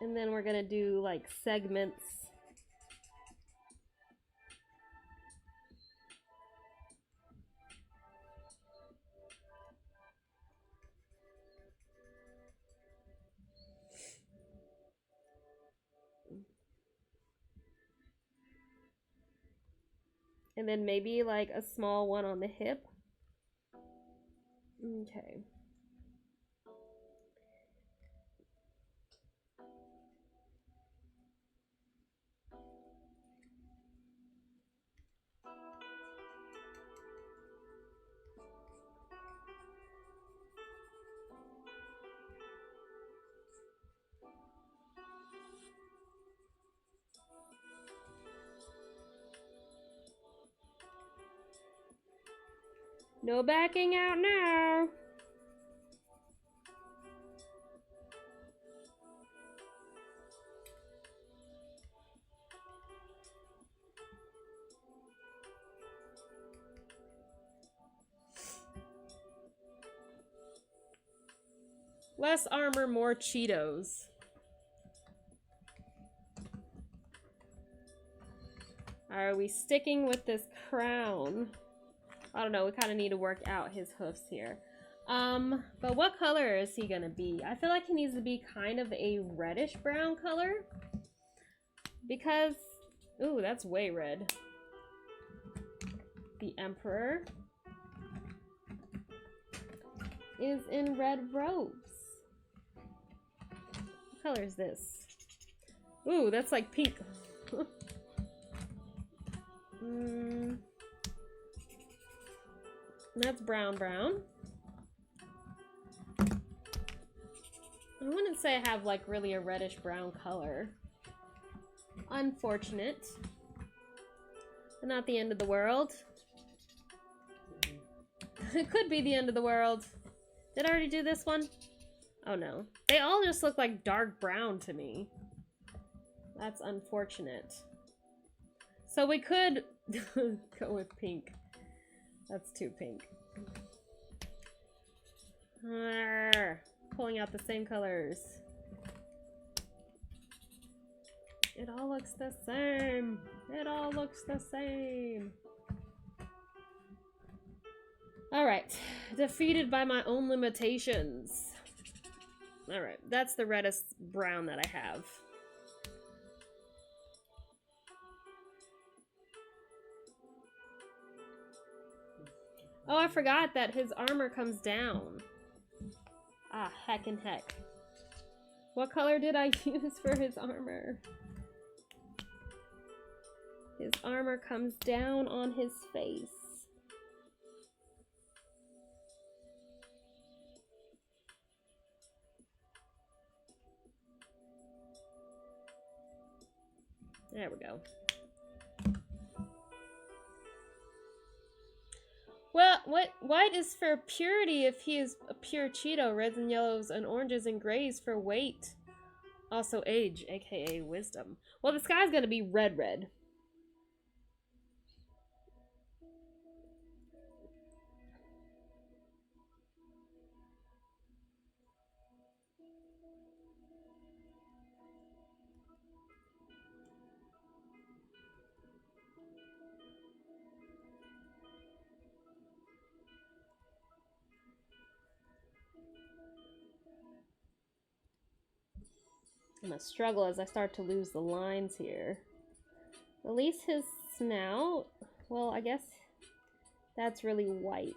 And then we're gonna do like segments. And then maybe like a small one on the hip. Okay. No backing out now. Less armor, more Cheetos. Are we sticking with this crown? I don't know, we kind of need to work out his hoofs here. But what color is he gonna be? I feel like he needs to be kind of a reddish brown color. Because, ooh, that's way red. The Emperor is in red robes. What color is this? Ooh, that's like pink. That's brown. I wouldn't say I have like really a reddish brown color. Unfortunate. But not the end of the world. It could be the end of the world. Did I already do this one? Oh no. They all just look like dark brown to me. That's unfortunate. So we could go with pink. That's too pink. Pulling out the same colors. It all looks the same. It all looks the same. Alright. Defeated by my own limitations. Alright. That's the reddest brown that I have. Oh, I forgot that his armor comes down. Ah, heck and heck. What color did I use for his armor? His armor comes down on his face. There we go. Well, what white is for purity if he is a pure Cheeto. Reds and yellows and oranges and grays for weight. Also age, aka wisdom. Well, the sky's gonna be red. I'm gonna struggle as I start to lose the lines here. At least his snout, well, I guess that's really white.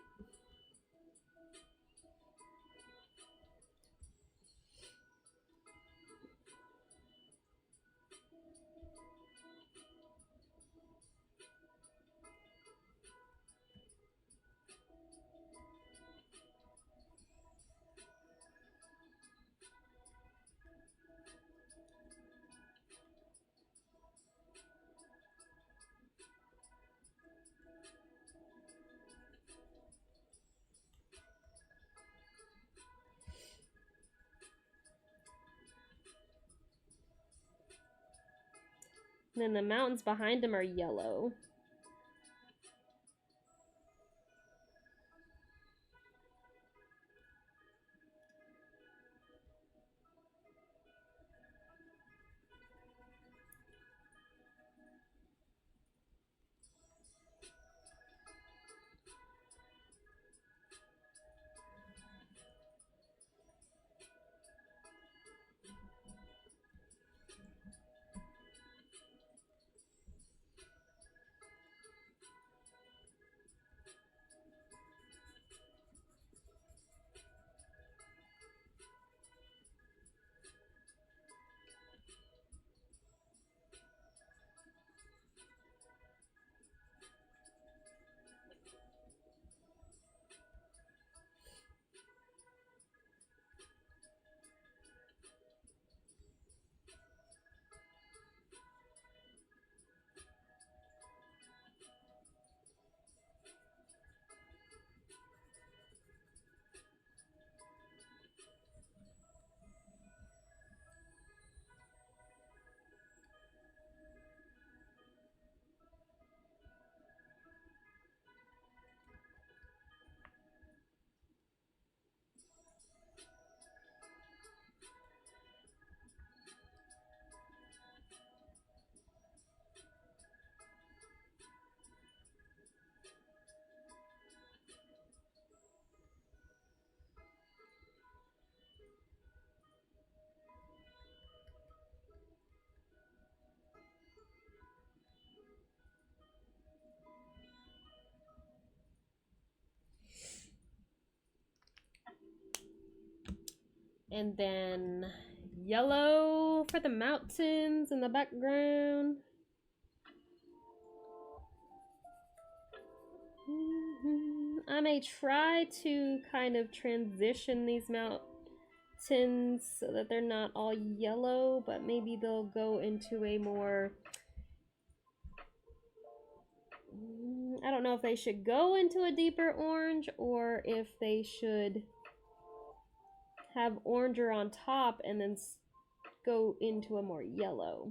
And then the mountains behind him are yellow. And then yellow for the mountains in the background. I may try to kind of transition these mountains so that they're not all yellow, but maybe they'll go into a more... I don't know if they should go into a deeper orange or if they should have oranger on top and then go into a more yellow.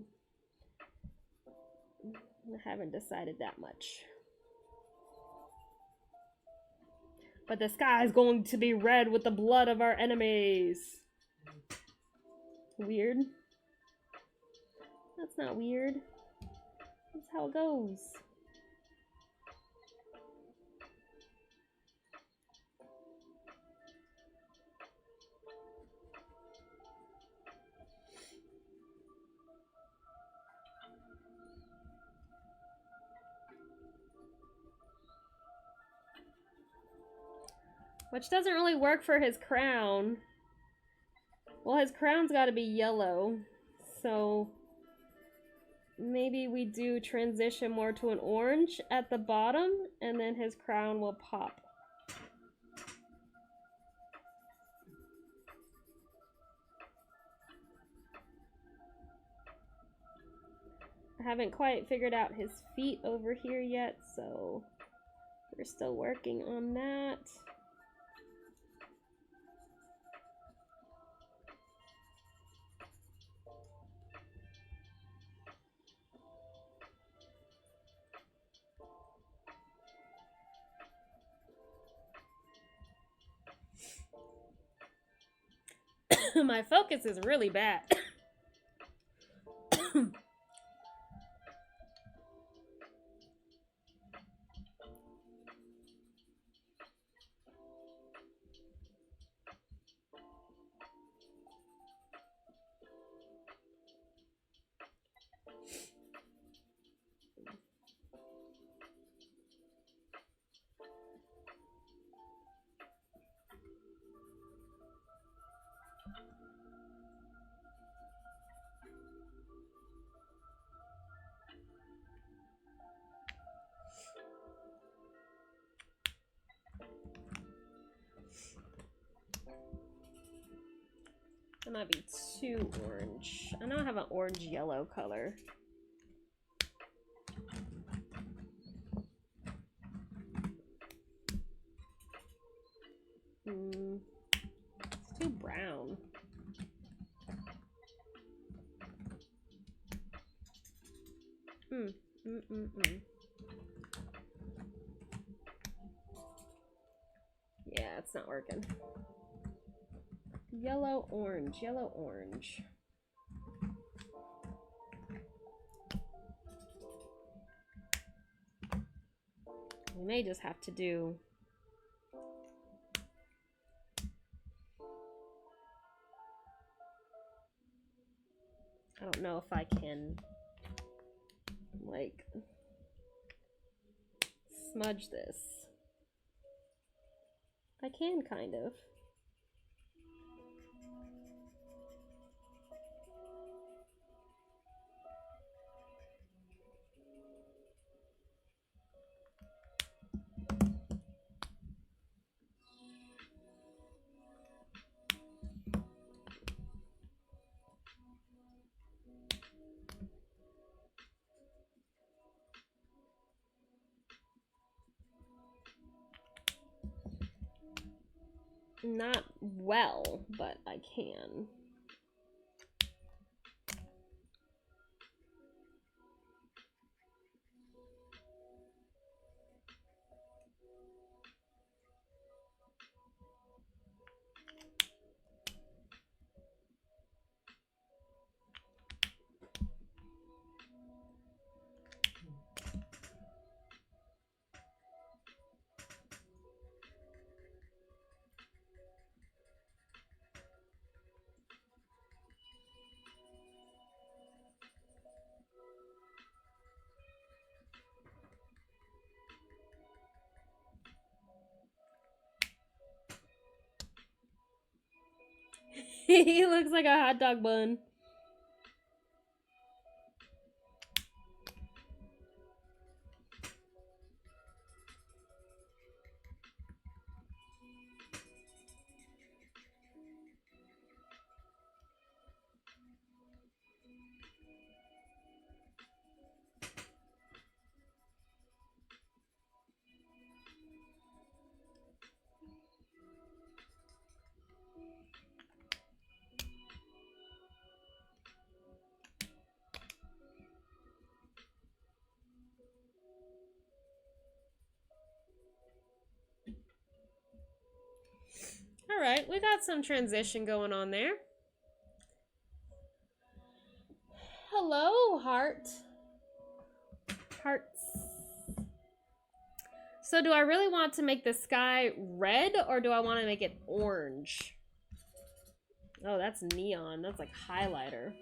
I haven't decided that much. But the sky is going to be red with the blood of our enemies. Weird. That's not weird. That's how it goes. Which doesn't really work for his crown. Well, his crown's got to be yellow. So maybe we do transition more to an orange at the bottom, and then his crown will pop. I haven't quite figured out his feet over here yet, so we're still working on that. My focus is really bad. That might be too orange. I know I have an orange-yellow color. It's too brown. Yeah, it's not working. Yellow, orange, yellow, orange. We may just have to do I don't know if I can like smudge this. I can kind of. Not well, but I can. He looks like a hot dog bun. All right, we got some transition going on there. Hello, heart. Hearts. So do I really want to make the sky red or do I want to make it orange? Oh, that's neon. That's like highlighter.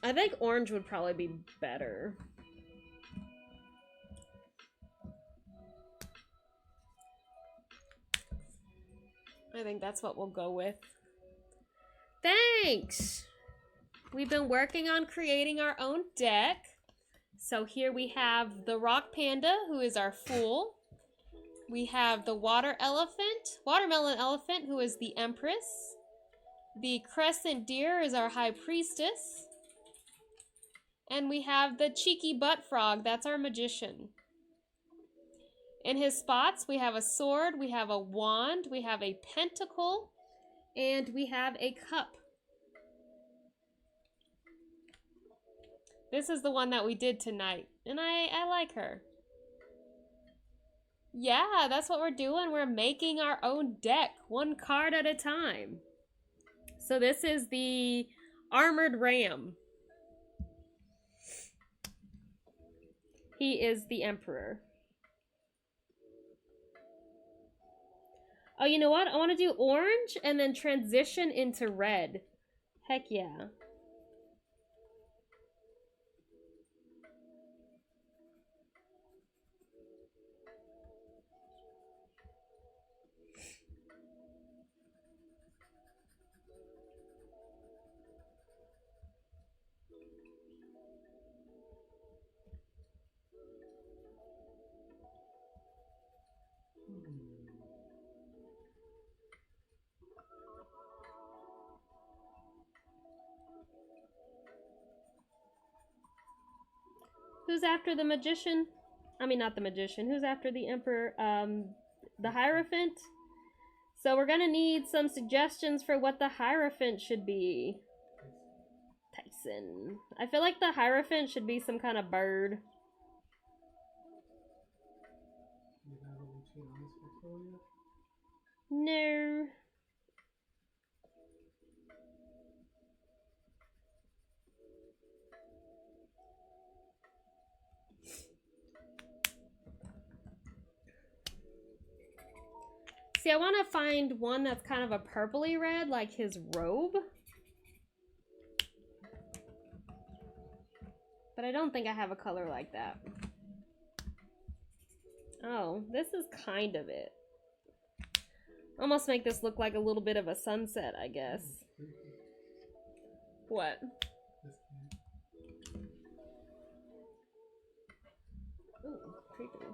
I think orange would probably be better. I think that's what we'll go with. Thanks! We've been working on creating our own deck. So here we have the Rock Panda, who is our fool. We have the watermelon elephant, who is the Empress. The crescent deer is our high priestess. And we have the cheeky butt frog, that's our magician. In his spots, we have a sword, we have a wand, we have a pentacle, and we have a cup. This is the one that we did tonight, and I like her. Yeah, that's what we're doing. We're making our own deck, one card at a time. So this is the Armored Ram. He is the Emperor. Oh, you know what? I want to do orange and then transition into red. Heck yeah. Who's after the magician? I mean, not the magician. Who's after the Emperor? The Hierophant? So we're gonna need some suggestions for what the Hierophant should be. Tyson. I feel like the Hierophant should be some kind of bird. You have a routine on this portfolio? No. See, I want to find one that's kind of a purpley red, like his robe. But I don't think I have a color like that. Oh, this is kind of it. Almost make this look like a little bit of a sunset, I guess. What? Ooh, creepy.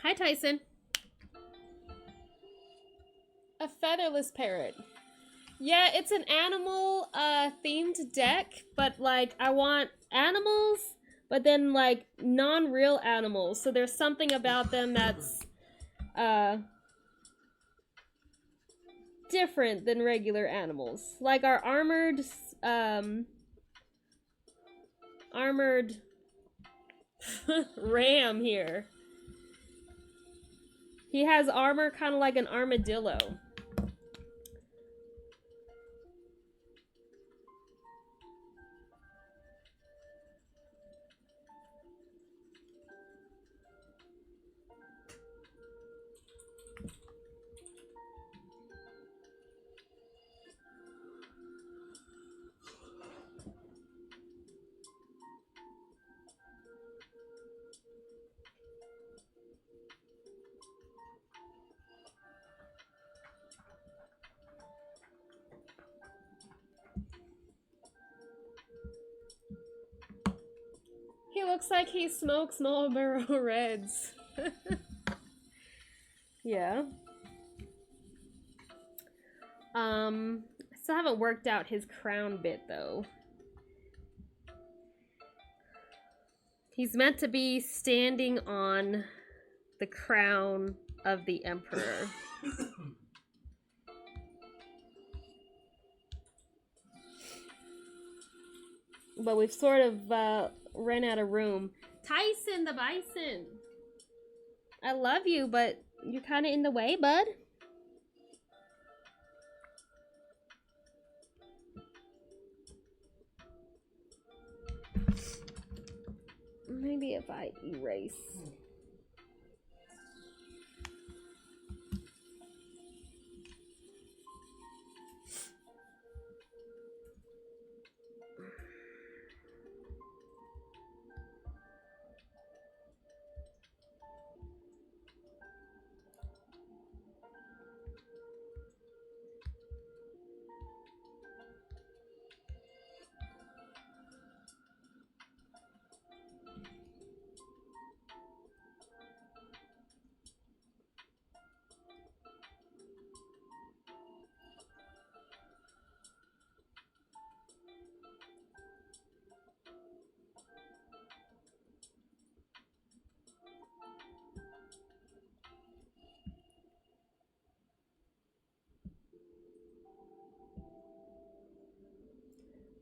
Hi, Tyson. A featherless parrot. Yeah, it's an animal themed deck, but like I want animals, but then like non-real animals. So there's something about them that's different than regular animals. Like our armored ram here. He has armor kind of like an armadillo. He looks like he smokes Marlboro Reds. Yeah. I still haven't worked out his crown bit though. He's meant to be standing on the crown of the Emperor. but we've sort of ran out of room. Tyson the Bison. I love you, but you're kind of in the way, bud. Maybe if I erase.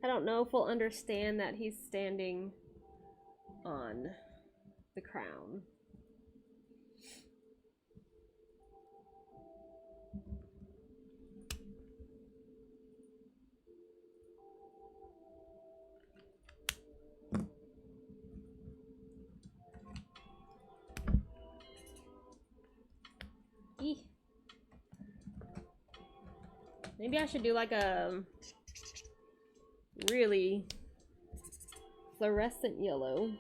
I don't know if we'll understand that he's standing on the crown. Eeh. Maybe I should do like a really fluorescent yellow.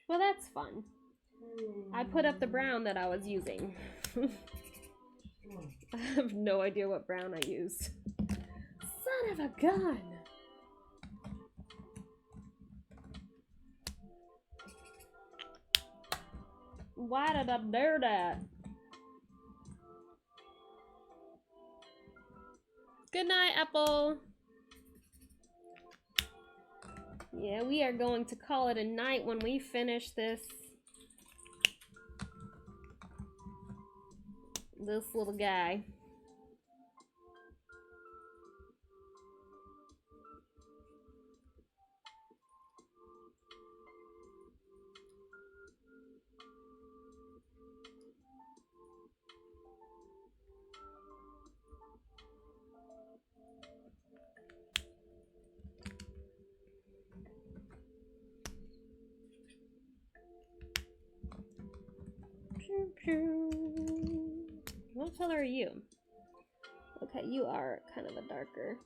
Well, that's fun. I put up the brown that I was using. I have no idea what brown I used. Son of a gun! Why did I do that? Good night, Apple. Yeah, we are going to call it a night when we finish this little guy. What color are you? Okay, you are kind of a darker.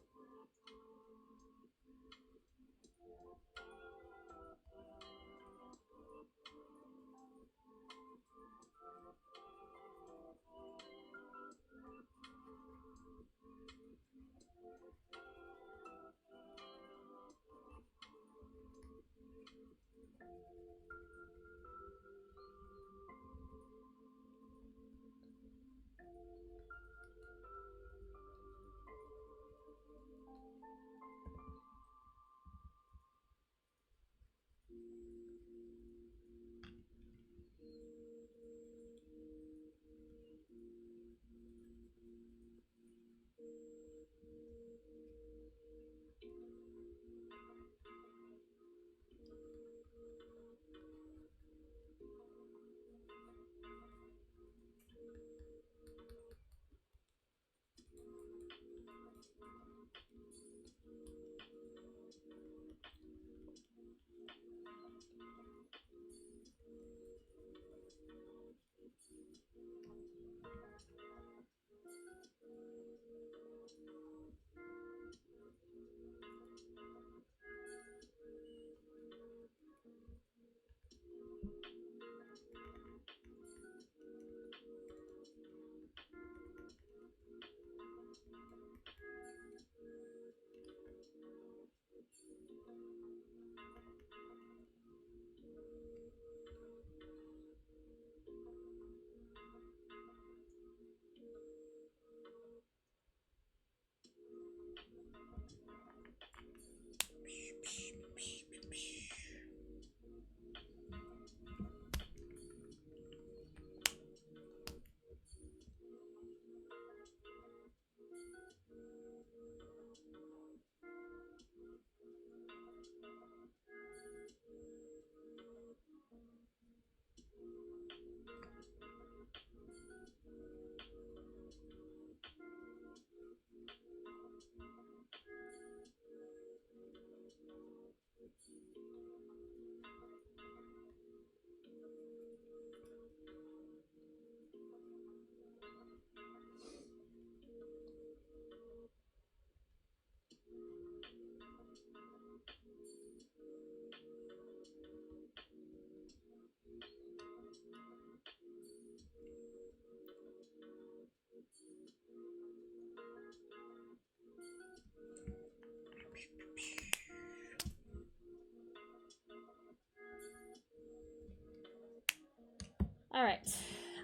All right,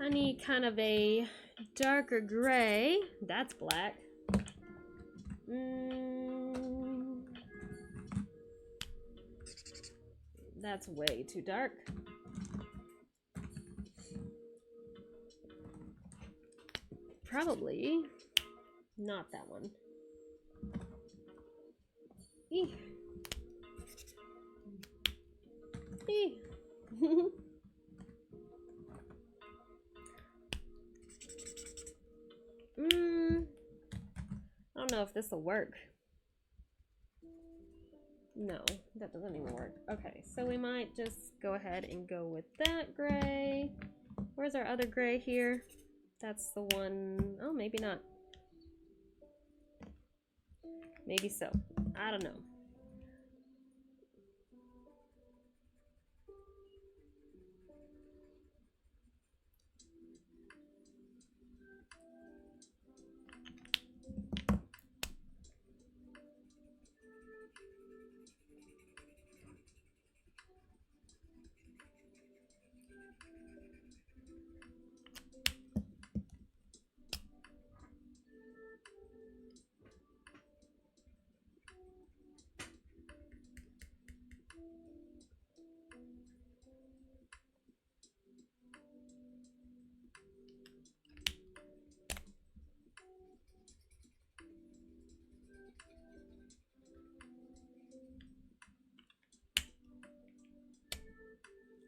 I need kind of a darker gray. That's black. That's way too dark. Probably not that one. Eeh. Eeh. I don't know if this will work. No, that doesn't even work. Okay, so we might just go ahead and go with that gray. Where's our other gray here? That's the one. Oh, maybe not. Maybe so. I don't know.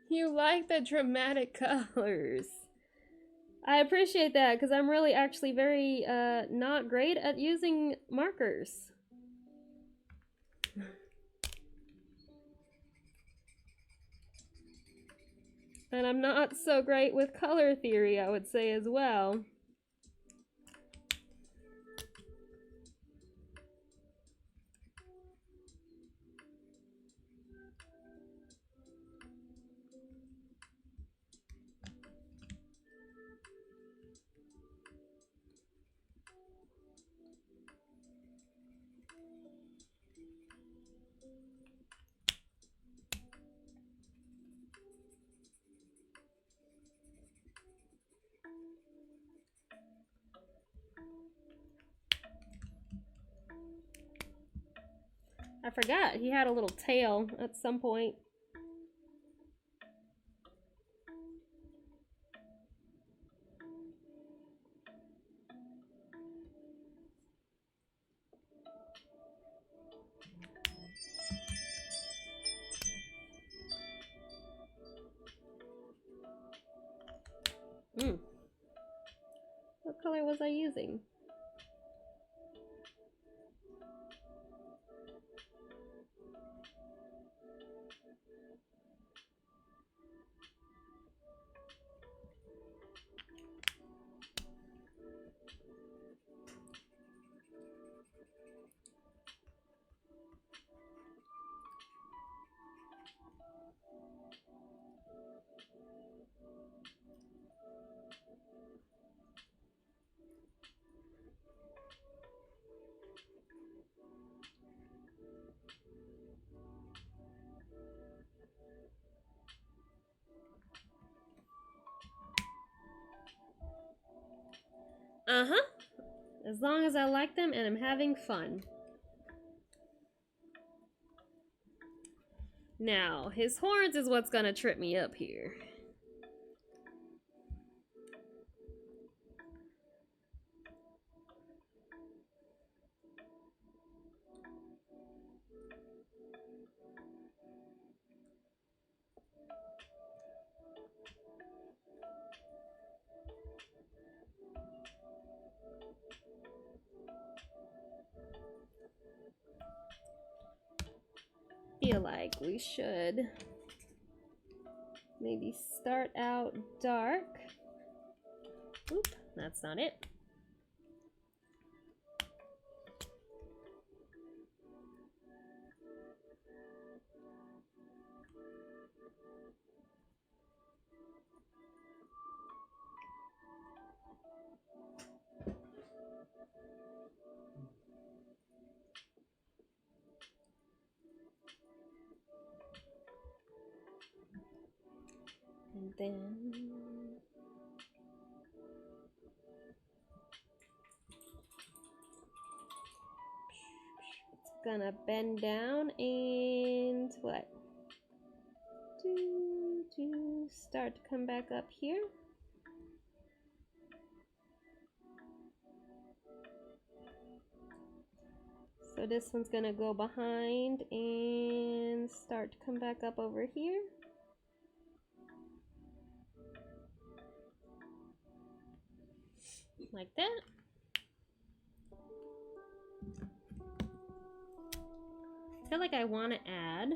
You like the dramatic colors. I appreciate that because I'm really actually very not great at using markers. And I'm not so great with color theory, I would say as well. I forgot he had a little tail at some point. What color was I using? Uh-huh. As long as I like them and I'm having fun. Now, his horns is what's gonna trip me up here. Feel like we should maybe start out dark. Oop, that's not it. And then gonna bend down and what? Start to come back up here. So this one's gonna go behind and start to come back up over here. Like that. I feel like I want to add.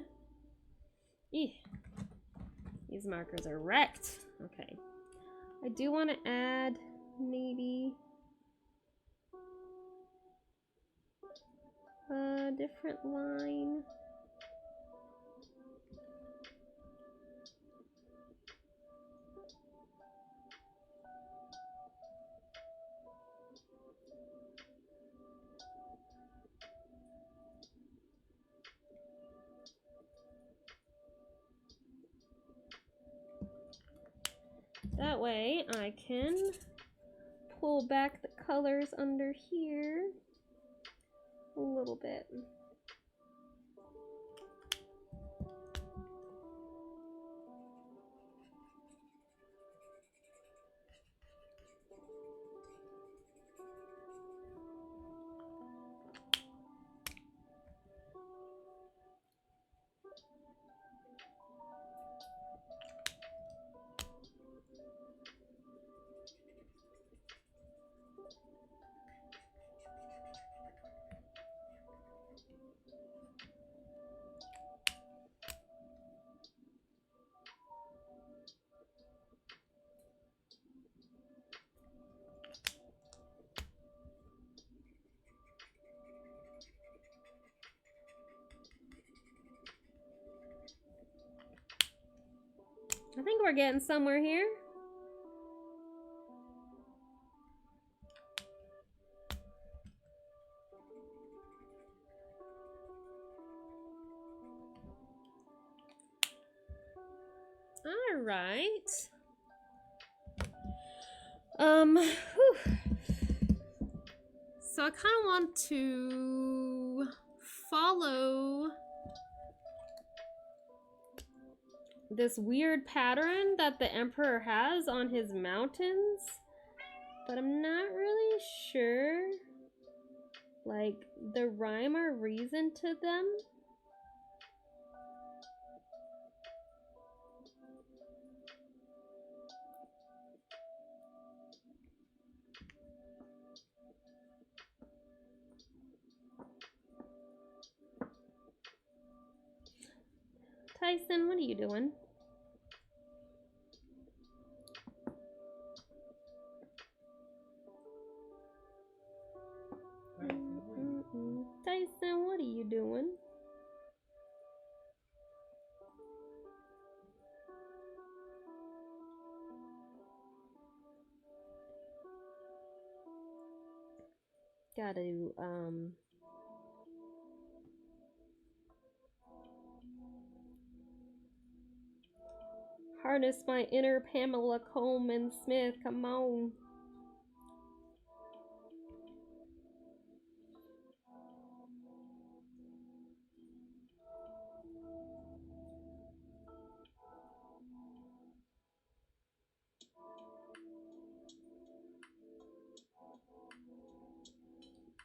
Eeh, these markers are wrecked. Okay. I do want to add maybe a different line. That way I can pull back the colors under here a little bit. I think we're getting somewhere here. All right. Whew. So I kind of want to follow this weird pattern that the Emperor has on his mountains, but I'm not really sure, like, the rhyme or reason to them. Tyson, what are you doing? Tyson, what are you doing? Gotta, harness my inner Pamela Coleman Smith, come on.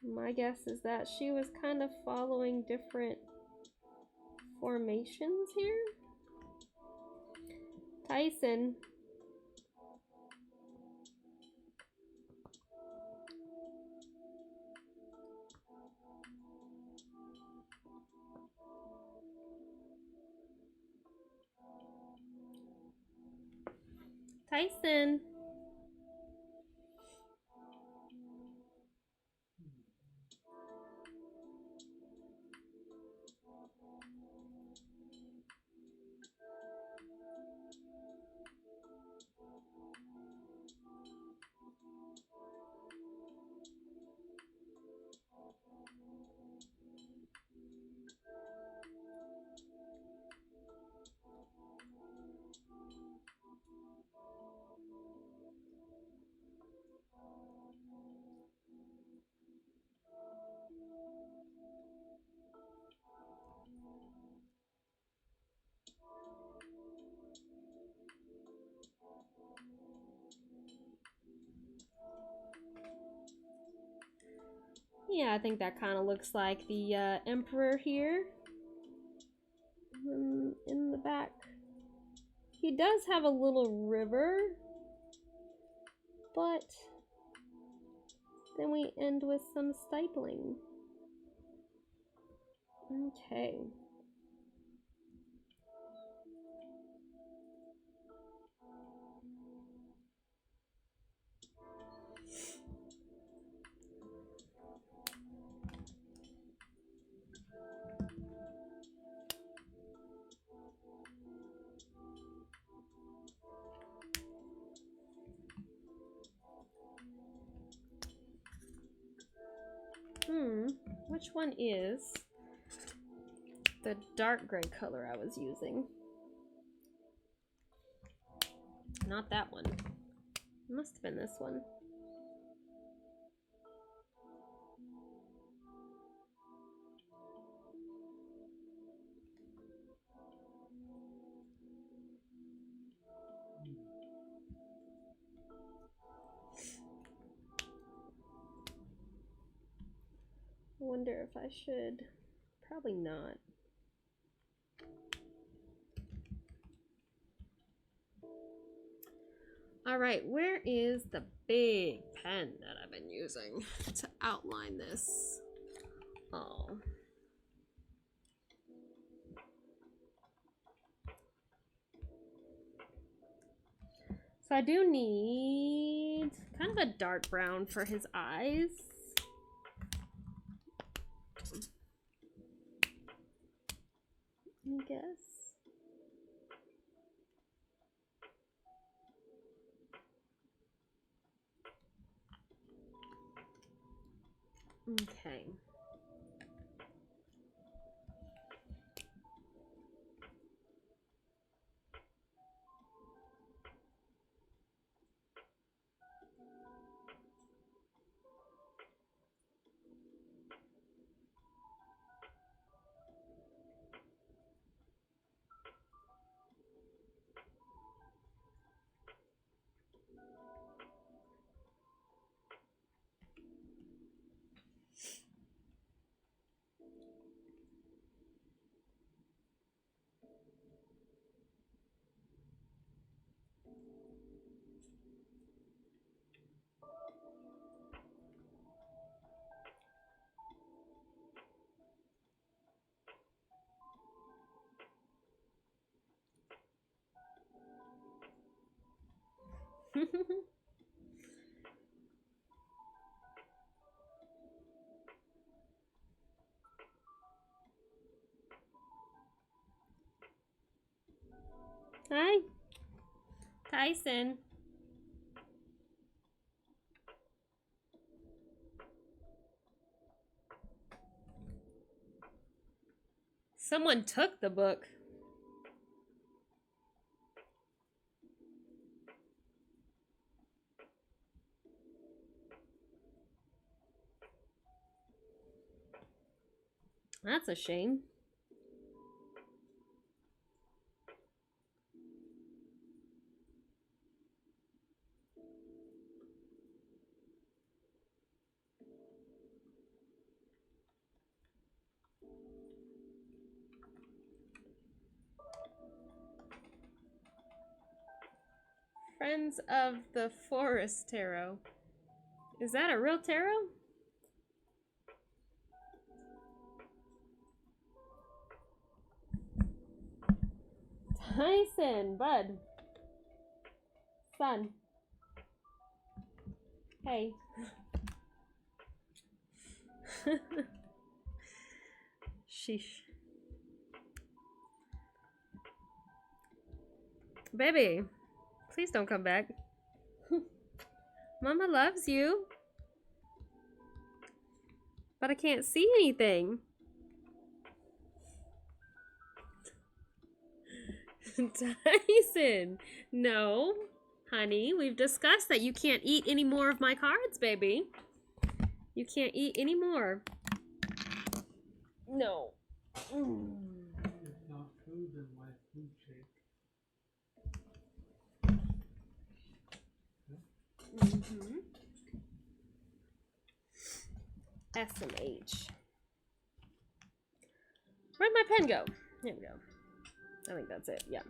My guess is that she was kind of following different formations here. Tyson. Tyson. Yeah, I think that kind of looks like the Emperor here in the back. He does have a little river, but then we end with some stipling. Okay. Which one is the dark gray color I was using? Not that one. It must have been this one. I wonder if I should. Probably not. All right, where is the big pen that I've been using to outline this? Oh. So I do need kind of a dark brown for his eyes. I guess. Okay. Hi, Tyson. Someone took the book. That's a shame. Friends of the Forest Tarot. Is that a real tarot? Tyson, bud. Son. Hey. Sheesh. Baby, please don't come back. Mama loves you. But I can't see anything. Tyson, no. Honey, we've discussed that you can't eat any more of my cards, baby. You can't eat any more. No. If not food, then why food shake? SMH. Where'd my pen go? Here we go. I think that's it. Yeah.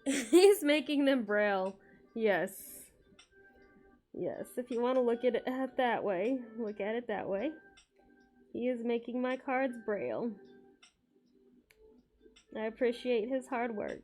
He's making them braille. Yes. Yes, if you want to look at it that way, look at it that way. He is making my cards braille. I appreciate his hard work.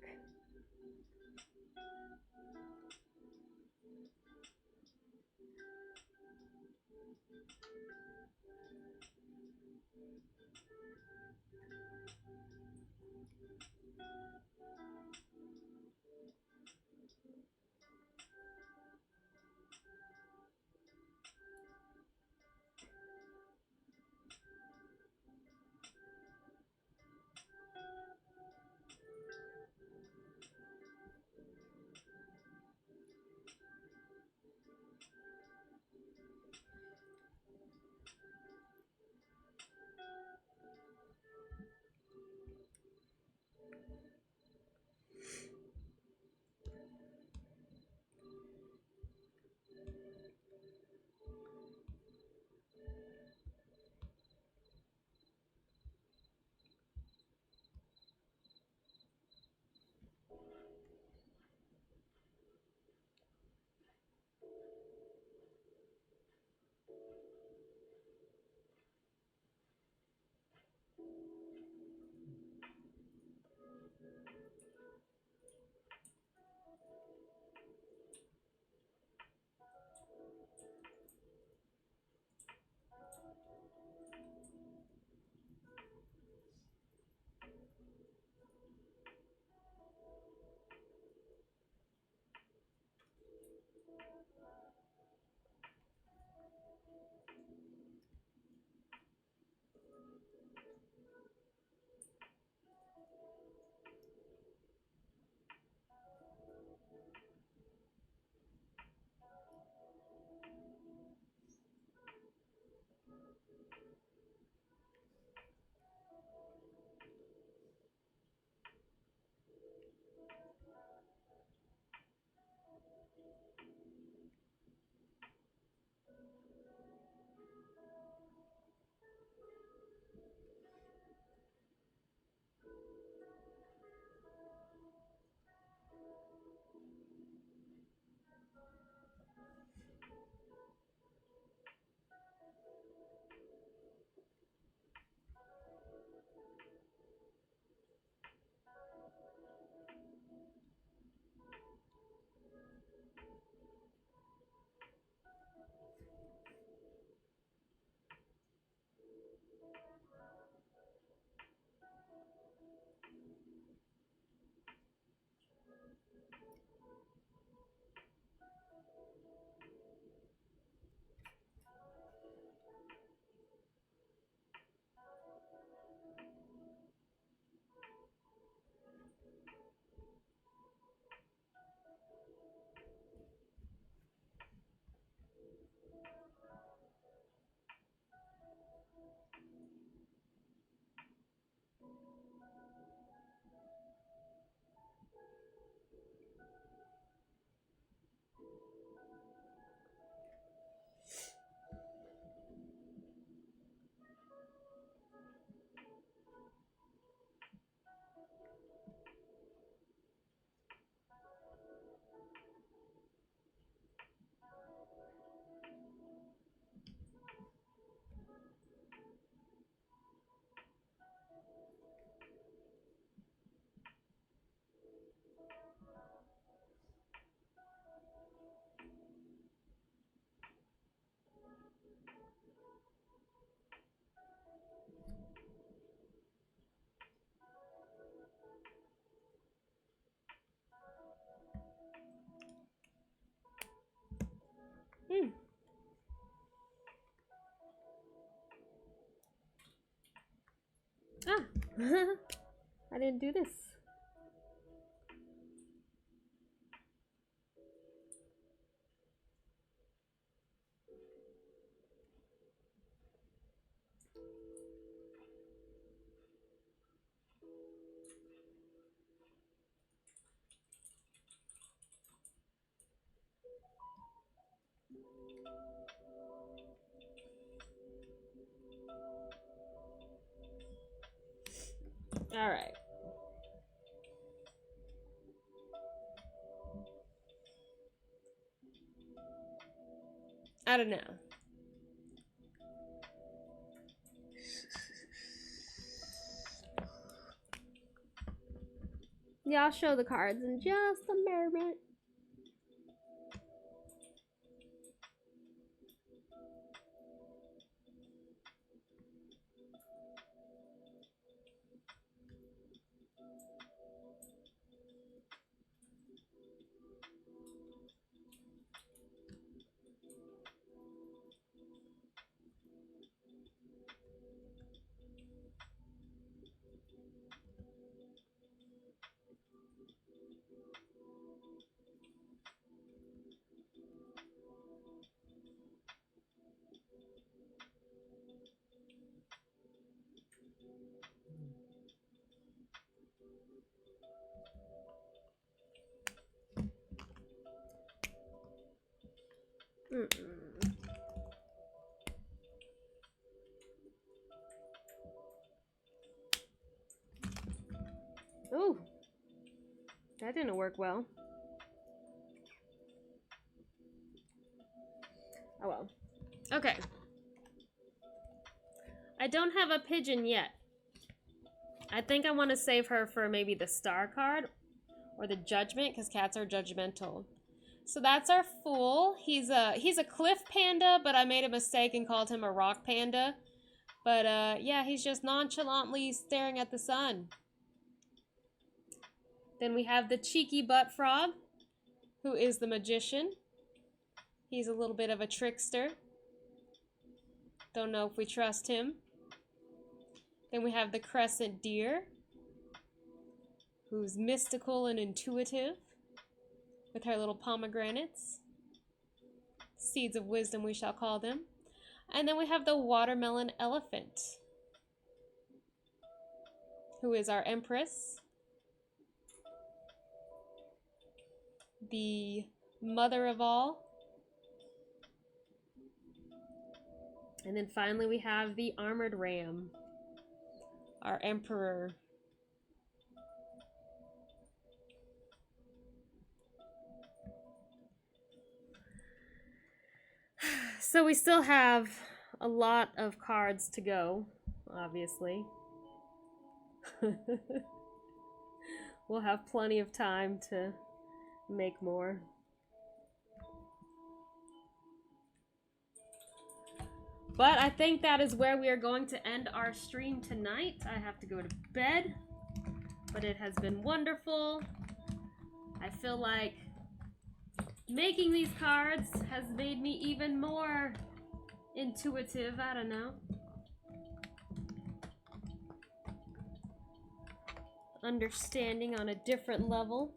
Ah! I didn't do this. All right. I don't know. Yeah, I'll show the cards in just a moment. Ooh, that didn't work well. Oh well. Okay. I don't have a pigeon yet. I think I want to save her for maybe the star card or the judgment, because cats are judgmental. So that's our fool. He's a cliff panda, but I made a mistake and called him a rock panda. But yeah, he's just nonchalantly staring at the sun. Then we have the cheeky butt frog, who is the magician. He's a little bit of a trickster. Don't know if we trust him. Then we have the crescent deer, who's mystical and intuitive, with her little pomegranates. Seeds of wisdom, we shall call them. And then we have the watermelon elephant, who is our Empress, the mother of all. And then finally we have the armored ram, our emperor. So we still have a lot of cards to go, obviously. We'll have plenty of time to make more. But I think that is where we are going to end our stream tonight. I have to go to bed, but it has been wonderful. I feel like making these cards has made me even more intuitive. I don't know. Understanding on a different level.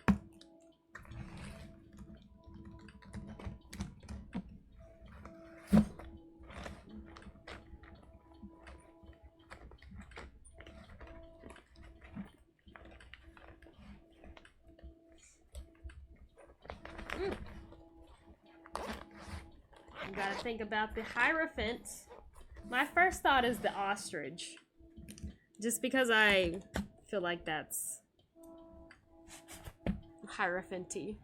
Gotta think about the Hierophant. My first thought is the ostrich. Just because I feel like that's Hierophant-y.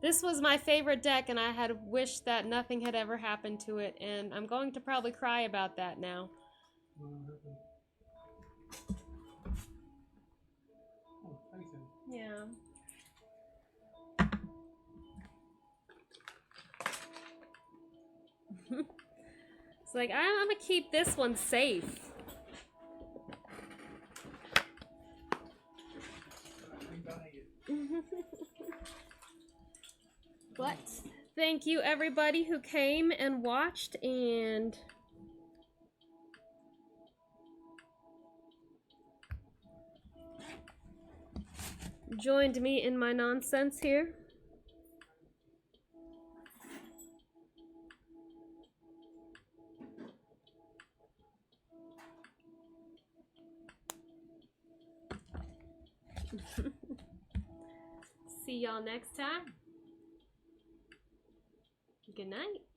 This was my favorite deck, and I had wished that nothing had ever happened to it, and I'm going to probably cry about that now. Yeah. It's like, I'm gonna keep this one safe. What? Thank you, everybody who came and watched and joined me in my nonsense here. See y'all next time. Good night.